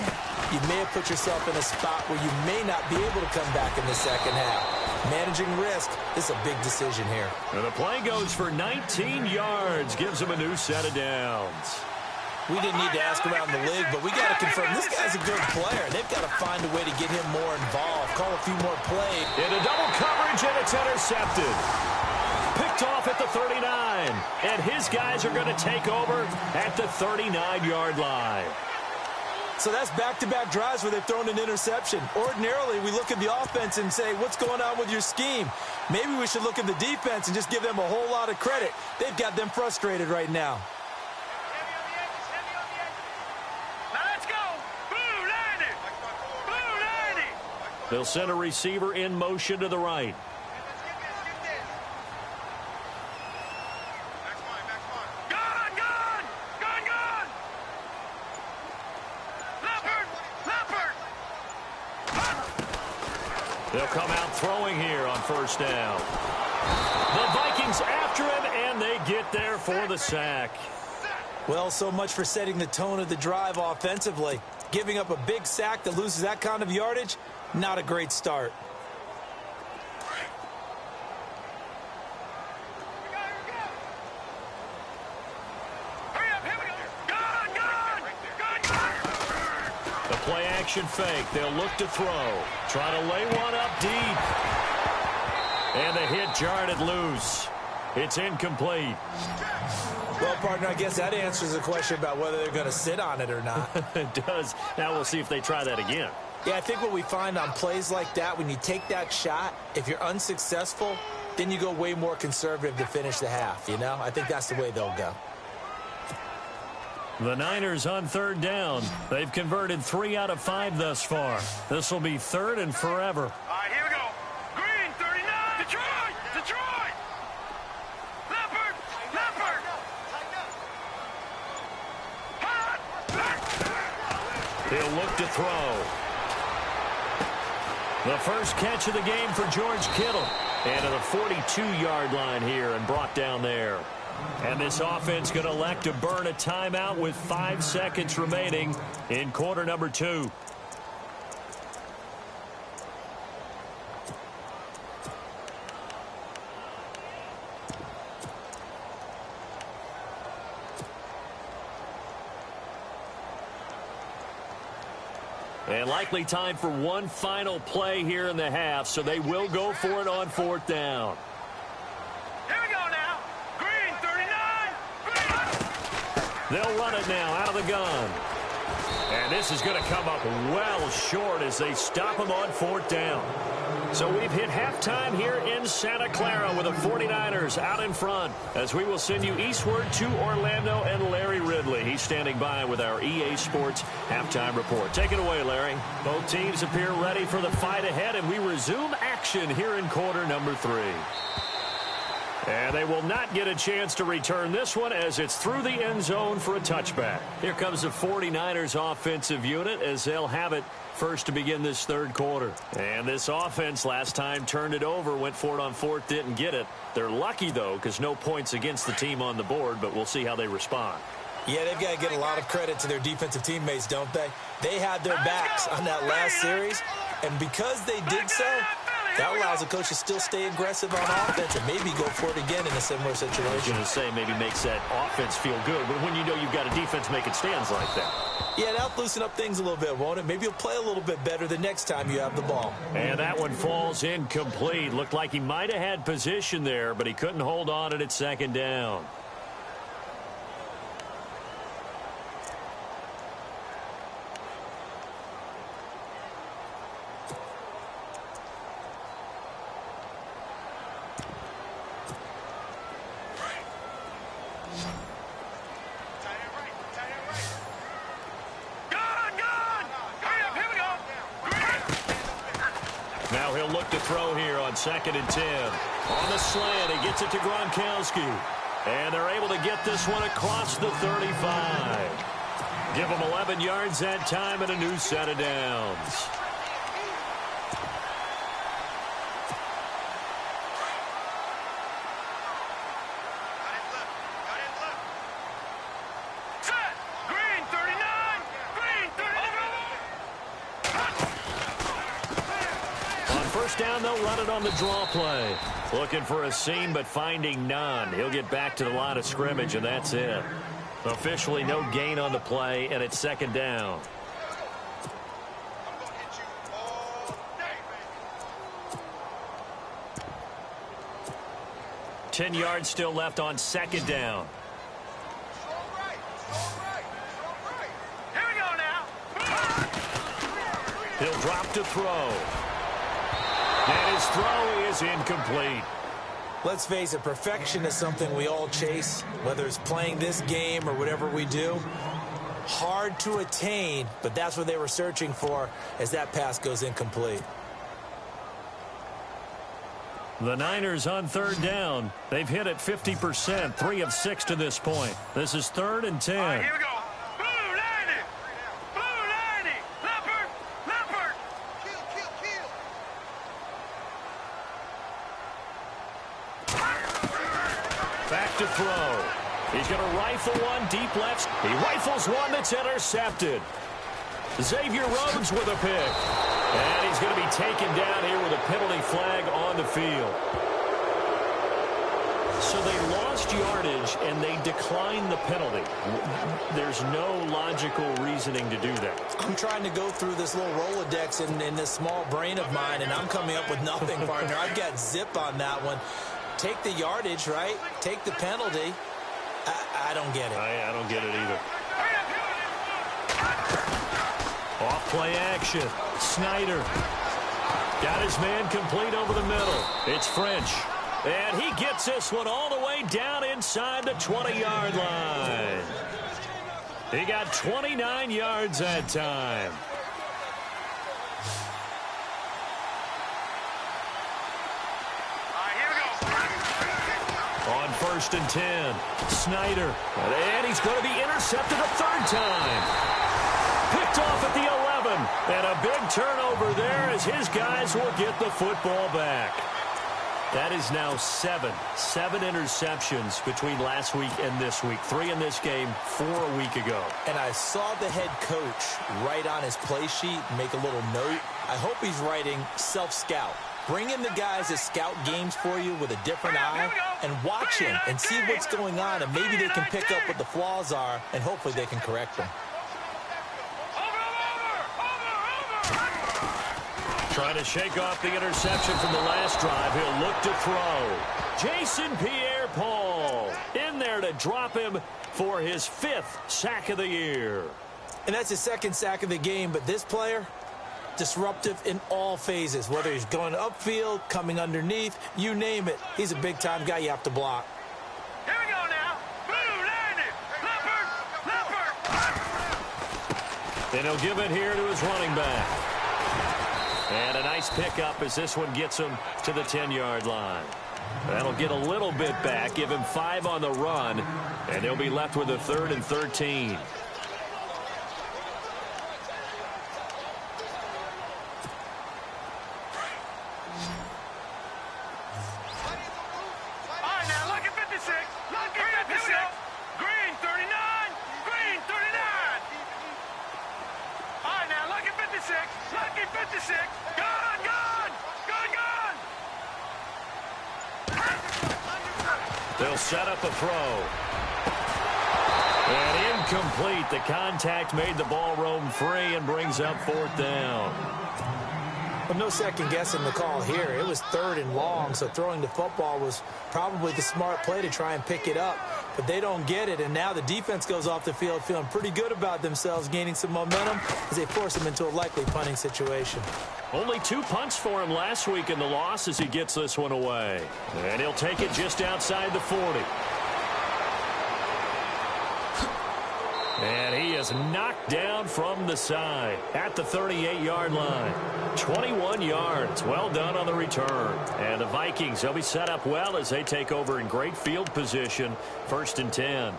you may have put yourself in a spot where you may not be able to come back in the second half. Managing risk is a big decision here. And the play goes for 19 yards. Gives him a new set of downs. We didn't need to ask around the league, but we got to confirm this guy's a good player. They've got to find a way to get him more involved, call a few more plays. Into double coverage, and it's intercepted. Picked off at the 39. And his guys are going to take over at the 39-yard line. So that's back-to-back drives where they've thrown an interception. Ordinarily, we look at the offense and say, what's going on with your scheme? Maybe we should look at the defense and just give them a whole lot of credit. They've got them frustrated right now. They'll send a receiver in motion to the right. They'll come out throwing here on first down. The Vikings after him, and they get there for the sack. Well, so much for setting the tone of the drive offensively. Giving up a big sack that loses that kind of yardage, not a great start. The play action fake. They'll look to throw. Try to lay one up deep. And the hit jarred it loose. It's incomplete. Well, partner, I guess that answers the question about whether they're going to sit on it or not. It does. Now we'll see if they try that again. Yeah, I think what we find on plays like that, when you take that shot, if you're unsuccessful, then you go way more conservative to finish the half, you know? I think that's the way they'll go. The Niners on third down. They've converted 3 out of 5 thus far. This will be third and forever. All right, here we go. Green, 39. Detroit! Detroit! Leopard! Leopard! Hot! He'll look to throw. The first catch of the game for George Kittle. And to the 42-yard line here and brought down there. And this offense going to elect to burn a timeout with 5 seconds remaining in quarter number 2. And likely time for one final play here in the half, so they will go for it on fourth down. Here we go now. Green, 39. Green. They'll run it now out of the gun. And this is going to come up well short as they stop him on fourth down. So we've hit halftime here in Santa Clara with the 49ers out in front as we will send you eastward to Orlando and Larry Ridley. He's standing by with our EA Sports halftime report. Take it away, Larry. Both teams appear ready for the fight ahead, and we resume action here in quarter number 3. And they will not get a chance to return this one as it's through the end zone for a touchback. Here comes the 49ers offensive unit as they'll have it first to begin this third quarter. And this offense last time turned it over, went for it on fourth, didn't get it. They're lucky, though, because no points against the team on the board, but we'll see how they respond. Yeah, they've got to get a lot of credit to their defensive teammates, don't they? They had their backs on that last series, and because they did so, that allows the coach to still stay aggressive on offense and maybe go for it again in a similar situation. I was going to say maybe makes that offense feel good, but when you know you've got a defense making stands like that. Yeah, that'll loosen up things a little bit, won't it? Maybe you'll play a little bit better the next time you have the ball. And that one falls incomplete. Looked like he might have had position there, but he couldn't hold on to it at second down. Now he'll look to throw here on 2nd and 10. On the slant, he gets it to Gronkowski. And they're able to get this one across the 35. Give him 11 yards that time and a new set of downs. Down, they'll run it on the draw play. Looking for a seam, but finding none. He'll get back to the line of scrimmage, and that's it. Officially no gain on the play, and it's second down. – 10 yards still left on second down. Here we go now. He'll drop to throw. And his throw is incomplete. Let's face it, perfection is something we all chase, whether it's playing this game or whatever we do. Hard to attain, but that's what they were searching for as that pass goes incomplete. The Niners on third down. They've hit it 50%, 3 of 6 to this point. This is 3rd and 10. All right, here we go. Boo, Lanny! Boo, Lanny! Leopard! Leopard! Kill, kill, kill! Back to throw. He's going to rifle one deep left. He rifles one that's intercepted. Xavier Rhodes with a pick. And he's going to be taken down here with a penalty flag on the field. So they lost yardage and they declined the penalty. There's no logical reasoning to do that. I'm trying to go through this little Rolodex in this small brain of mine, and I'm coming up with nothing, partner. I've got zip on that one. Take the yardage, right? Take the penalty. I don't get it. I don't get it either. Off play action. Snyder got his man complete over the middle. It's French. And he gets this one all the way down inside the 20-yard line. He got 29 yards that time. On 1st and 10, Snyder. And he's going to be intercepted a 3rd time. Picked off at the 11. And a big turnover there as his guys will get the football back. That is now 7 interceptions between last week and this week. 3 in this game, 4 a week ago. And I saw the head coach write on his play sheet, make a little note. I hope he's writing self-scout. Bring in the guys that scout games for you with a different eye and watch him and see what's going on, and maybe they can pick up what the flaws are, and hopefully they can correct them. Trying to shake off the interception from the last drive. He'll look to throw. Jason Pierre-Paul in there to drop him for his 5th sack of the year. And that's his 2nd sack of the game, but this player, disruptive in all phases, whether he's going upfield, coming underneath, you name it. He's a big-time guy you have to block. Here we go now. Boo, Lanny! Leopard! Leopard! And he'll give it here to his running back. And a nice pickup as this one gets him to the 10-yard line. That'll get a little bit back, give him 5 on the run, and they'll be left with a 3rd and 13. They'll set up a throw. And incomplete. The contact made the ball roam free and brings up 4th down. Well, no second guessing the call here. It was 3rd and long, so throwing the football was probably the smart play to try and pick it up. But they don't get it, and now the defense goes off the field feeling pretty good about themselves, gaining some momentum as they force them into a likely punting situation. Only 2 punts for him last week in the loss as he gets this one away. And he'll take it just outside the 40. And he is knocked down from the side at the 38-yard line. 21 yards. Well done on the return. And the Vikings, they'll be set up well as they take over in great field position. 1st and 10.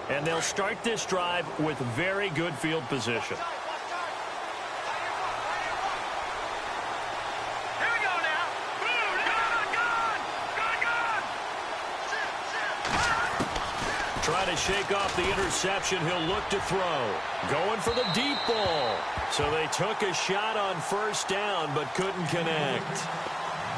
And they'll start this drive with very good field position. Try to shake off the interception. He'll look to throw. Going for the deep ball. So they took a shot on 1st down but couldn't connect.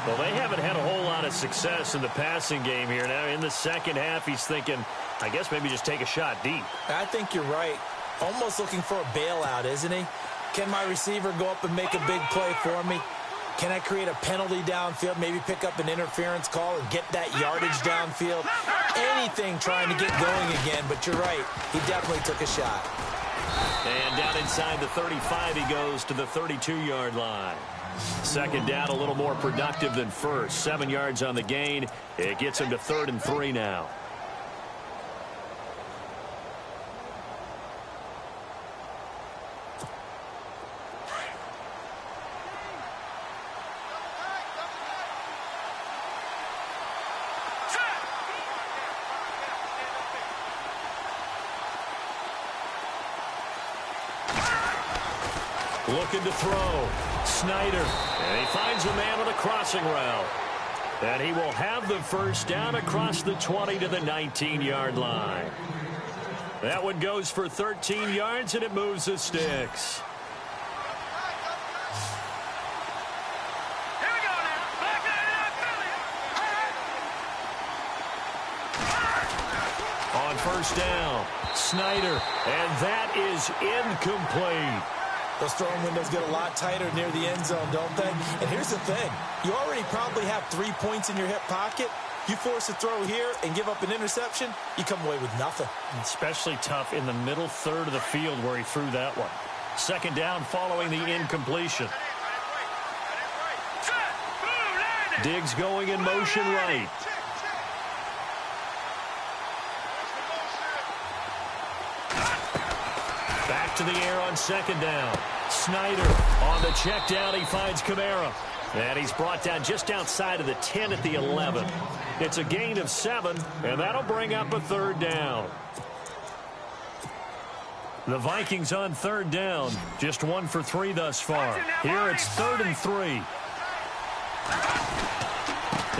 Well, they haven't had a whole lot of success in the passing game here. Now in the 2nd half, he's thinking, I guess maybe just take a shot deep. I think you're right. Almost looking for a bailout, isn't he? Can my receiver go up and make a big play for me? Can I create a penalty downfield, maybe pick up an interference call and get that yardage downfield? Anything trying to get going again, but you're right. He definitely took a shot. And down inside the 35, he goes to the 32-yard line. Second down, a little more productive than first. 7 yards on the gain. It gets him to 3rd and 3 now. Looking to throw. Snyder. And he finds a man on a crossing route. And he will have the first down across the 20 to the 19-yard line. That one goes for 13 yards, and it moves the sticks. Here we go now. Back On first down, Snyder. And that is incomplete. Those throwing windows get a lot tighter near the end zone, don't they? And here's the thing. You already probably have 3 points in your hip pocket. You force a throw here and give up an interception, you come away with nothing. Especially tough in the middle third of the field where he threw that one. Second down following the incompletion. Diggs going in motion right. Back to the air on second down. Snyder on the check down. He finds Kamara. And he's brought down just outside of the 10 at the 11. It's a gain of 7, and that'll bring up a 3rd down. The Vikings on 3rd down. Just 1 for 3 thus far. Here it's 3rd and 3.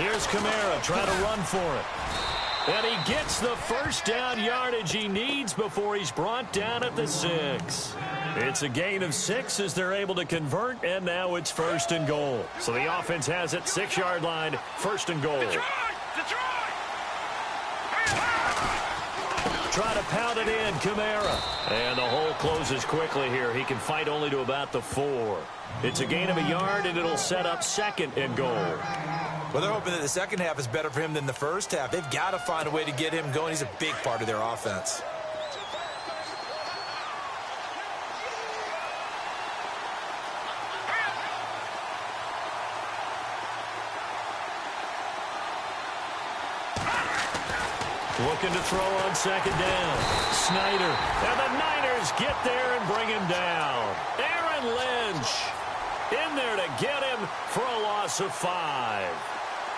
Here's Kamara trying to run for it. And he gets the first down yardage he needs before he's brought down at the 6. It's a gain of 6 as they're able to convert, and now it's 1st and goal. So the offense has it, 6-yard line, 1st and goal. Try to pound it in, Kamara. And the hole closes quickly here. He can fight only to about the 4. It's a gain of a yard, and it'll set up 2nd and goal. Well, they're hoping that the second half is better for him than the first half. They've got to find a way to get him going. He's a big part of their offense. Looking to throw on second down. Snyder. And the Niners get there and bring him down. Aaron Lynch in there to get him for a loss of 5.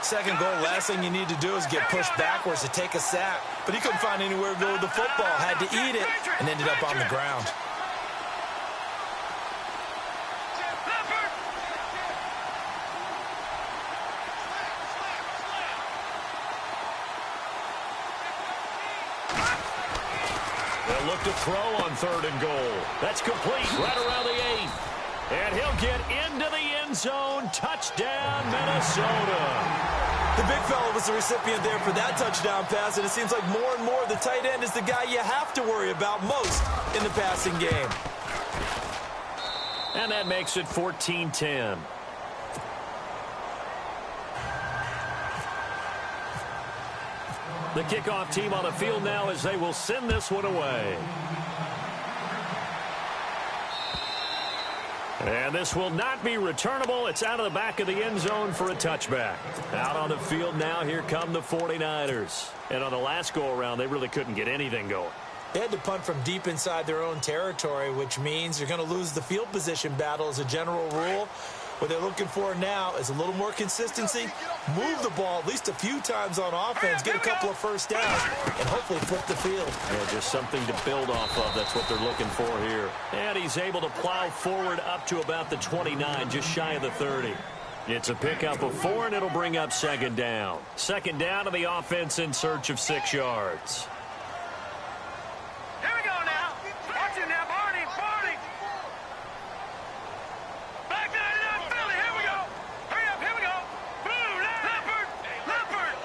Second goal, last thing you need to do is get pushed backwards to take a sack. But he couldn't find anywhere to go with the football. Had to eat it and ended up on the ground. They'll look to throw on 3rd and goal. That's complete right around the 8. And he'll get into the end zone. Touchdown, Minnesota. The big fella was the recipient there for that touchdown pass, and it seems like more and more the tight end is the guy you have to worry about most in the passing game. And that makes it 14-10. The kickoff team on the field now as they will send this one away. And this will not be returnable. It's out of the back of the end zone for a touchback. Out on the field now, here come the 49ers. And on the last go-around, they really couldn't get anything going. They had to punt from deep inside their own territory, which means you're going to lose the field position battle as a general rule. What they're looking for now is a little more consistency, move the ball at least a few times on offense, get a couple of first downs, and hopefully flip the field. Yeah, just something to build off of. That's what they're looking for here. And he's able to plow forward up to about the 29, just shy of the 30. It's a pickup of 4, and it'll bring up 2nd down. 2nd down to the offense in search of 6 yards. Here we go now. Watch it now, Barney. Back to the Philly. Here we go. Hurry up. Here we go. Leopard.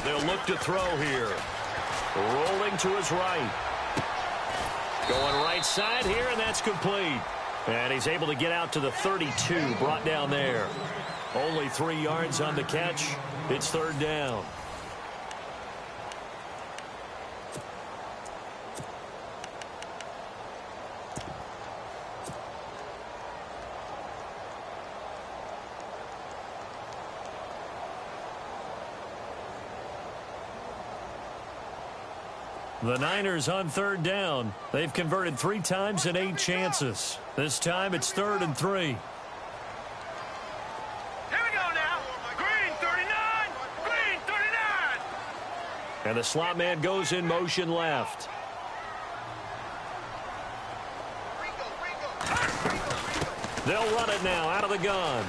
They'll look to throw here. Rolling to his right. Going right side here, and that's complete. And he's able to get out to the 32, brought down there. Only 3 yards on the catch. It's 3rd down. The Niners on third down. They've converted 3 times in 8 chances. This time it's 3rd and 3. Here we go now. Green 39. Green 39. And the slot man goes in motion left. They'll run it now out of the gun.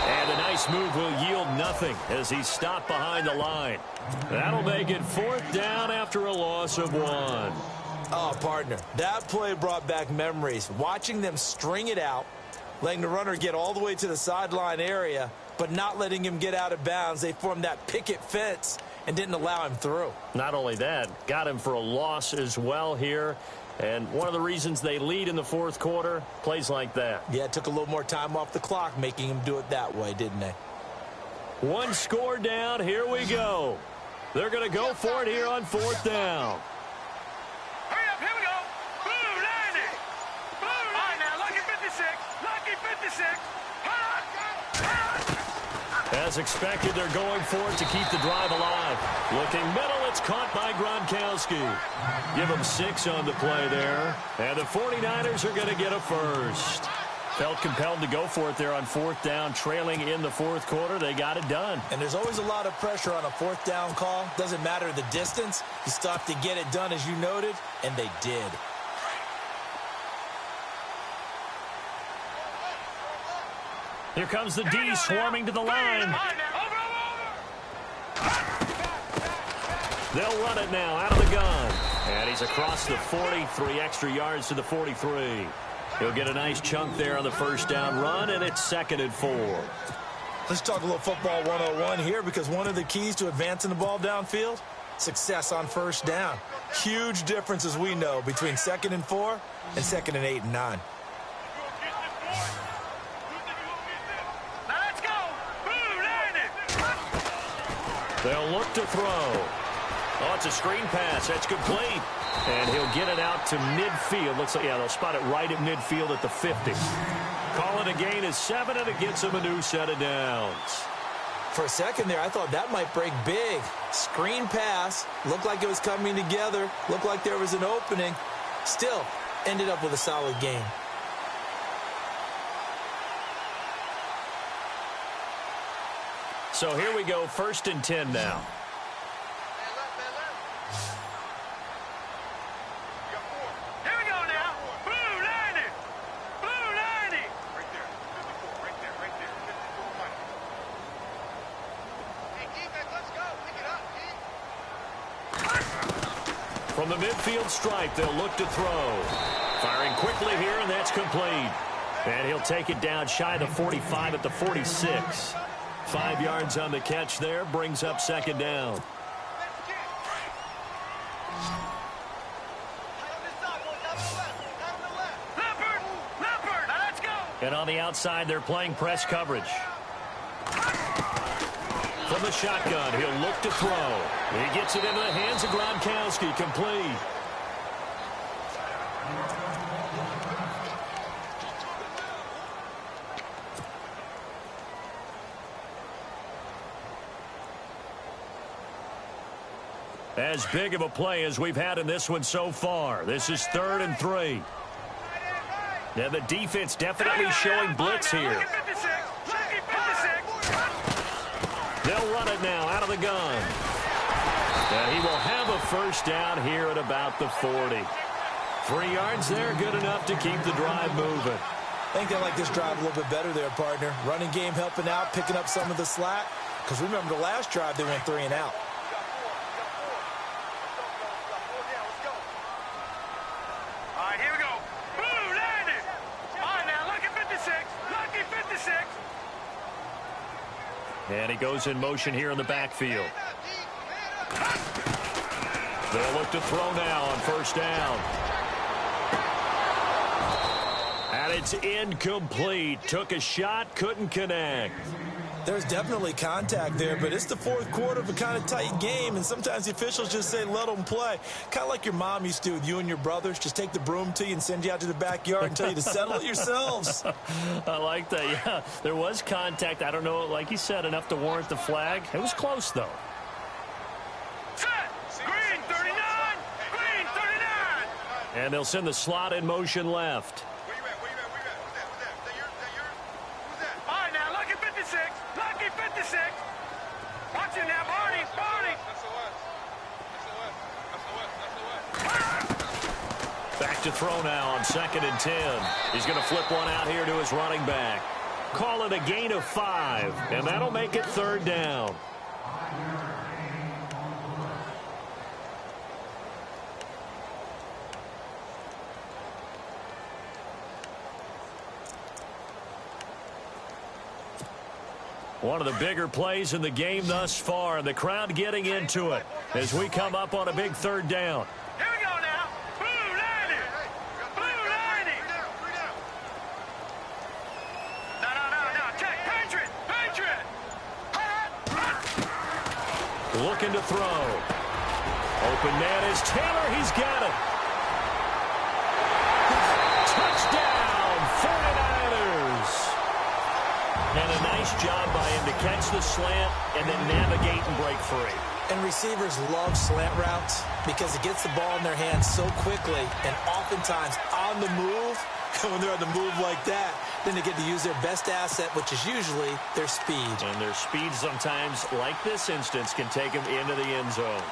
And a nice move will yield nothing as he's stopped behind the line. That'll make it 4th down after a loss of 1. Oh, partner, that play brought back memories. Watching them string it out, letting the runner get all the way to the sideline area, but not letting him get out of bounds. They formed that picket fence and didn't allow him through. Not only that, got him for a loss as well here. And one of the reasons they lead in the 4th quarter, plays like that. Yeah, it took a little more time off the clock, making him do it that way, didn't they? 1 score down. Here we go. They're going to go for it here on 4th down. Hurry up, here we go. Blue line it. Blue line. All right, now, lucky 56. Lucky 56. As expected, they're going for it to keep the drive alive. Looking middle, it's caught by Gronkowski. Give him 6 on the play there. And the 49ers are going to get a first. Felt compelled to go for it there on 4th down, trailing in the 4th quarter. They got it done. And there's always a lot of pressure on a 4th down call. Doesn't matter the distance. You stop to get it done, as you noted, and they did. Here comes the D swarming to the line. They'll run it now out of the gun. And he's across the 40, 3 extra yards to the 43. He'll get a nice chunk there on the 1st down run, and it's 2nd and 4. Let's talk a little football 101 here, because one of the keys to advancing the ball downfield, success on 1st down. Huge difference, as we know, between 2nd and 4 and 2nd and 8 and 9. They'll look to throw. Oh, it's a screen pass. That's complete. And he'll get it out to midfield. Looks like, yeah, they'll spot it right at midfield at the 50. Call it a gain of 7, and it gets him a new set of downs. For a second there, I thought that might break big. Screen pass. Looked like it was coming together. Looked like there was an opening. Still, ended up with a solid gain. So here we go, 1st and 10 now. Here we go now. Blue line it. Blue line it. Right there. 54, right there, 54 money. Hey, defense, let's go. Pick it up, D. From the midfield stripe, they'll look to throw. Firing quickly here, and that's complete. And he'll take it down shy of the 45 at the 46. 5 yards on the catch there, brings up 2nd down. And on the outside, they're playing press coverage. From the shotgun, he'll look to throw. He gets it into the hands of Gronkowski, complete. As big of a play as we've had in this one so far. This is 3rd and 3. Now the defense definitely showing blitz here. They'll run it now out of the gun. And he will have a 1st down here at about the 40. 3 yards there, good enough to keep the drive moving. I think they like this drive a little bit better there, partner. Running game helping out, picking up some of the slack. Because remember, the last drive they went 3 and out. And he goes in motion here in the backfield. They'll look to throw now on 1st down. And it's incomplete. Took a shot, couldn't connect. There's definitely contact there, but it's the 4th quarter of a kind of tight game, and sometimes the officials just say, let them play. Kind of like your mom used to with you and your brothers. Just take the broom to you and send you out to the backyard and tell you to settle it yourselves. I like that, yeah. There was contact. I don't know, like you said, enough to warrant the flag. It was close, though. Set! Green! And they'll send the slot in motion left. Where you at? Where you at? Where you at? Who's that? Who's that? Is that yours? Is that yours? Who's that? All right, now, Lucky 56. Lucky 56. Watch it now, Barney. Barney. That's the West. That's the West. That's the West. That's the West. Back to throw now on 2nd and 10. He's going to flip one out here to his running back. Call it a gain of 5, and that'll make it 3rd down. One of the bigger plays in the game thus far, and the crowd getting into it as we come up on a big 3rd down. Here we go now. Blue 90. Blue 90. No. Check. Patriot. Patriot. Looking to throw. Open man is Taylor. He's got it. Touchdown, 49ers. And a nice job by him to catch the slant and then navigate and break free. And receivers love slant routes because it gets the ball in their hands so quickly and oftentimes on the move. When they're on the move like that, then they get to use their best asset, which is usually their speed. And their speed sometimes, like this instance, can take them into the end zone.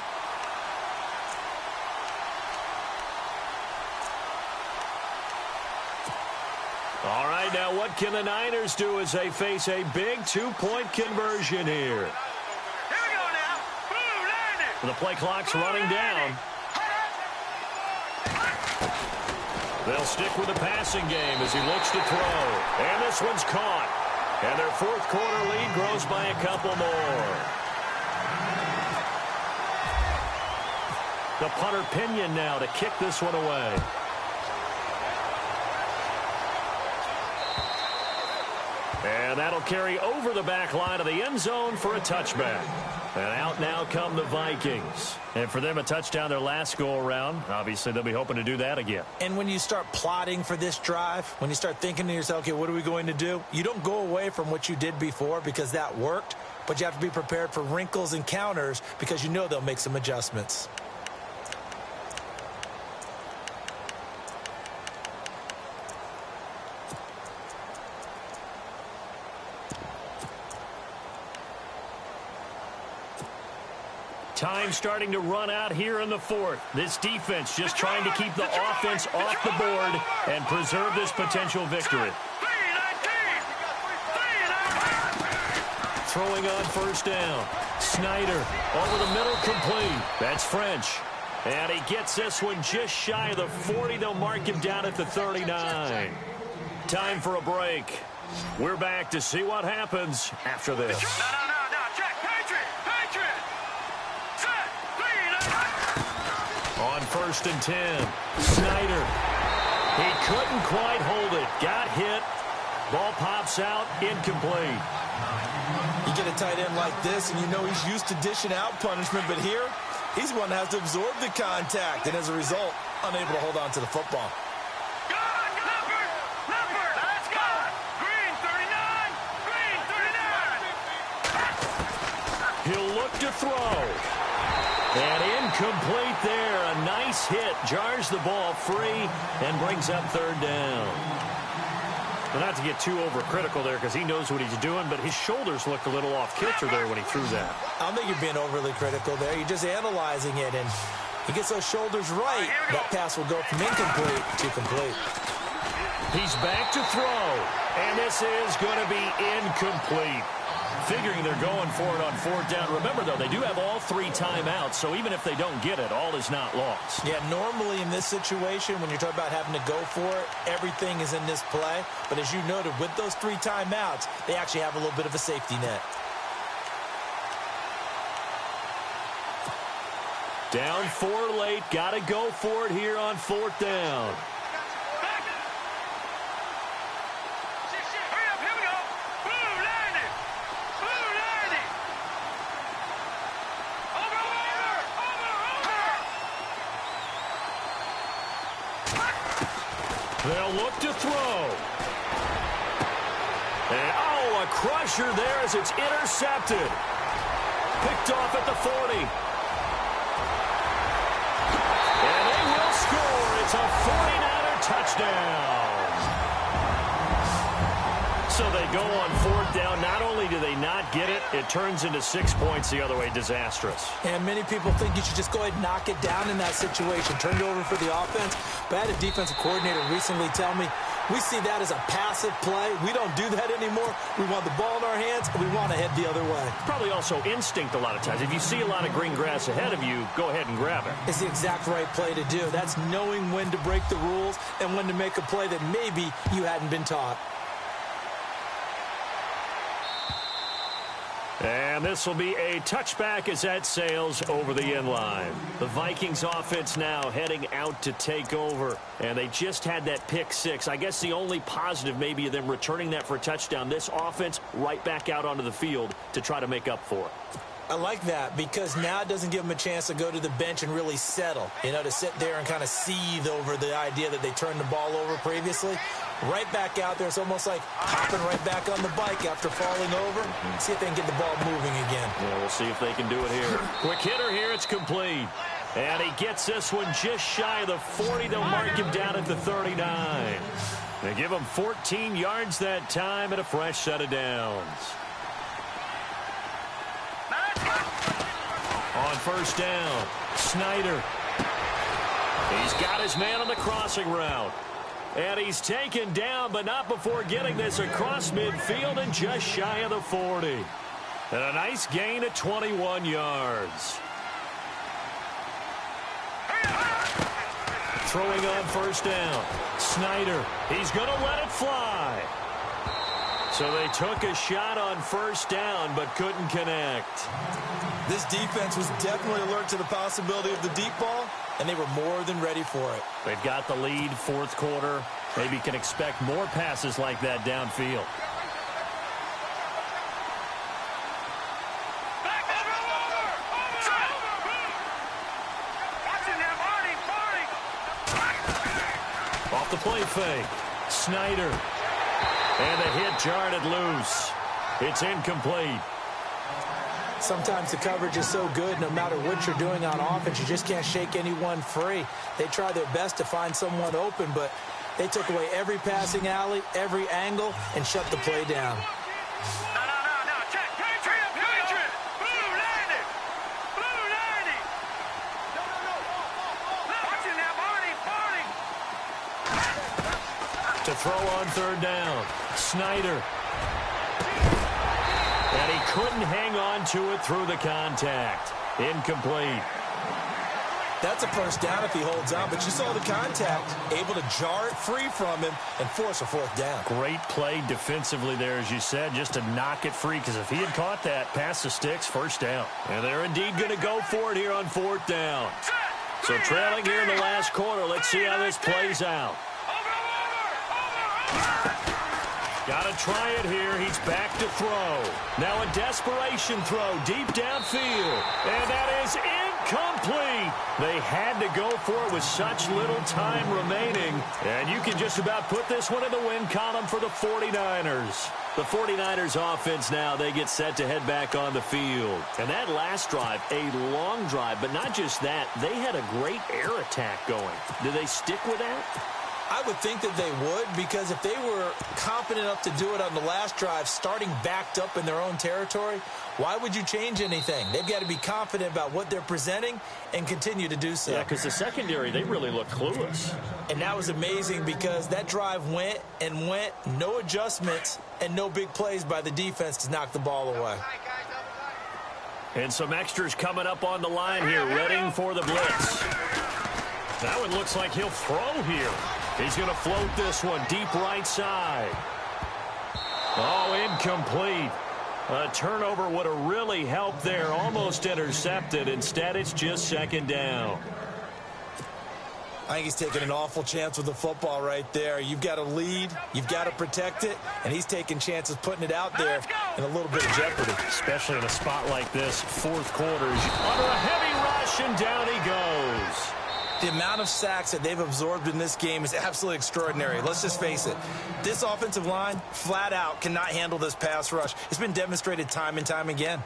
All right, now what can the Niners do as they face a big 2-point conversion here? Here we go now. Blue 90. The play clock's running down. They'll stick with the passing game as he looks to throw. And this one's caught. And their 4th quarter lead grows by a couple more. The punter Pinion now to kick this one away. And that'll carry over the back line of the end zone for a touchback. And out now come the Vikings. And for them, a touchdown their last go-around. Obviously, they'll be hoping to do that again. And when you start plotting for this drive, when you start thinking to yourself, okay, what are we going to do? You don't go away from what you did before because that worked, but you have to be prepared for wrinkles and counters because you know they'll make some adjustments. Time starting to run out here in the 4th. This defense just trying to keep the offense off the board and preserve this potential victory. Throwing on 1st down. Snyder over the middle, complete. That's French. And he gets this one just shy of the 40. They'll mark him down at the 39. Time for a break. We're back to see what happens after this. No. Check. Patriot. On 1st and 10, Snyder. He couldn't quite hold it. Got hit. Ball pops out. Incomplete. You get a tight end like this, and you know he's used to dishing out punishment, but here, he's one that has to absorb the contact, and as a result, unable to hold on to the football. Leopard. Let's go. Green 39. He'll look to throw. And incomplete there. A nice hit. Jars the ball free and brings up 3rd down. Well, not to get too overcritical there because he knows what he's doing, but his shoulders looked a little off kilter there when he threw that. I don't think you're being overly critical there. You're just analyzing it, and he gets those shoulders right. That pass will go from incomplete to complete. He's back to throw, and this is going to be incomplete. Figuring they're going for it on 4th down. Remember, though, they do have all 3 timeouts, so even if they don't get it, all is not lost. Yeah, normally in this situation, when you're talking about having to go for it, everything is in this play. But as you noted, with those 3 timeouts, they actually have a little bit of a safety net. Down 4 late. Got to go for it here on 4th down. They'll look to throw. And, a crusher there as it's intercepted. Picked off at the 40. And they will score. It's a first down. So they go on fourth down. Not only do they not get it, it turns into 6 points the other way. Disastrous. And many people think you should just go ahead and knock it down in that situation. Turn it over for the offense. But I had a defensive coordinator recently tell me, we see that as a passive play. We don't do that anymore. We want the ball in our hands, and we want to head the other way. Probably also instinct a lot of times. If you see a lot of green grass ahead of you, go ahead and grab it. It's the exact right play to do. That's knowing when to break the rules and when to make a play that maybe you hadn't been taught. And this will be a touchback as that sails over the end line. The Vikings offense now heading out to take over. And they just had that pick six. I guess the only positive maybe of them returning that for a touchdown. This offense right back out onto the field to try to make up for it. I like that because now it doesn't give them a chance to go to the bench and really settle. You know, to sit there and kind of seethe over the idea that they turned the ball over previously. Right back out there. It's almost like hopping right back on the bike after falling over. See if they can get the ball moving again. Yeah, we'll see if they can do it here. Quick hitter here. It's complete. And he gets this one just shy of the 40. They'll mark him down at the 39. They give him 14 yards that time and a fresh set of downs. On first down, Snyder. He's got his man on the crossing route. And he's taken down, but not before getting this across midfield and just shy of the 40. And a nice gain of 21 yards. Throwing on first down, Snyder. He's going to let it fly. So they took a shot on first down, but couldn't connect. This defense was definitely alert to the possibility of the deep ball, and they were more than ready for it. They've got the lead, fourth quarter. Maybe can expect more passes like that downfield. Off the play fake, Snyder. And the hit jarred it loose. It's incomplete. Sometimes the coverage is so good, no matter what you're doing on offense, you just can't shake anyone free. They try their best to find someone open, but they took away every passing alley, every angle, and shut the play down. No. Check. Patriot. Blue 90. Blue 90. Watching now, Marty. To throw on third down, Snyder. And he couldn't hang on to it through the contact. Incomplete. That's a first down if he holds on, but you saw the contact, able to jar it free from him and force a fourth down. Great play defensively there, as you said, just to knock it free, because if he had caught that, pass the sticks, first down. And they're indeed going to go for it here on fourth down. So trailing here in the last quarter, let's see how this plays out. Got to try it here. He's back to throw. Now a desperation throw deep downfield. And that is incomplete. They had to go for it with such little time remaining. And you can just about put this one in the win column for the 49ers. The 49ers offense now, they get set to head back on the field. And that last drive, a long drive, but not just that. They had a great air attack going. Do they stick with that? I would think that they would, because if they were confident enough to do it on the last drive, starting backed up in their own territory, why would you change anything? They've got to be confident about what they're presenting and continue to do so. Yeah, because the secondary, they really looked clueless. And that was amazing because that drive went and went, no adjustments, and no big plays by the defense to knock the ball away. And some extras coming up on the line here, ready for the blitz. That one looks like he'll throw here. He's going to float this one deep right side. Oh, incomplete. A turnover would have really helped there. Almost intercepted. Instead, it's just second down. I think he's taking an awful chance with the football right there. You've got a lead. You've got to protect it. And he's taking chances putting it out there in a little bit of jeopardy. Especially in a spot like this, fourth quarter. Under a heavy rush, and down he goes. The amount of sacks that they've absorbed in this game is absolutely extraordinary. Let's just face it. This offensive line, flat out, cannot handle this pass rush. It's been demonstrated time and time again.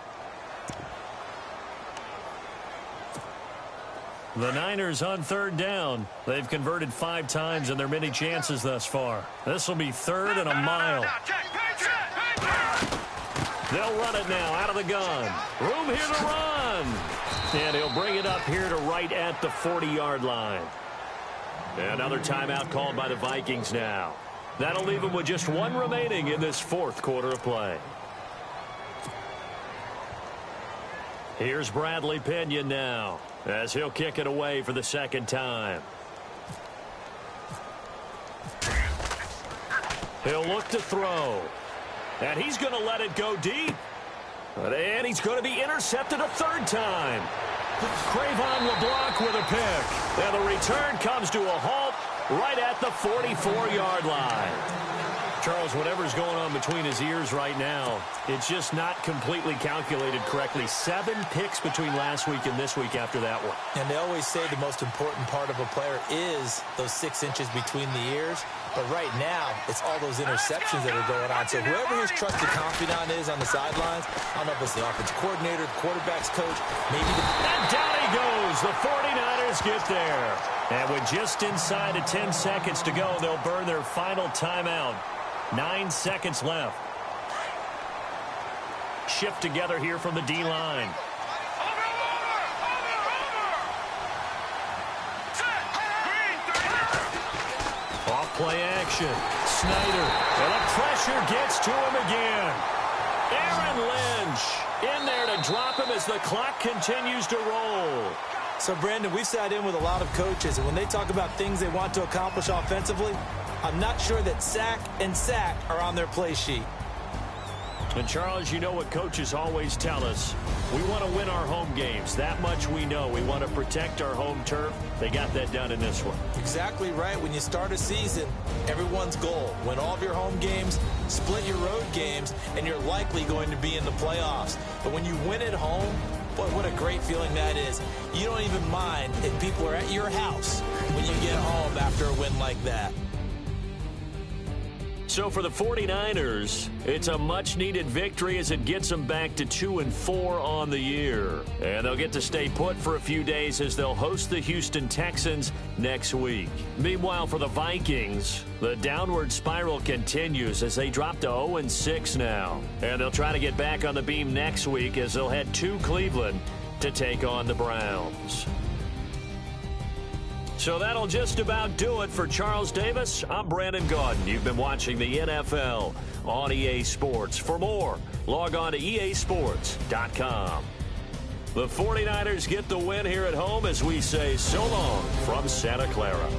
The Niners on third down. They've converted 5 times in their many chances thus far. This will be third and a mile. They'll run it now out of the gun. Room here to run. And he'll bring it up here to right at the 40-yard line. Another timeout called by the Vikings now. That'll leave them with just 1 remaining in this 4th quarter of play. Here's Bradley Pinion now as he'll kick it away for the 2nd time. He'll look to throw. And he's going to let it go deep. And he's going to be intercepted a 3rd time. Cravon LeBlanc with a pick. And the return comes to a halt right at the 44-yard line. Charles, whatever's going on between his ears right now, it's just not completely calculated correctly. 7 picks between last week and this week after that one. And they always say the most important part of a player is those 6 inches between the ears. But right now, it's all those interceptions that are going on. So whoever his trusted confidant is on the sidelines, I don't know if it's the offensive coordinator, the quarterback's coach, maybe the... And down he goes. The 49ers get there. And with just inside of 10 seconds to go, they'll burn their final timeout. 9 seconds left. Shift together here from the D-line. Off-play action. Snyder. And the pressure gets to him again. Aaron Lynch in there to drop him as the clock continues to roll. So, Brandon, we've sat in with a lot of coaches, and when they talk about things they want to accomplish offensively, I'm not sure that sack and sack are on their play sheet. And, Charles, you know what coaches always tell us. We want to win our home games. That much we know. We want to protect our home turf. They got that done in this one. Exactly right. When you start a season, everyone's goal, win all of your home games, split your road games, and you're likely going to be in the playoffs. But when you win at home, boy, what a great feeling that is. You don't even mind if people are at your house when you get home after a win like that. So for the 49ers, it's a much-needed victory as it gets them back to 2-4 on the year. And they'll get to stay put for a few days as they'll host the Houston Texans next week. Meanwhile, for the Vikings, the downward spiral continues as they drop to 0-6 now. And they'll try to get back on the beam next week as they'll head to Cleveland to take on the Browns. So that'll just about do it for Charles Davis. I'm Brandon Gaudin. You've been watching the NFL on EA Sports. For more, log on to easports.com. The 49ers get the win here at home as we say so long from Santa Clara.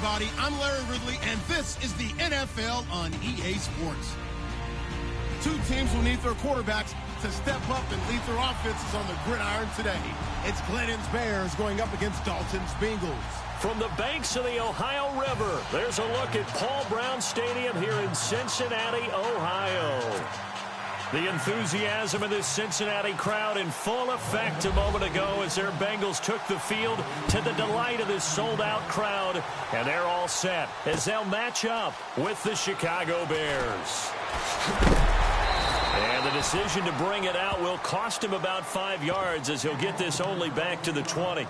everybody. I'm Larry Ridley, and this is the NFL on EA Sports. Two teams will need their quarterbacks to step up and lead their offenses on the gridiron today. It's Glennon's Bears going up against Dalton's Bengals. From the banks of the Ohio River, there's a look at Paul Brown Stadium here in Cincinnati, Ohio. The enthusiasm of this Cincinnati crowd in full effect a moment ago as their Bengals took the field to the delight of this sold-out crowd. And they're all set as they'll match up with the Chicago Bears. And the decision to bring it out will cost him about 5 yards as he'll get this only back to the 20.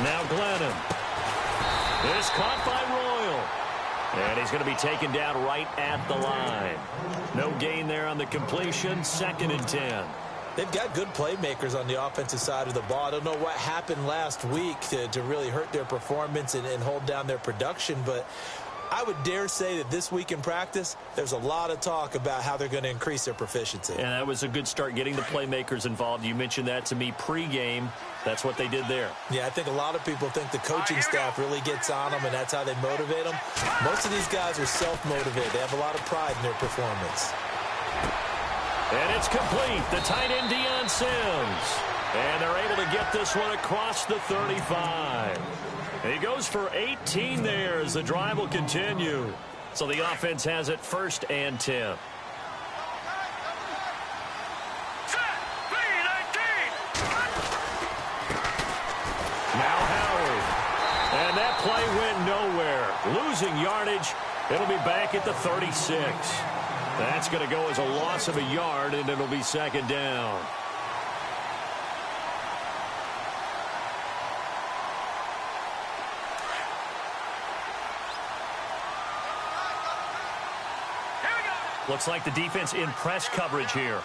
Now Glennon. This caught by Royal. And he's going to be taken down right at the line. No gain there on the completion. 2nd and 10. They've got good playmakers on the offensive side of the ball. I don't know what happened last week to really hurt their performance and hold down their production, but I would dare say that this week in practice, there's a lot of talk about how they're going to increase their proficiency. And that was a good start, getting the playmakers involved. You mentioned that to me pregame. That's what they did there. Yeah, I think a lot of people think the coaching staff really gets on them, and that's how they motivate them. Most of these guys are self-motivated. They have a lot of pride in their performance. And it's complete. The tight end, Deion Sims. And they're able to get this one across the 35. He goes for 18 there as the drive will continue. So the offense has it 1st and 10. Now Howard. And that play went nowhere. Losing yardage. It'll be back at the 36. That's going to go as a loss of a yard, and it'll be 2nd down. Looks like the defense in press coverage here.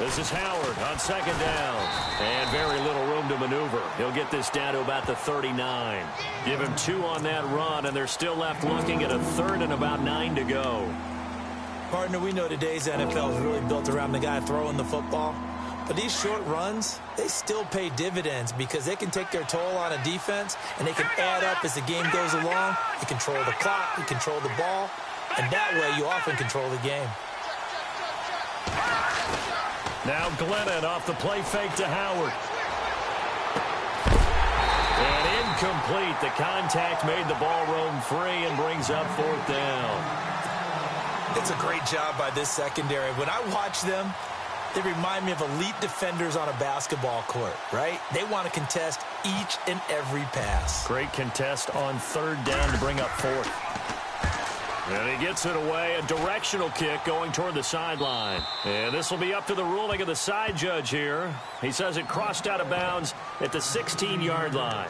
This is Howard on 2nd down. And very little room to maneuver. He'll get this down to about the 39. Give him 2 on that run, and they're still left looking at a 3rd and about 9 to go. Partner, we know today's NFL is really built around the guy throwing the football. But these short runs, they still pay dividends because they can take their toll on a defense, and they can add up as the game goes along. You control the clock, you control the ball, and that way you often control the game. Now Glennon off the play fake to Howard. And incomplete. The contact made the ball roam free and brings up 4th down. It's a great job by this secondary. When I watch them, they remind me of elite defenders on a basketball court, right? They want to contest each and every pass. Great contest on 3rd down to bring up 4th. And he gets it away. A directional kick going toward the sideline. And this will be up to the ruling of the side judge here. He says it crossed out of bounds at the 16-yard line.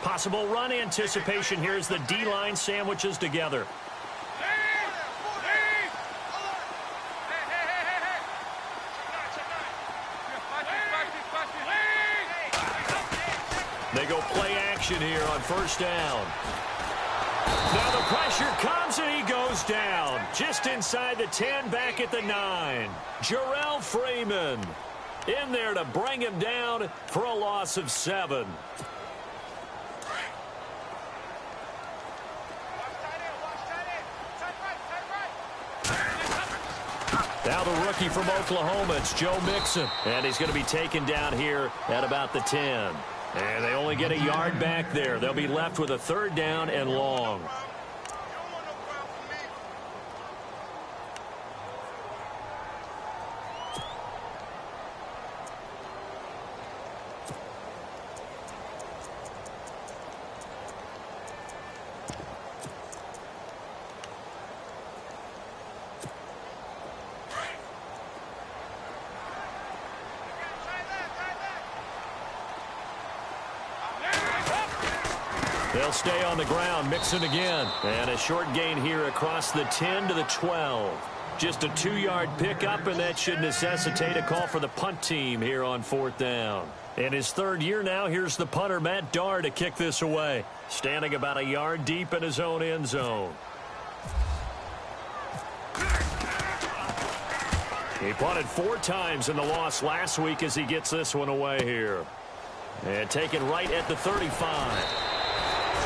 Possible run anticipation here as the D-line sandwiches together. They go play action here on 1st down. Now the pressure comes and he goes down. Just inside the 10, back at the 9. Jarrell Freeman in there to bring him down for a loss of 7. Now the rookie from Oklahoma, it's Joe Mixon. And he's going to be taken down here at about the 10. And they only get a yard back there. They'll be left with a 3rd down and long. They'll stay on the ground, mixing again. And a short gain here across the 10 to the 12. Just a 2-yard pickup, and that should necessitate a call for the punt team here on 4th down. In his 3rd year now, here's the punter, Matt Darr, to kick this away. Standing about a yard deep in his own end zone. He punted 4 times in the loss last week as he gets this one away here. And taken right at the 35.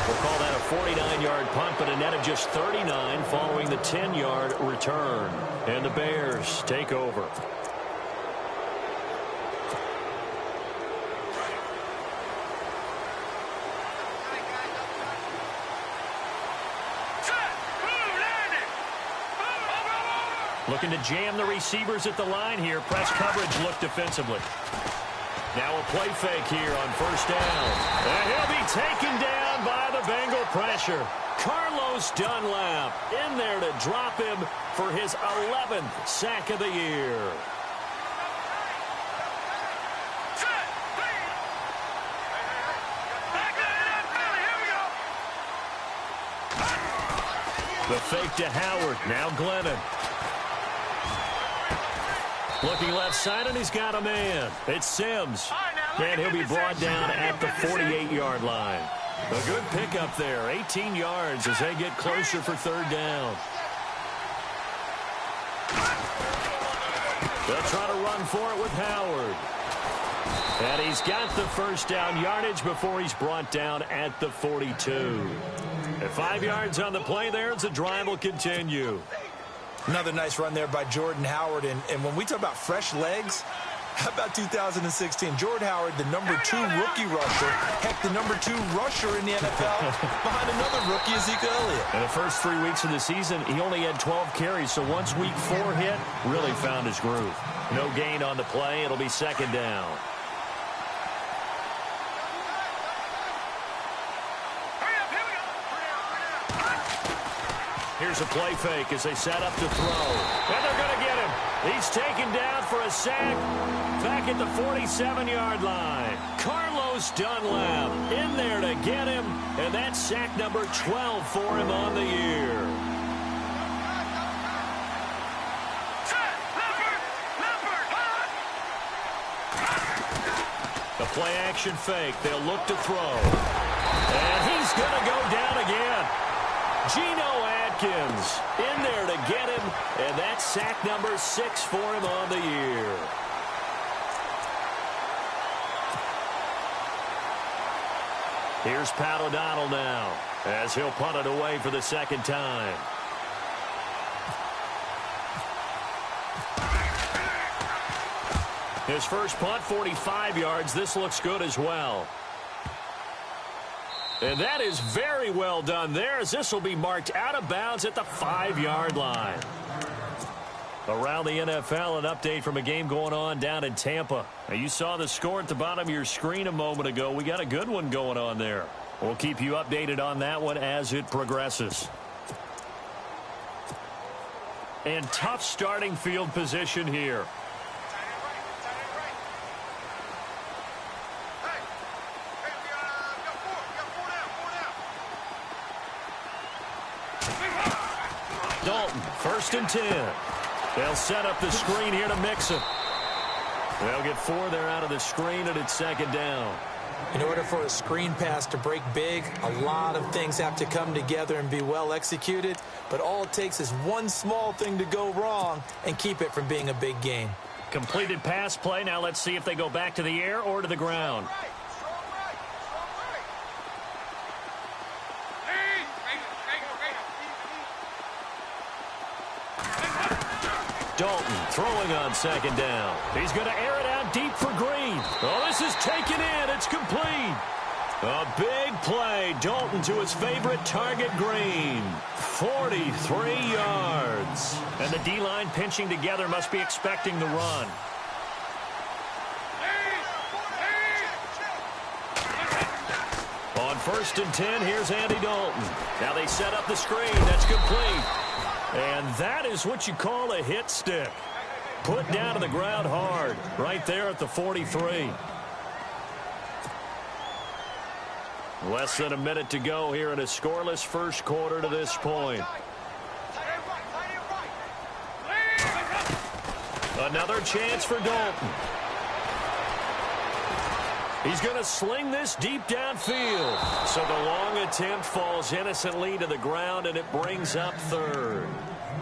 We'll call that a 49-yard punt, but a net of just 39 following the 10-yard return. And the Bears take over. Looking to jam the receivers at the line here. Press coverage look defensively. Now a play fake here on 1st down. And he'll be taken down by the Bengal pressure. Carlos Dunlap in there to drop him for his 11th sack of the year. The fake to Howard. Now Glennon. Looking left side, and he's got a man. It's Sims. And he'll be brought down at the 48-yard line. A good pickup there. 18 yards as they get closer for 3rd down. They'll try to run for it with Howard. And he's got the 1st down yardage before he's brought down at the 42. At 5 yards on the play there, as the drive will continue. Another nice run there by Jordan Howard. And when we talk about fresh legs, how about 2016? Jordan Howard, the number 2 rookie rusher. Heck, the number 2 rusher in the NFL behind another rookie, Ezekiel Elliott. In the first 3 weeks of the season, he only had 12 carries. So once week 4 hit, really found his groove. No gain on the play. It'll be 2nd down. Here's a play fake as they set up to throw. And they're going to get him. He's taken down for a sack back at the 47-yard line. Carlos Dunlap in there to get him. And that's sack number 12 for him on the year. The play action fake. They'll look to throw. And he's going to go down again. Geno Atkins in there to get him, and that's sack number 6 for him on the year. Here's Pat O'Donnell now as he'll punt it away for the 2nd time. His first punt, 45 yards. This looks good as well. And that is very well done there, as this will be marked out of bounds at the 5-yard line. Around the NFL, an update from a game going on down in Tampa. Now, you saw the score at the bottom of your screen a moment ago. We got a good one going on there. We'll keep you updated on that one as it progresses. And tough starting field position here. Dalton, 1st and 10. They'll set up the screen here to mix it. They'll get 4 there out of the screen, and it's 2nd down. In order for a screen pass to break big, a lot of things have to come together and be well executed. But all it takes is one small thing to go wrong and keep it from being a big game. Completed pass play. Now let's see if they go back to the air or to the ground. Dalton throwing on 2nd down. He's going to air it out deep for Green. Oh, this is taken in. It's complete. A big play. Dalton to his favorite target, Green. 43 yards. And the D-line pinching together must be expecting the run. On 1st and 10, here's Andy Dalton. Now they set up the screen. That's complete. And that is what you call a hit stick. Put down to the ground hard, right there at the 43. Less than a minute to go here in a scoreless first quarter to this point. Another chance for Dalton. He's going to sling this deep downfield. So the long attempt falls innocently to the ground, and it brings up third.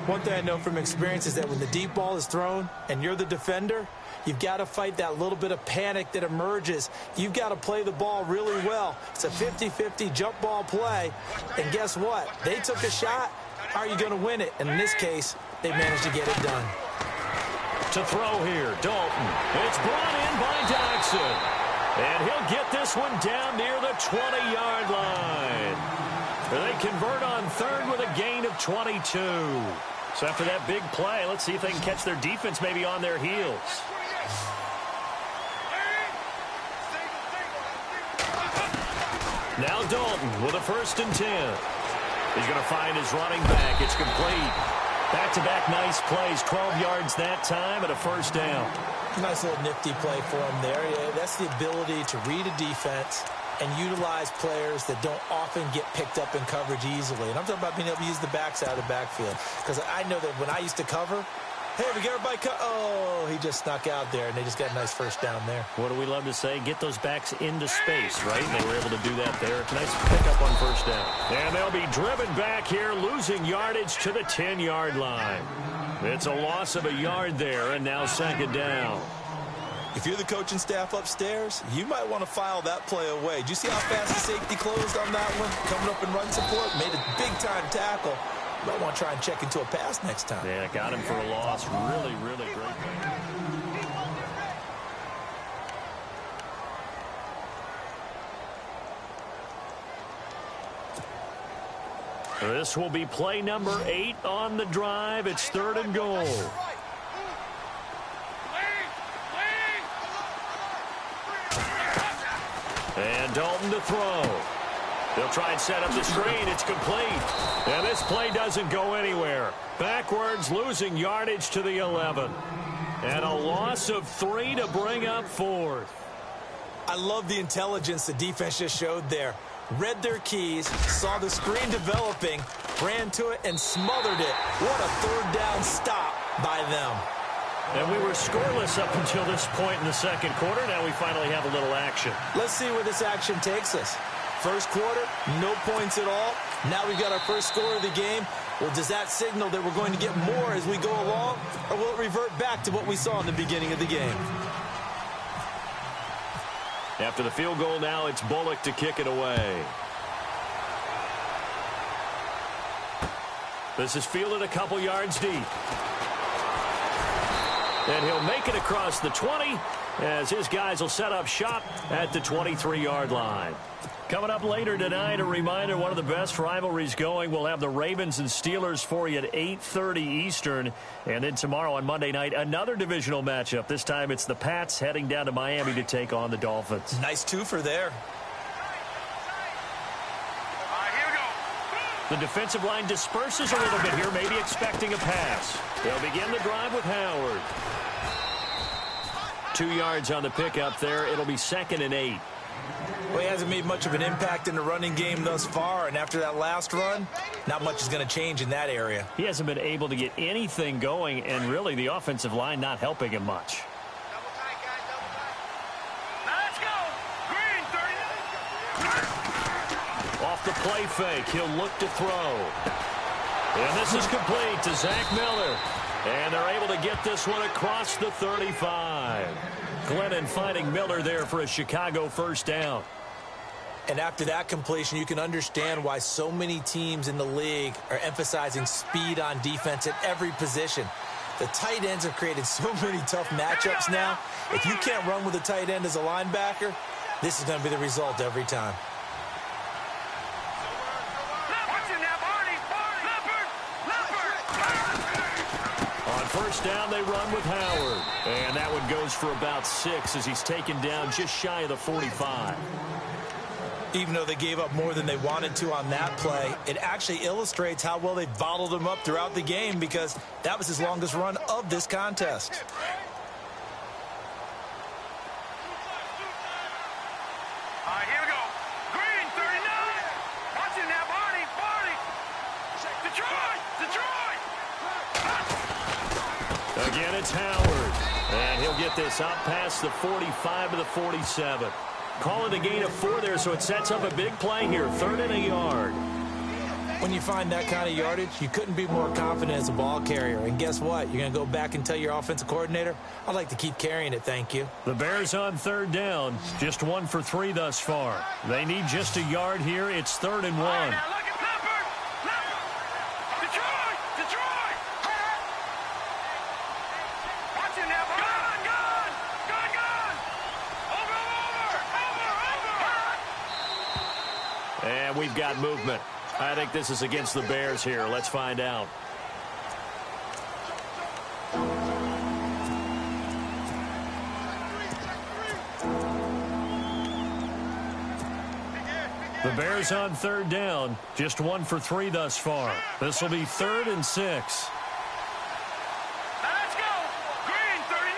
One thing I know from experience is that when the deep ball is thrown and you're the defender, you've got to fight that little bit of panic that emerges. You've got to play the ball really well. It's a 50-50 jump ball play. And guess what? They took a shot. Are you going to win it? And in this case, they managed to get it done. To throw here, Dalton. It's brought in by Jackson. And he'll get this one down near the 20-yard line. They convert on third with a gain of 22. So after that big play, let's see if they can catch their defense maybe on their heels. Now Dalton with a 1st and 10. He's going to find his running back. It's complete. Back-to-back nice plays. 12 yards that time and a 1st down. Nice little nifty play for him there. Yeah, that's the ability to read a defense and utilize players that don't often get picked up in coverage easily. And I'm talking about being able to use the backs out of the backfield. Because I know that when I used to cover, hey, we got everybody oh, he just snuck out there, and they just got a nice 1st down there. What do we love to say? Get those backs into space, right? And they were able to do that there. Nice pickup on 1st down. And they'll be driven back here, losing yardage to the 10-yard line. It's a loss of a yard there, and now 2nd down. If you're the coaching staff upstairs, you might want to file that play away. Did you see how fast the safety closed on that one? Coming up in run support, made a big-time tackle. You might want to try and check into a pass next time. Yeah, got him for a loss. Really, really great. This will be play number 8 on the drive. It's 3rd and goal. And Dalton to throw. They'll try and set up the screen. It's complete. And this play doesn't go anywhere. Backwards, losing yardage to the 11. And a loss of 3 to bring up 4th. I love the intelligence the defense just showed there. Read their keys, saw the screen developing, ran to it, and smothered it. What a 3rd down stop by them. And we were scoreless up until this point in the 2nd quarter. Now we finally have a little action. Let's see where this action takes us. 1st quarter, no points at all. Now we've got our 1st score of the game. Well, does that signal that we're going to get more as we go along? Or will it revert back to what we saw in the beginning of the game? After the field goal now, it's Bullock to kick it away. This is fielded a couple yards deep. And he'll make it across the 20 as his guys will set up shop at the 23-yard line. Coming up later tonight, a reminder, one of the best rivalries going. We'll have the Ravens and Steelers for you at 8:30 Eastern. And then tomorrow on Monday night, another divisional matchup. This time it's the Pats heading down to Miami to take on the Dolphins. Nice twofer there. The defensive line disperses a little bit here, maybe expecting a pass. They'll begin the drive with Howard. 2 yards on the pickup there. It'll be 2nd and 8. Well, he hasn't made much of an impact in the running game thus far, and after that last run, not much is going to change in that area. He hasn't been able to get anything going, and really the offensive line not helping him much. Let's go! Green, 30. Off the play fake, he'll look to throw. And this is complete to Zach Miller. And they're able to get this one across the 35. Glennon finding Miller there for a Chicago 1st down. And after that completion, you can understand why so many teams in the league are emphasizing speed on defense at every position. The tight ends have created so many tough matchups now. If you can't run with a tight end as a linebacker, this is going to be the result every time. On 1st down, they run with Howard. And that one goes for about 6 as he's taken down just shy of the 45. Even though they gave up more than they wanted to on that play, it actually illustrates how well they bottled him up throughout the game because that was his longest run of this contest. All right, here we go. Green, 30. Again, it's Howard. And he'll get this out past the 45 to the 47. Call it a gain of 4 there, so it sets up a big play here. 3rd and a yard. When you find that kind of yardage, you couldn't be more confident as a ball carrier. And guess what? You're going to go back and tell your offensive coordinator, I'd like to keep carrying it, thank you. The Bears on 3rd down. Just 1 for 3 thus far. They need just a yard here. It's 3rd and 1. Now look at Leopard. Detroit. Detroit. Watch him now. Gone. Over. And we've got movement. I think this is against the Bears here. Let's find out. The Bears on 3rd down. Just 1 for 3 thus far. This will be 3rd and 6. Let's go. Green, 39.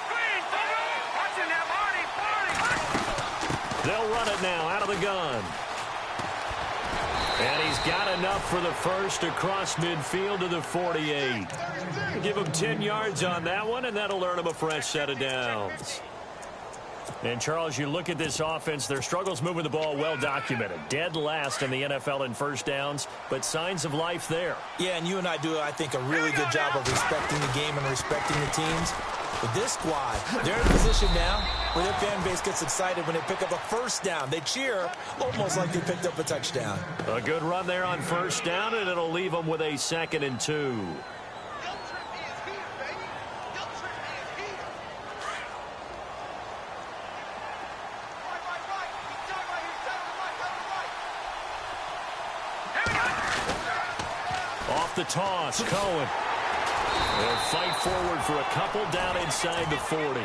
Green, 40. Watch him now, Marty. They'll run it now out of the gun. And he's got enough for the first across midfield to the 48. Give him 10 yards on that one, and that'll earn him a fresh set of downs. And, Charles, you look at this offense, their struggles moving the ball well documented. Dead last in the NFL in first downs, but signs of life there. Yeah, and you and I do, I think, a really good job of respecting the game and respecting the teams. With this squad, they're in a position now where their fan base gets excited when they pick up a first down. They cheer almost like they picked up a touchdown. A good run there on first down, and it'll leave them with a 2nd and 2. Off the toss, Cohen. They'll fight forward for a couple down inside the 40.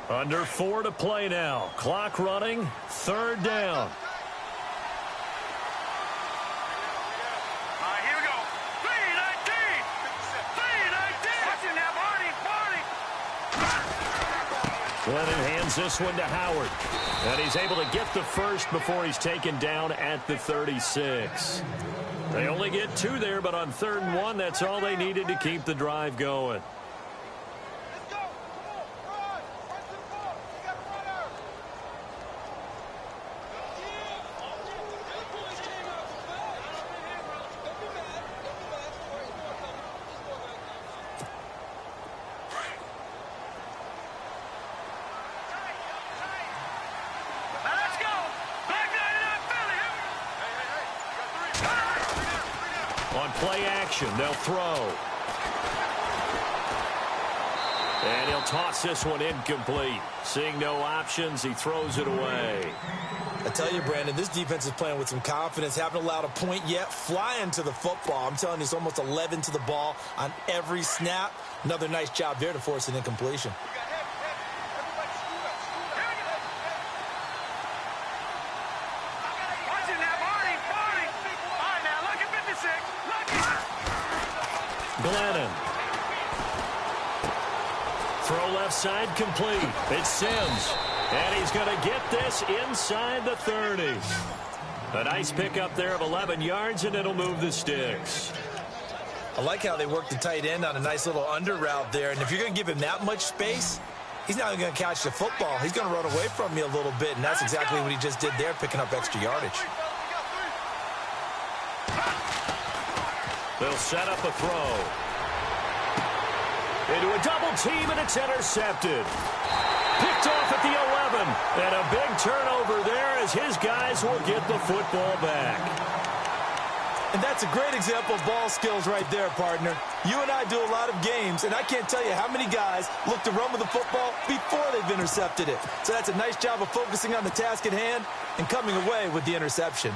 Under 4 to play now. Clock running. 3rd down. Here we go. 3-19. 3-19. Watch him now, Marty. Glennon hands this one to Howard. And he's able to get the first before he's taken down at the 36. They only get 2 there, but on 3rd and 1, that's all they needed to keep the drive going. Play action, they'll throw. And he'll toss this one incomplete. Seeing no options, he throws it away. I tell you, Brandon, this defense is playing with some confidence. Haven't allowed a point yet. Flying to the football. I'm telling you, it's almost 11 to the ball on every snap. Another nice job there to force an incompletion. Glennon. Throw left side complete. It's Sims. And he's going to get this inside the 30. A nice pickup there of 11 yards, and it'll move the sticks. I like how they work the tight end on a nice little under route there. And if you're going to give him that much space, he's not going to catch the football. He's going to run away from you a little bit, and that's exactly what he just did there, picking up extra yardage. They'll set up a throw. Into a double team, and it's intercepted. Picked off at the 11. And a big turnover there as his guys will get the football back. And that's a great example of ball skills right there, partner. You and I do a lot of games, and I can't tell you how many guys look to run with the football before they've intercepted it. So that's a nice job of focusing on the task at hand and coming away with the interception.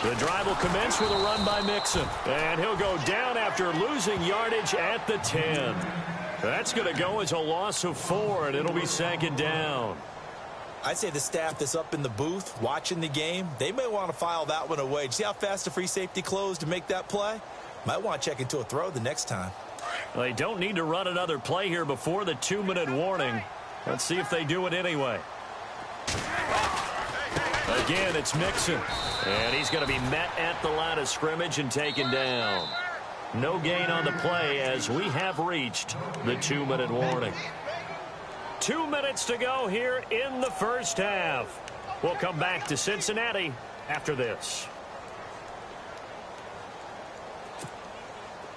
The drive will commence with a run by Mixon. And he'll go down after losing yardage at the 10. That's going to go as a loss of 4, and it'll be 2nd down. I'd say the staff that's up in the booth watching the game, they may want to file that one away. See how fast the free safety closed to make that play? Might want to check into a throw the next time. They don't need to run another play here before the 2-minute warning. Let's see if they do it anyway. Again, it's Mixon. And he's going to be met at the line of scrimmage and taken down. No gain on the play as we have reached the 2-minute warning. 2 minutes to go here in the first half. We'll come back to Cincinnati after this.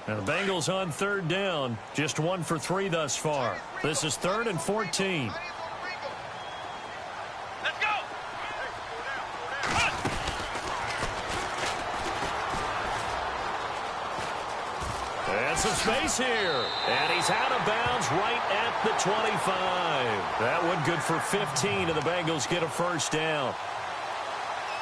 And the Bengals on third down. Just 1 for 3 thus far. This is 3rd and 14. Let's go. And some space here. And he's out of bounds right at the 25. That one good for 15, and the Bengals get a first down.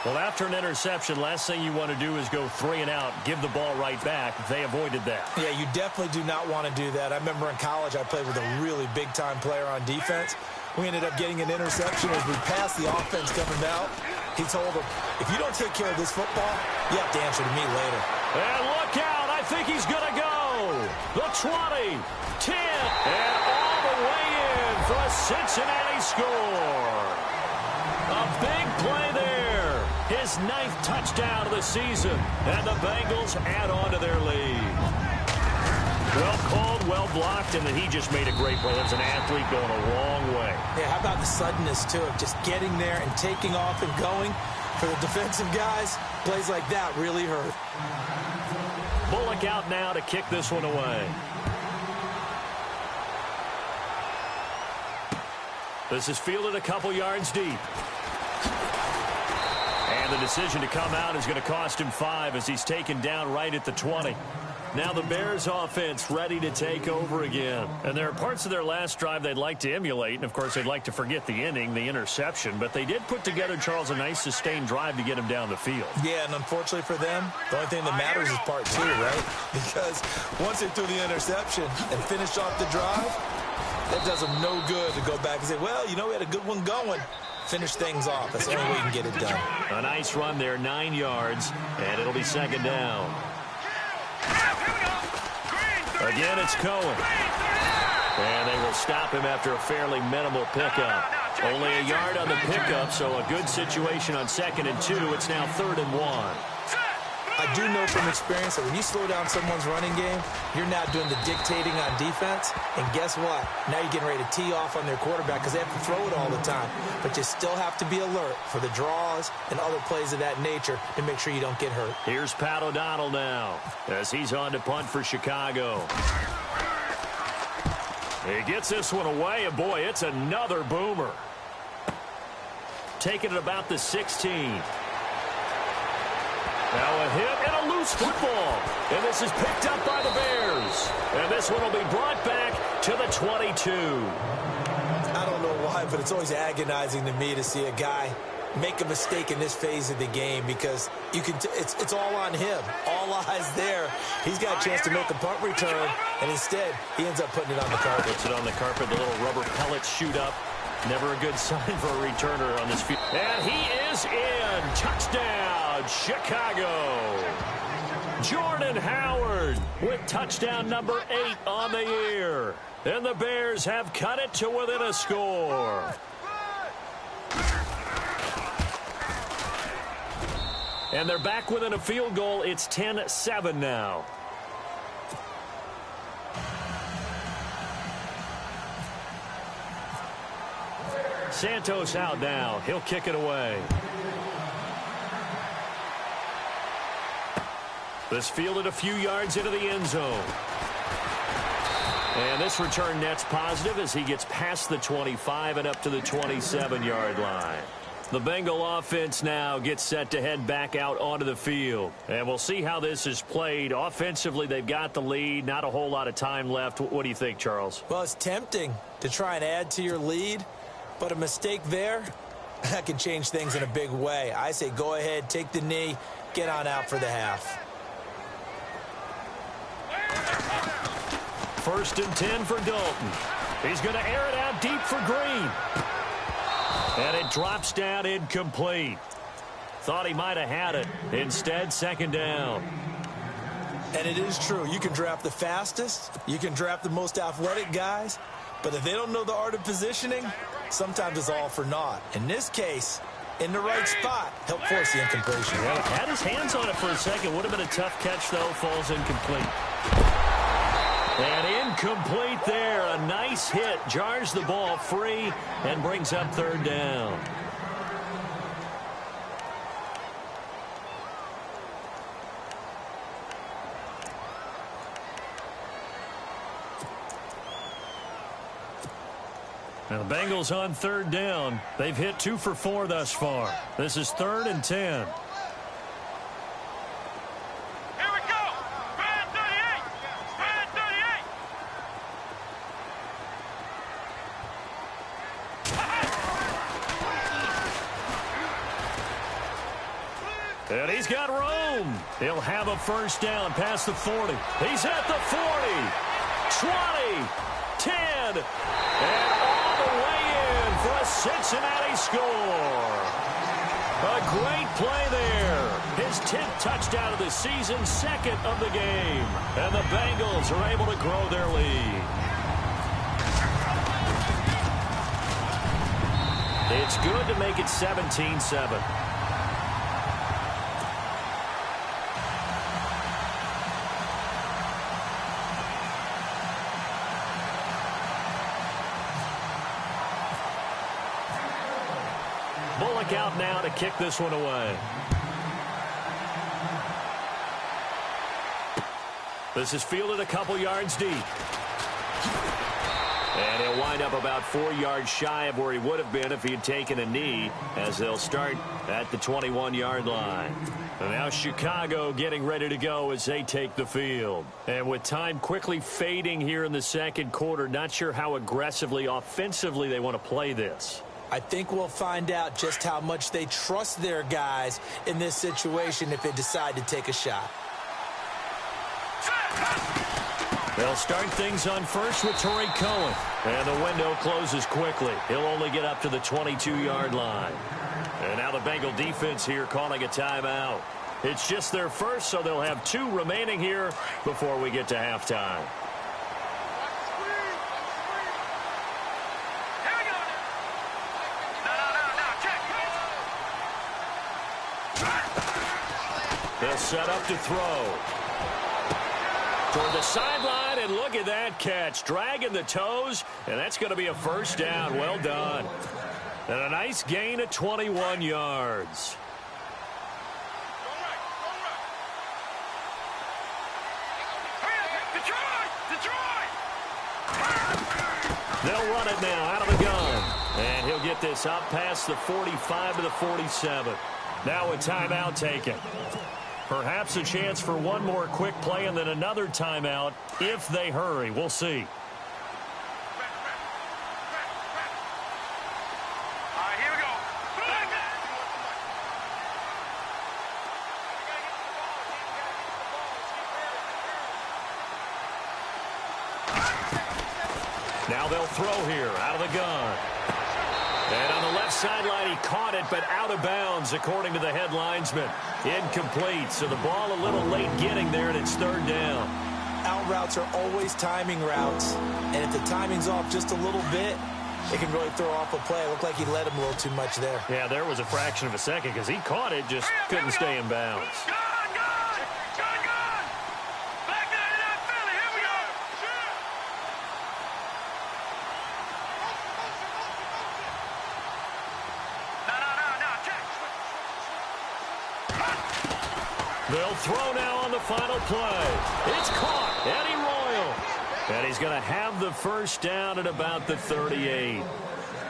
Well, after an interception, last thing you want to do is go 3 and out, give the ball right back. They avoided that. Yeah, you definitely do not want to do that. I remember in college I played with a really big-time player on defense. We ended up getting an interception as we passed the offense coming out. He told him, if you don't take care of this football, you have to answer to me later. And look out. I think he's going to go. The 20, 10, and all the way in for a Cincinnati score. A big play there. His 9th touchdown of the season, and the Bengals add on to their lead. Well called, well blocked, and then he just made a great play. That's an athlete going a long way. Yeah, how about the suddenness, too, of just getting there and taking off and going? For the defensive guys, plays like that really hurt. Bullock out now to kick this one away. This is fielded a couple yards deep. And the decision to come out is going to cost him 5 as he's taken down right at the 20. Now the Bears offense ready to take over again. And there are parts of their last drive they'd like to emulate. And, of course, they'd like to forget the inning, the interception. But they did put together, Charles, a nice sustained drive to get him down the field. Yeah, and unfortunately for them, the only thing that matters is part 2, right? Because once they threw the interception and finished off the drive, that does them no good to go back and say, well, you know, we had a good one going. Finish things off. That's the only way you can get it done. A nice run there, 9 yards, and it'll be 2nd down. Again, it's Cohen. And they will stop him after a fairly minimal pickup. Only a yard on the pickup, so a good situation on 2nd and 2. It's now 3rd and 1. I do know from experience that when you slow down someone's running game, you're now doing the dictating on defense. And guess what? Now you're getting ready to tee off on their quarterback because they have to throw it all the time. But you still have to be alert for the draws and other plays of that nature to make sure you don't get hurt. Here's Pat O'Donnell now as he's on to punt for Chicago. He gets this one away, and boy, it's another boomer. Taking it about the 16. Now a hit and a loose football. And this is picked up by the Bears. And this one will be brought back to the 22. I don't know why, but it's always agonizing to me to see a guy make a mistake in this phase of the game because you can it's all on him. All eyes there. He's got a chance to make a punt return, and instead he ends up putting it on the carpet. Puts it on the carpet. The little rubber pellets shoot up. Never a good sign for a returner on this field. And he is in. Touchdown, Chicago. Jordan Howard with touchdown number 8 on the year. And the Bears have cut it to within a score. And they're back within a field goal. It's 10-7 now. Santos out now. He'll kick it away. This fielded a few yards into the end zone. And this return net's positive as he gets past the 25 and up to the 27-yard line. The Bengal offense now gets set to head back out onto the field. And we'll see how this is played. Offensively, they've got the lead. Not a whole lot of time left. What do you think, Charles? Well, it's tempting to try and add to your lead. But a mistake there, that can change things in a big way. I say go ahead, take the knee, get on out for the half. 1st and 10 for Dalton. He's going to air it out deep for Green. And it drops down incomplete. Thought he might have had it. Instead, second down. And it is true. You can draft the fastest. You can draft the most athletic guys. But if they don't know the art of positioning, sometimes it's all for naught. In this case, in the right spot, help force the incompletion. Well, had his hands on it for a second. Would have been a tough catch, though. Falls incomplete. And incomplete there. A nice hit. Jars the ball free and brings up third down. Now the Bengals on third down. They've hit 2 for 4 thus far. This is 3rd and 10. Here we go. Spread 38. Spread 38. And he's got room. He'll have a first down past the 40. He's at the 40, 20, 10, and all the way in for a Cincinnati score. A great play there. His 10th touchdown of the season, 2nd of the game. And the Bengals are able to grow their lead. It's good to make it 17-7. Bullock out now to kick this one away. This is fielded a couple yards deep. And he'll wind up about 4 yards shy of where he would have been if he had taken a knee, as they'll start at the 21-yard line. And now Chicago getting ready to go as they take the field. And with time quickly fading here in the second quarter, not sure how aggressively, offensively they want to play this. I think we'll find out just how much they trust their guys in this situation if they decide to take a shot. They'll start things on first with Torrey Cohen. And the window closes quickly. He'll only get up to the 22-yard line. And now the Bengal defense here calling a timeout. It's just their first, so they'll have 2 remaining here before we get to halftime. They'll set up to throw. Toward the sideline, and look at that catch. Dragging the toes, and that's going to be a first down. Well done. And a nice gain of 21 yards. They'll run it now out of the gun. And he'll get this up past the 45 to the 47. Now a timeout taken. Perhaps a chance for one more quick play and then another timeout if they hurry. We'll see. All right, here we go. Now they'll throw here out of the gun. And on the left sideline, he caught it, but out of bounds, according to the head linesman. Incomplete, so the ball a little late getting there, and it's third down. Out routes are always timing routes, and if the timing's off just a little bit, it can really throw off a play. It looked like he let him a little too much there. Yeah, there was a fraction of a second because he caught it, just couldn't stay in bounds. They'll throw now on the final play. It's caught. Eddie Royal. And he's going to have the first down at about the 38.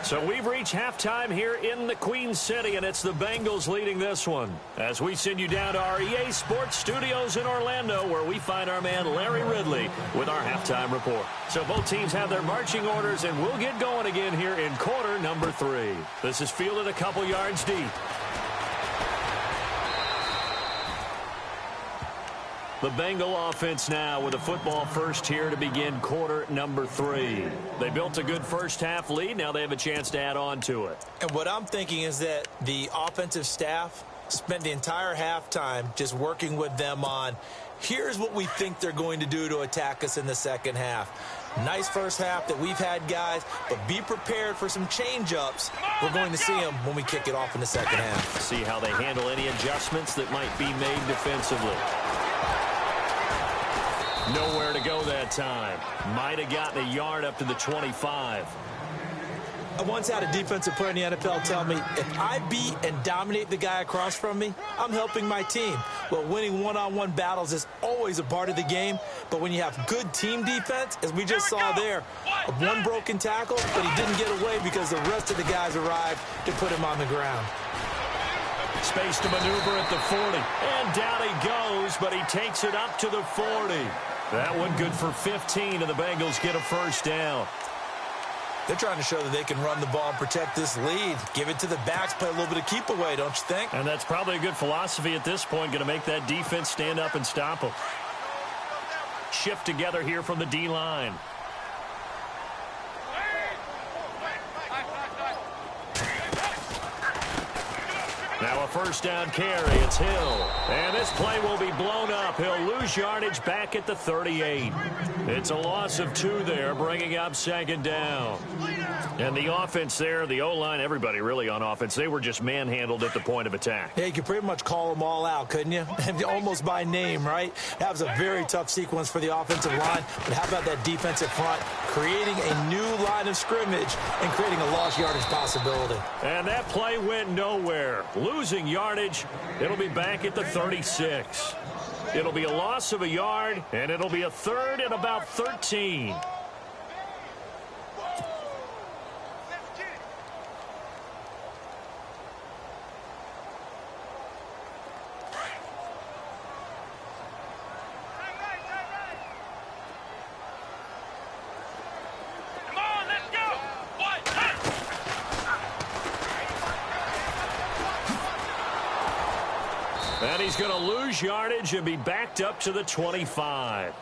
So we've reached halftime here in the Queen City, and it's the Bengals leading this one. As we send you down to our EA Sports Studios in Orlando, where we find our man Larry Ridley with our halftime report. So both teams have their marching orders, and we'll get going again here in quarter number 3. This is fielded a couple yards deep. The Bengal offense now with a football first here to begin quarter number 3. They built a good first half lead. Now they have a chance to add on to it. And what I'm thinking is that the offensive staff spent the entire halftime just working with them on, here's what we think they're going to do to attack us in the second half. Nice first half that we've had, guys, but be prepared for some change-ups. We're going to see them when we kick it off in the second half. See how they handle any adjustments that might be made defensively. Nowhere to go that time. Might have gotten a yard up to the 25. I once had a defensive player in the NFL tell me, if I beat and dominate the guy across from me, I'm helping my team. Well, winning one-on-one battles is always a part of the game, but when you have good team defense, as we just saw there, one broken tackle, but he didn't get away because the rest of the guys arrived to put him on the ground. Space to maneuver at the 40. And down he goes, but he takes it up to the 40. That one good for 15, and the Bengals get a first down. They're trying to show that they can run the ball and protect this lead. Give it to the backs, play a little bit of keep away, don't you think? And that's probably a good philosophy at this point, going to make that defense stand up and stop them. Shift together here from the D-line. Now a first down carry. It's Hill. And this play will be blown up. He'll lose yardage back at the 38. It's a loss of 2 there, bringing up second down. And the offense there, the O-line, everybody really on offense, they were just manhandled at the point of attack. Yeah, you could pretty much call them all out, couldn't you? Almost by name, right? That was a very tough sequence for the offensive line. But how about that defensive front creating a new line of scrimmage and creating a lost yardage possibility? And that play went nowhere. Losing yardage, it'll be back at the 36. It'll be a loss of a yard, and it'll be a third and about 13. And he's going to lose yardage and be backed up to the 25.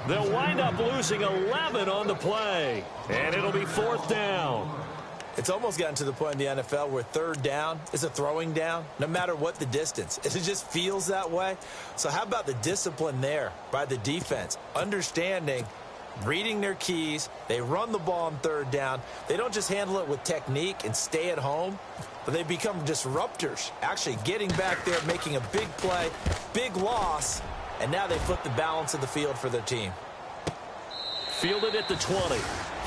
They'll wind up losing 11 on the play. And it'll be fourth down. It's almost gotten to the point in the NFL where third down is a throwing down, no matter what the distance. It just feels that way. So how about the discipline there by the defense? Understanding, reading their keys. They run the ball on third down. They don't just handle it with technique and stay at home, but they become disruptors, actually getting back there, making a big play, big loss, and now they flip the balance of the field for their team. Fielded at the 20.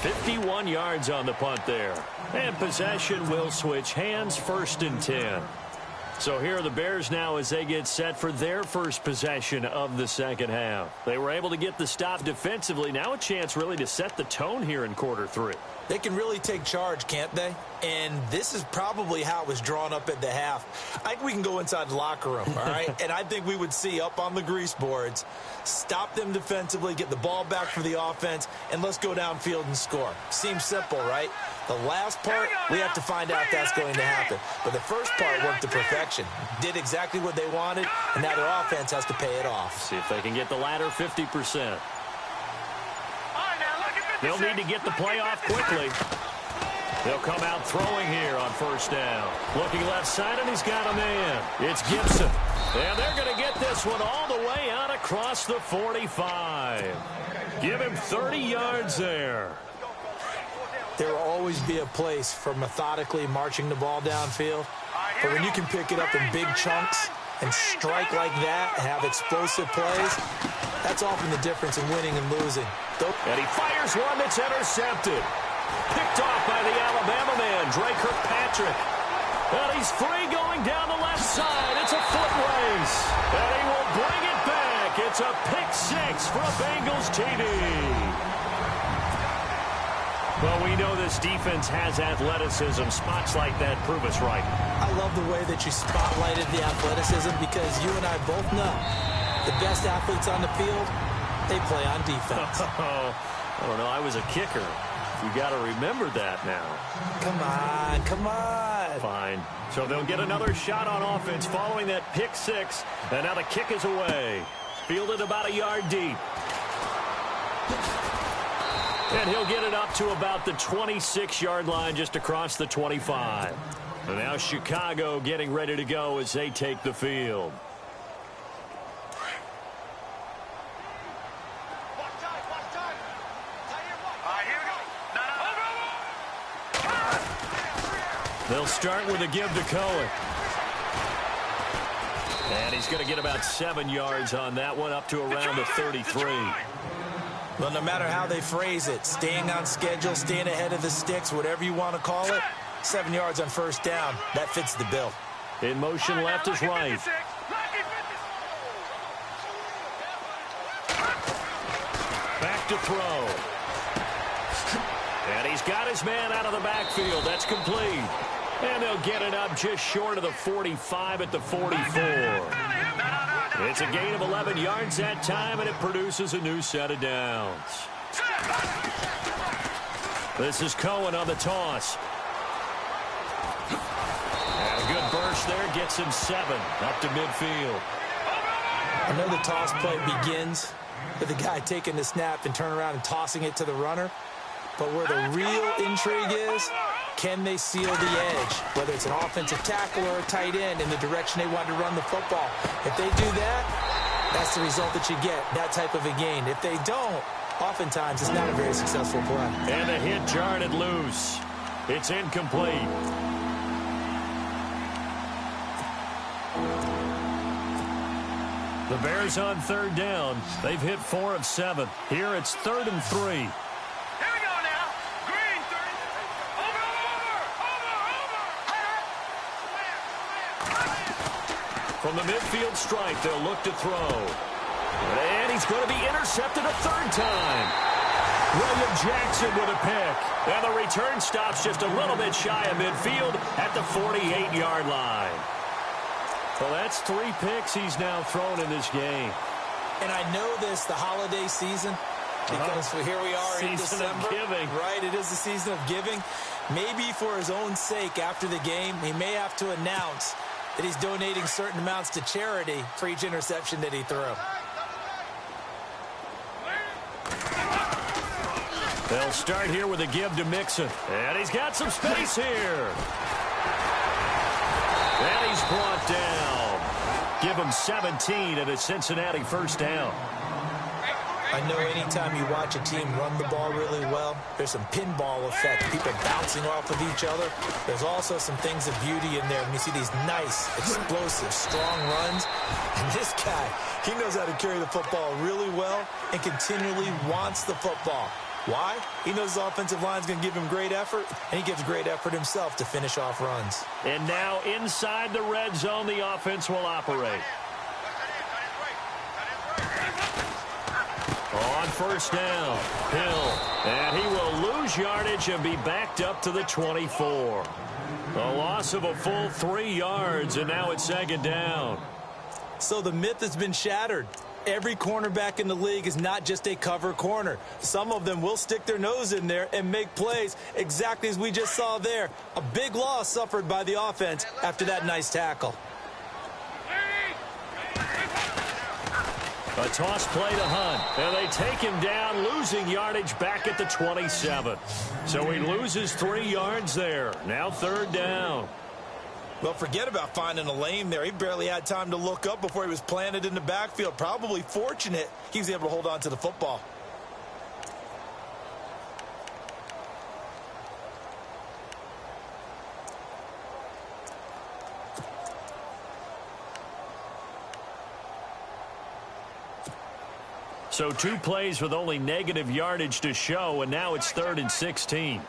51 yards on the punt there. And possession will switch hands, first and 10. So here are the Bears now as they get set for their first possession of the second half. They were able to get the stop defensively. Now a chance really to set the tone here in quarter 3. They can really take charge, can't they? And this is probably how it was drawn up at the half. I think we can go inside the locker room, all right? And I think we would see up on the grease boards, stop them defensively, get the ball back for the offense, and let's go downfield and score. Seems simple, right? The last part, we have to find out if that's going to happen. But the first part worked to perfection. Did exactly what they wanted, and now their offense has to pay it off. See if they can get the latter 50%. They'll need to get the play off quickly. They'll come out throwing here on first down. Looking left side, and he's got a man. It's Gibson. And they're going to get this one all the way out across the 45. Give him 30 yards there. There will always be a place for methodically marching the ball downfield. But when you can pick it up in big chunks and strike like that, have explosive plays, that's often the difference in winning and losing. And he fires one that's intercepted. Picked off by the Alabama man, Dre Kirkpatrick. And he's free going down the left side. It's a foot race. And he will bring it back. It's a pick six for a Bengals TD. Well, we know this defense has athleticism. Spots like that prove us right. I love the way that you spotlighted the athleticism because you and I both know the best athletes on the field, they play on defense. I don't know. I was a kicker. You got to remember that now. Come on, come on. Fine. So they'll get another shot on offense following that pick six. And now the kick is away. Fielded about a yard deep. And he'll get it up to about the 26-yard line, just across the 25. And now Chicago getting ready to go as they take the field. They'll start with a give to Cohen. And he's going to get about 7 yards on that one, up to around the 33. Well, no matter how they phrase it, staying on schedule, staying ahead of the sticks, whatever you want to call it, 7 yards on first down, that fits the bill. In motion left is right. Back to throw. And he's got his man out of the backfield. That's complete. And they'll get it up just short of the 45 at the 44. It's a gain of 11 yards that time, and it produces a new set of downs. This is Cohen on the toss. And a good burst there gets him 7 up to midfield. I know the toss play begins with the guy taking the snap and turning around and tossing it to the runner. But where the real intrigue is, can they seal the edge? Whether it's an offensive tackle or a tight end in the direction they want to run the football. If they do that, that's the result that you get, that type of a gain. If they don't, oftentimes it's not a very successful play. And the hit jarred loose. It's incomplete. The Bears on third down. They've hit 4 of 7. Here it's 3rd and 3. From the midfield stripe, they'll look to throw. And he's going to be intercepted a 3rd time. William Jackson with a pick. And the return stops just a little bit shy of midfield at the 48-yard line. Well, that's 3 picks he's now thrown in this game. And I know this, the holiday season, because here we are in December. Season of giving. Right, it is the season of giving. Maybe for his own sake after the game, he may have to announce that he's donating certain amounts to charity for each interception that he threw. They'll start here with a give to Mixon. And he's got some space here. And he's brought down. Give him 17 at a Cincinnati first down. I know anytime you watch a team run the ball really well, there's some pinball effect, people bouncing off of each other. There's also some things of beauty in there. And you see these nice, explosive, strong runs. And this guy, he knows how to carry the football really well and continually wants the football. Why? He knows the offensive line's going to give him great effort, and he gives great effort himself to finish off runs. And now inside the red zone, the offense will operate. On first down, Hill, and he will lose yardage and be backed up to the 24. A loss of a full 3 yards, and now it's 2nd down. So the myth has been shattered. Every cornerback in the league is not just a cover corner. Some of them will stick their nose in there and make plays exactly as we just saw there. A big loss suffered by the offense after that nice tackle. A toss play to Hunt, and they take him down, losing yardage back at the 27. So he loses 3 yards there. Now 3rd down. Well, forget about finding a lane there. He barely had time to look up before he was planted in the backfield. Probably fortunate he was able to hold on to the football. So 2 plays with only negative yardage to show, and now it's 3rd and 16.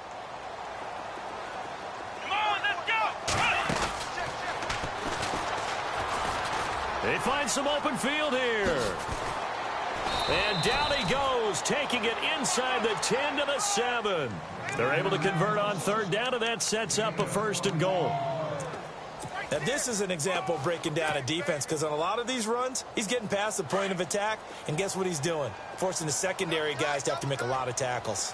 They find some open field here. And down he goes, taking it inside the 10 to the 7. They're able to convert on 3rd down, and that sets up a 1st and goal. Now, this is an example of breaking down a defense, because on a lot of these runs, he's getting past the point of attack, and guess what he's doing? Forcing the secondary guys to have to make a lot of tackles.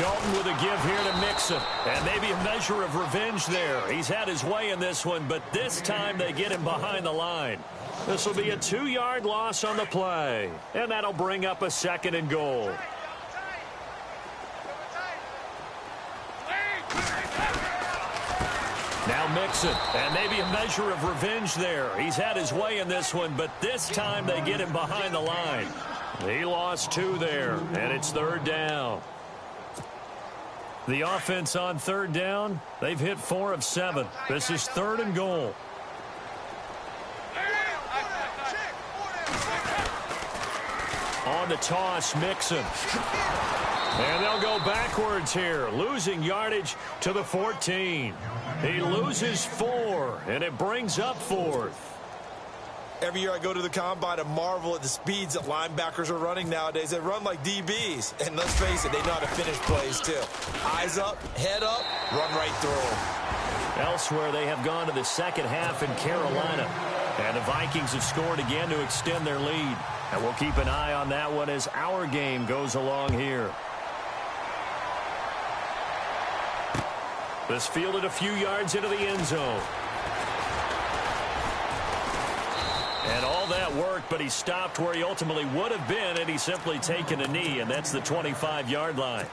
Dalton with a give here to Mixon. And maybe a measure of revenge there. He's had his way in this one, but this time they get him behind the line. This will be a 2-yard loss on the play. And that'll bring up a 2nd and goal. Now Mixon, and maybe a measure of revenge there. He's had his way in this one, but this time they get him behind the line. He lost 2 there, and it's 3rd down. The offense on 3rd down, they've hit 4 of 7. This is 3rd and goal. On the toss, Mixon. And they'll go backwards here, losing yardage to the 14. He loses 4, and it brings up 4th. Every year I go to the combine and marvel at the speeds that linebackers are running nowadays. They run like DBs. And let's face it, they know how to finish plays too. Eyes up, head up, run right through them. Elsewhere, they have gone to the second half in Carolina. And the Vikings have scored again to extend their lead. And we'll keep an eye on that one as our game goes along here. This fielded a few yards into the end zone. And all that worked, but he stopped where he ultimately would have been, and he's simply taken a knee, and that's the 25-yard line.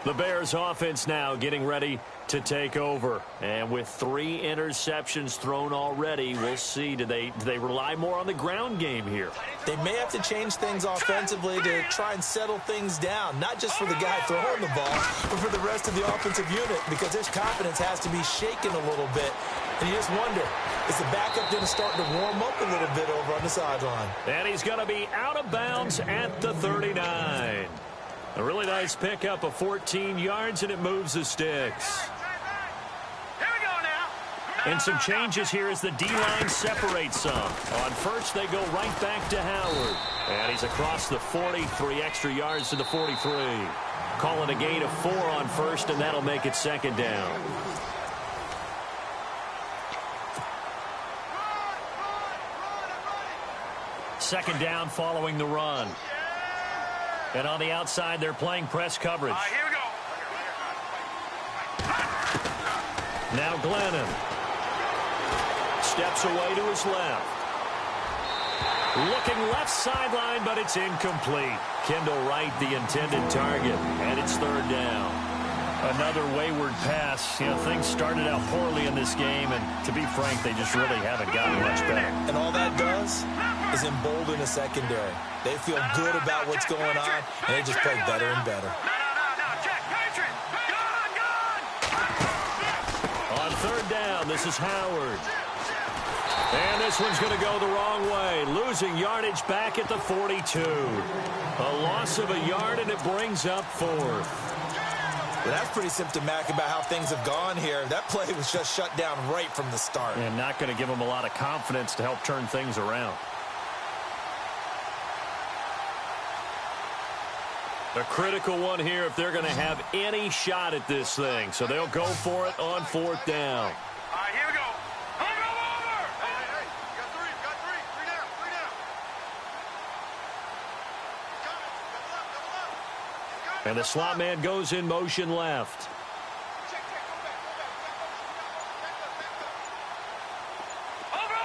The Bears offense now getting ready to take over. And with 3 interceptions thrown already, we'll see. Do they rely more on the ground game here? They may have to change things offensively to try and settle things down, not just for the guy throwing the ball, but for the rest of the offensive unit, because his confidence has to be shaken a little bit. And you just wonder, is the backup going to start to warm up a little bit over on the sideline? And he's going to be out of bounds at the 39. A really nice pickup of 14 yards, and it moves the sticks. Here we go now. And some changes here as the D-line separates some. On first, they go right back to Howard. And he's across the 40, 3 extra yards to the 43. Calling a gain of 4 on first, and that'll make it 2nd down. Second down following the run. And on the outside, they're playing press coverage. Here we go. Now Glennon. Steps away to his left. Looking left sideline, but it's incomplete. Kendall Wright, the intended target, and it's 3rd down. Another wayward pass. You know, things started out poorly in this game, and to be frank, they just really haven't gotten much better. And all that does is embolden a secondary. They feel good about what's going on, and they just play better and better. No, check, Patriot. Gone. On 3rd down, this is Howard. And this one's going to go the wrong way, losing yardage back at the 42. A loss of a yard, and it brings up 4th. Well, that's pretty symptomatic about how things have gone here. That play was just shut down right from the start. And not going to give them a lot of confidence to help turn things around. A critical one here if they're going to have any shot at this thing. So they'll go for it on 4th down. All right, here we go. Over. Hey, you got 3. You got 3. 3 down. 3 down. Double up. And the slot man goes in motion left. Check, go back. Over.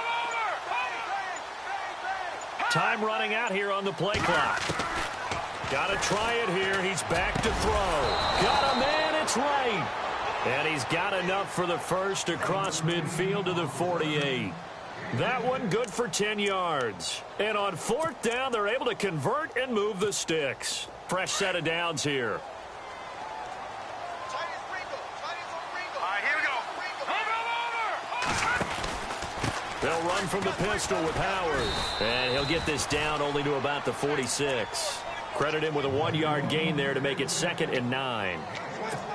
Time running out here on the play clock. Got to try it here. He's back to throw. Got a man. It's right. And he's got enough for the first across midfield to the 48. That one good for 10 yards. And on 4th down, they're able to convert and move the sticks. Fresh set of downs here. All right, here we go. Over. They'll run from the pistol with Howard. And he'll get this down only to about the 46. Credit him with a 1-yard gain there to make it 2nd and 9.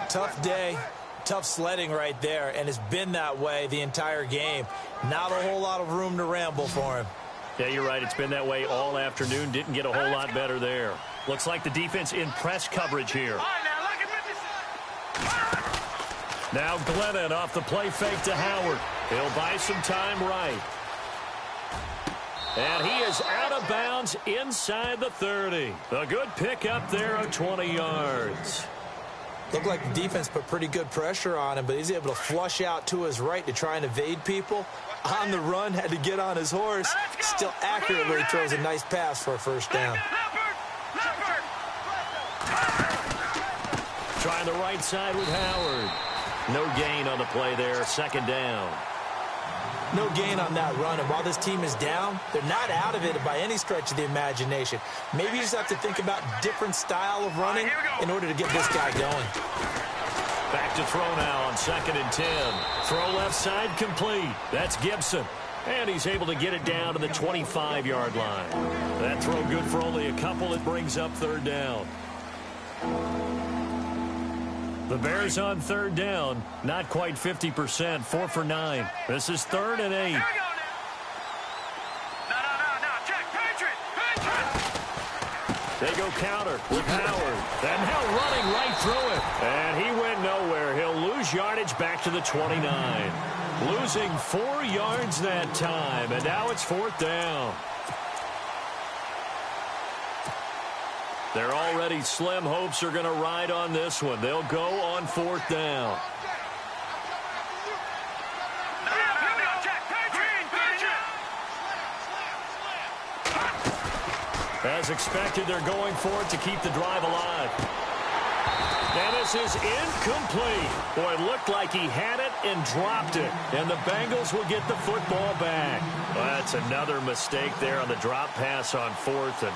Tough day, tough sledding right there, and it's been that way the entire game. Not a whole lot of room to ramble for him. Yeah, you're right. It's been that way all afternoon. Didn't get a whole lot better there. Looks like the defense in press coverage here. All right, now look at 56. Now Glennon off the play fake to Howard. He'll buy some time right. And he is out of bounds inside the 30. A good pickup there of 20 yards. Looked like the defense put pretty good pressure on him, but he's able to flush out to his right to try and evade people. On the run, had to get on his horse. Still accurately throws a nice pass for a first down. Trying the right side with Howard. No gain on the play there, second down. No gain on that run, and while this team is down, they're not out of it by any stretch of the imagination. Maybe you just have to think about different style of running in order to get this guy going. Back to throw now on 2nd and 10. Throw left side complete. That's Gibson. And he's able to get it down to the 25-yard line. That throw good for only a couple. It brings up 3rd down. The Bears on 3rd down, not quite 50%, 4 for 9. This is 3rd and 8. No, check, Patriot. They go counter with Howard. And now running right through it. And he went nowhere. He'll lose yardage back to the 29. Losing 4 yards that time, and now it's 4th down. Their already slim hopes are going to ride on this one. They'll go on 4th down. As expected, they're going for it to keep the drive alive. And this is incomplete. Boy, it looked like he had it and dropped it. And the Bengals will get the football back. Well, that's another mistake there on the drop pass on 4th. And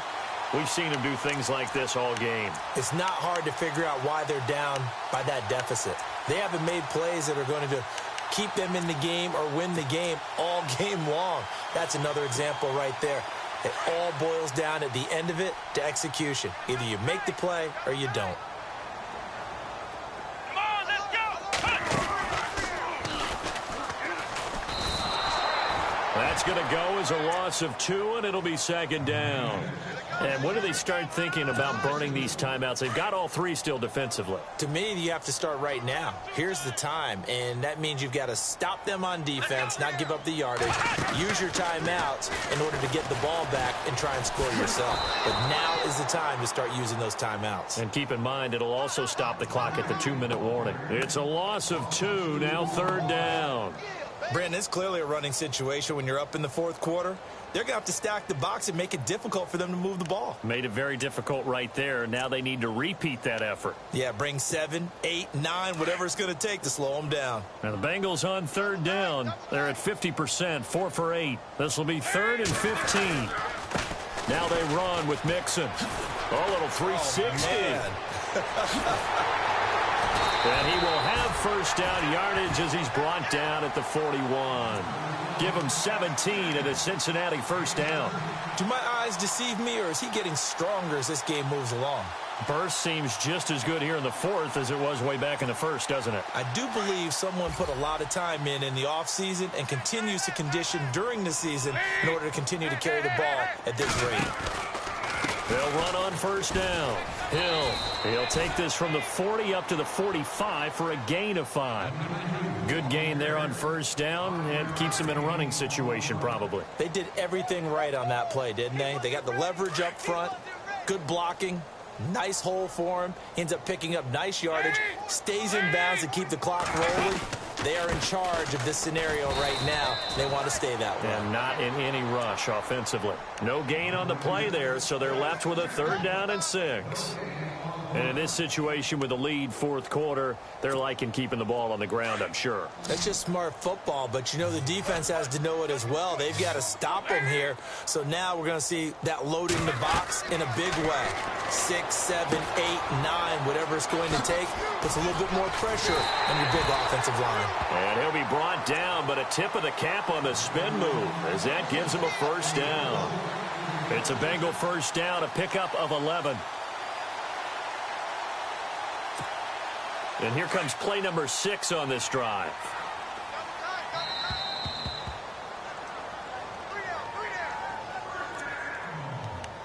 we've seen him do things like this all game. It's not hard to figure out why they're down by that deficit. They haven't made plays that are going to keep them in the game or win the game all game long. That's another example right there. It all boils down at the end of it to execution. Either you make the play or you don't. Come on, let's go. That's going to go as a loss of 2, and it'll be 2nd down. And when do they start thinking about burning these timeouts? They've got all 3 still defensively. To me, you have to start right now. Here's the time, and that means you've got to stop them on defense, not give up the yardage, use your timeouts in order to get the ball back and try and score yourself. But now is the time to start using those timeouts. And keep in mind, it'll also stop the clock at the 2-minute warning. It's a loss of 2, now 3rd down. Brandon, it's clearly a running situation when you're up in the 4th quarter. They're going to have to stack the box and make it difficult for them to move the ball. Made it very difficult right there. Now they need to repeat that effort. Yeah, bring 7, 8, 9, whatever it's going to take to slow them down. Now the Bengals on 3rd down. They're at 50%, 4 for 8. This will be 3rd and 15. Now they run with Mixon. A little 360. And he will have first down yardage as he's brought down at the 41. Give him 17 at a Cincinnati first down. Do my eyes deceive me, or is he getting stronger as this game moves along? Burst seems just as good here in the 4th as it was way back in the 1st, doesn't it? I do believe someone put a lot of time in the offseason and continues to condition during the season in order to continue to carry the ball at this rate. They'll run on first down. He'll take this from the 40 up to the 45 for a gain of 5. Good gain there on first down, and keeps him in a running situation probably. They did everything right on that play, didn't they? They got the leverage up front, good blocking, nice hole for him. He ends up picking up nice yardage, stays in bounds to keep the clock rolling. They are in charge of this scenario right now. They want to stay that way. And not in any rush offensively. No gain on the play there, so they're left with a 3rd down and 6. And in this situation with the lead 4th quarter, they're liking keeping the ball on the ground, I'm sure. That's just smart football, but you know the defense has to know it as well. They've got to stop them here. So now we're going to see that loading the box in a big way. 6, 7, 8, 9, whatever it's going to take, puts a little bit more pressure on your big offensive line. And he'll be brought down, but a tip of the cap on the spin move as that gives him a first down. It's a Bengal first down, a pickup of 11. And here comes play number 6 on this drive.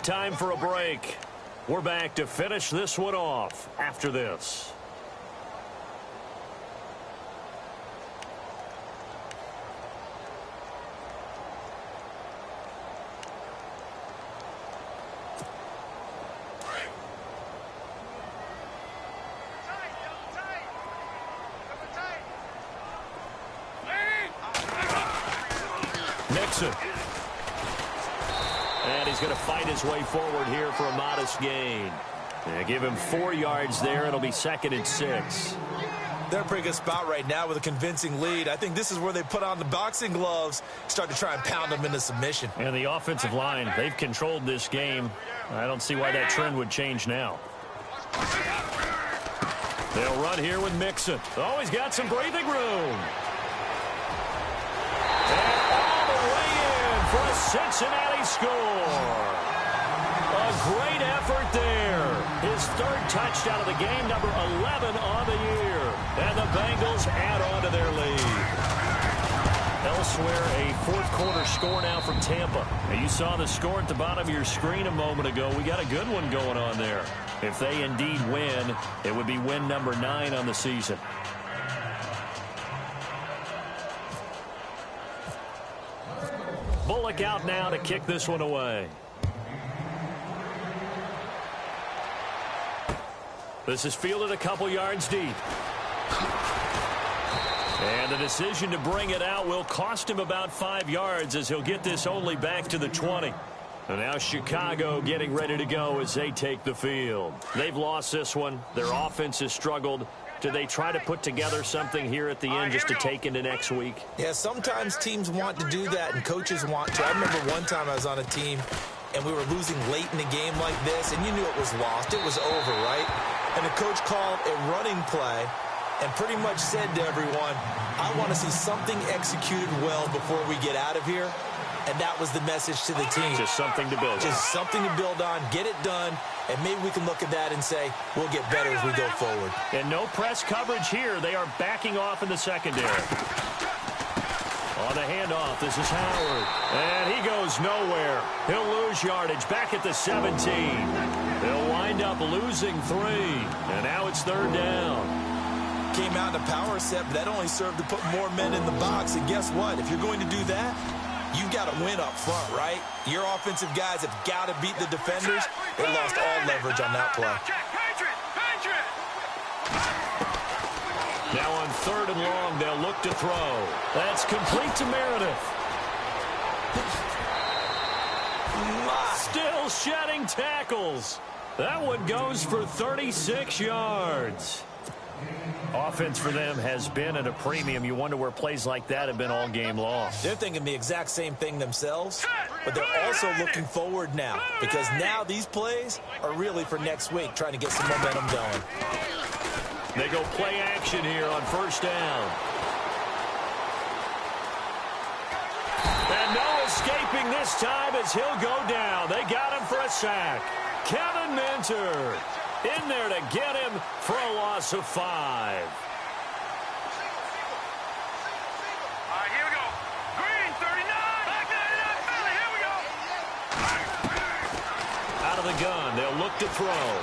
Time for a break. We're back to finish this one off after this. Mixon. And he's going to fight his way forward here for a modest gain. Give him 4 yards there. It'll be 2nd and 6. They're in a pretty good spot right now with a convincing lead. I think this is where they put on the boxing gloves, start to try and pound them into submission. And the offensive line, they've controlled this game. I don't see why that trend would change now. They'll run here with Mixon. Oh, he's got some breathing room. And all the way in for a Cincinnati score. A great effort there. His 3rd touchdown of the game, number 11 on the year. And the Bengals add on to their lead. Elsewhere, a 4th quarter score now from Tampa. Now, you saw the score at the bottom of your screen a moment ago. We got a good one going on there. If they indeed win, it would be win number 9 on the season. Bullock out now to kick this one away. This is fielded a couple yards deep. And the decision to bring it out will cost him about 5 yards as he'll get this only back to the 20. And now Chicago getting ready to go as they take the field. They've lost this one. Their offense has struggled. Do they try to put together something here at the end just to take into next week? Yeah, sometimes teams want to do that and coaches want to. I remember one time I was on a team and we were losing late in a game like this, and you knew it was lost. It was over, right? And the coach called a running play and pretty much said to everyone, I want to see something executed well before we get out of here. And that was the message to the team. Just something to build on. Just something to build on, get it done, and maybe we can look at that and say, we'll get better as we go forward. And no press coverage here. They are backing off in the secondary. On the handoff, this is Howard. And he goes nowhere. He'll lose yardage back at the 17. They'll wind up losing 3. And now it's 3rd down. Came out in a power set, but that only served to put more men in the box. And guess what? If you're going to do that, you've got to win up front, right? Your offensive guys have got to beat the defenders. They lost all leverage on that play. Now on 3rd and long, they'll look to throw. That's complete to Meredith. Still shedding tackles. That one goes for 36 yards. Offense for them has been at a premium. You wonder where plays like that have been all game long. They're thinking the exact same thing themselves, but they're also looking forward now because now these plays are really for next week, trying to get some momentum going. They go play action here on 1st down. And no escaping this time as he'll go down. They got him for a sack. Kevin Minter in there to get him for a loss of 5. All right, here we go. Green, 39. Back 99, Philly, here we go. Out of the gun, they'll look to throw.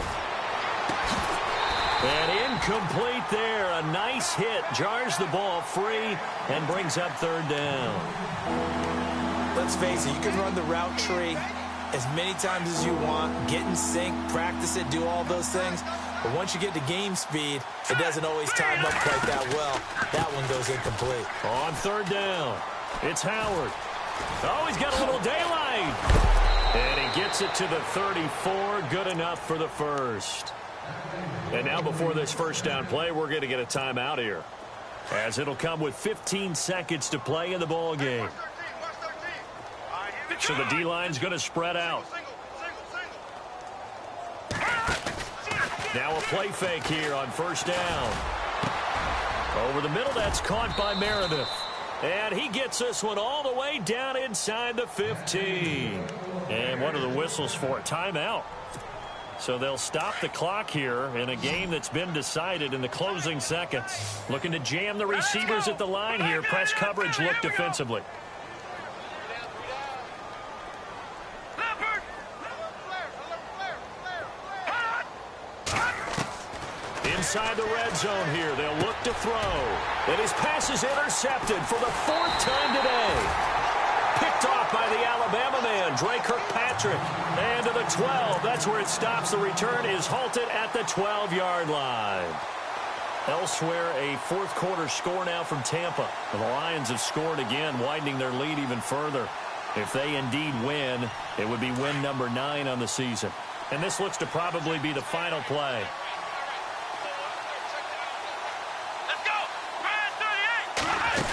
And incomplete there. A nice hit. Jars the ball free and brings up 3rd down. Let's face it, you can run the route tree as many times as you want, get in sync, practice it, do all those things. But once you get to game speed, it doesn't always time up quite that well. That one goes incomplete. On 3rd down, it's Howard. Oh, he's got a little daylight. And he gets it to the 34. Good enough for the 1st. And now before this 1st down play, we're going to get a timeout here, as it'll come with 15 seconds to play in the ball game. So the D-line's going to spread out. Now a play fake here on 1st down. Over the middle, that's caught by Meredith. And he gets this one all the way down inside the 15. And what are the whistles for? Timeout. So they'll stop the clock here in a game that's been decided in the closing seconds. Looking to jam the receivers at the line here. Press coverage look defensively. Inside the red zone here, they'll look to throw. And his pass is intercepted for the 4th time today. Picked off by the Alabama man, Dre Kirkpatrick. And to the 12, that's where it stops. The return is halted at the 12-yard line. Elsewhere, a fourth quarter score now from Tampa. The Lions have scored again, widening their lead even further. If they indeed win, it would be win number 9 on the season. And this looks to probably be the final play. Let's go! Ryan 38!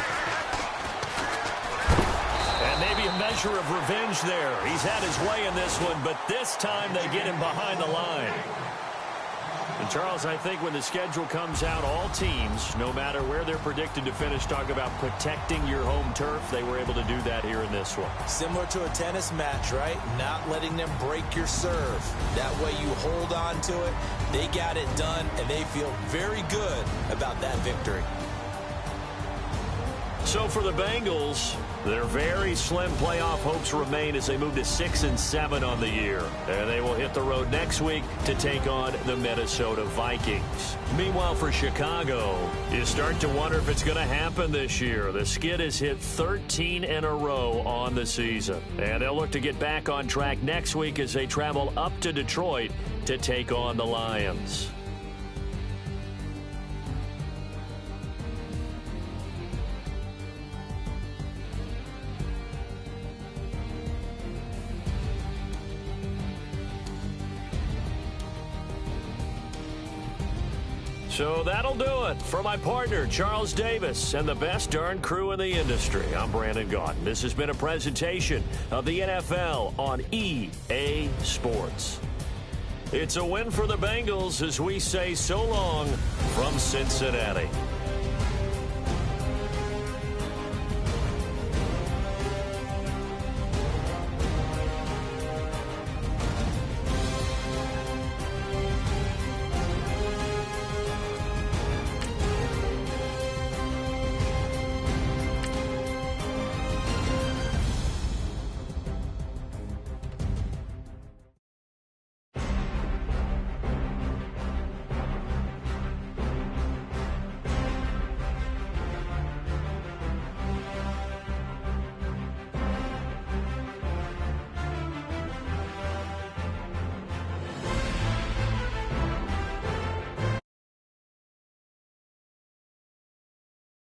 And maybe a measure of revenge there. He's had his way in this one, but this time they get him behind the line. And Charles, I think when the schedule comes out, all teams, no matter where they're predicted to finish, talk about protecting your home turf. They were able to do that here in this one. Similar to a tennis match, right? Not letting them break your serve. That way you hold on to it. They got it done, and they feel very good about that victory. So for the Bengals, their very slim playoff hopes remain as they move to 6-7 on the year. And they will hit the road next week to take on the Minnesota Vikings. Meanwhile, for Chicago, you start to wonder if it's going to happen this year. The skid has hit 13 in a row on the season. And they'll look to get back on track next week as they travel up to Detroit to take on the Lions. So that'll do it. For my partner, Charles Davis, and the best darn crew in the industry, I'm Brandon Gaudin. This has been a presentation of the NFL on EA Sports. It's a win for the Bengals as we say so long from Cincinnati.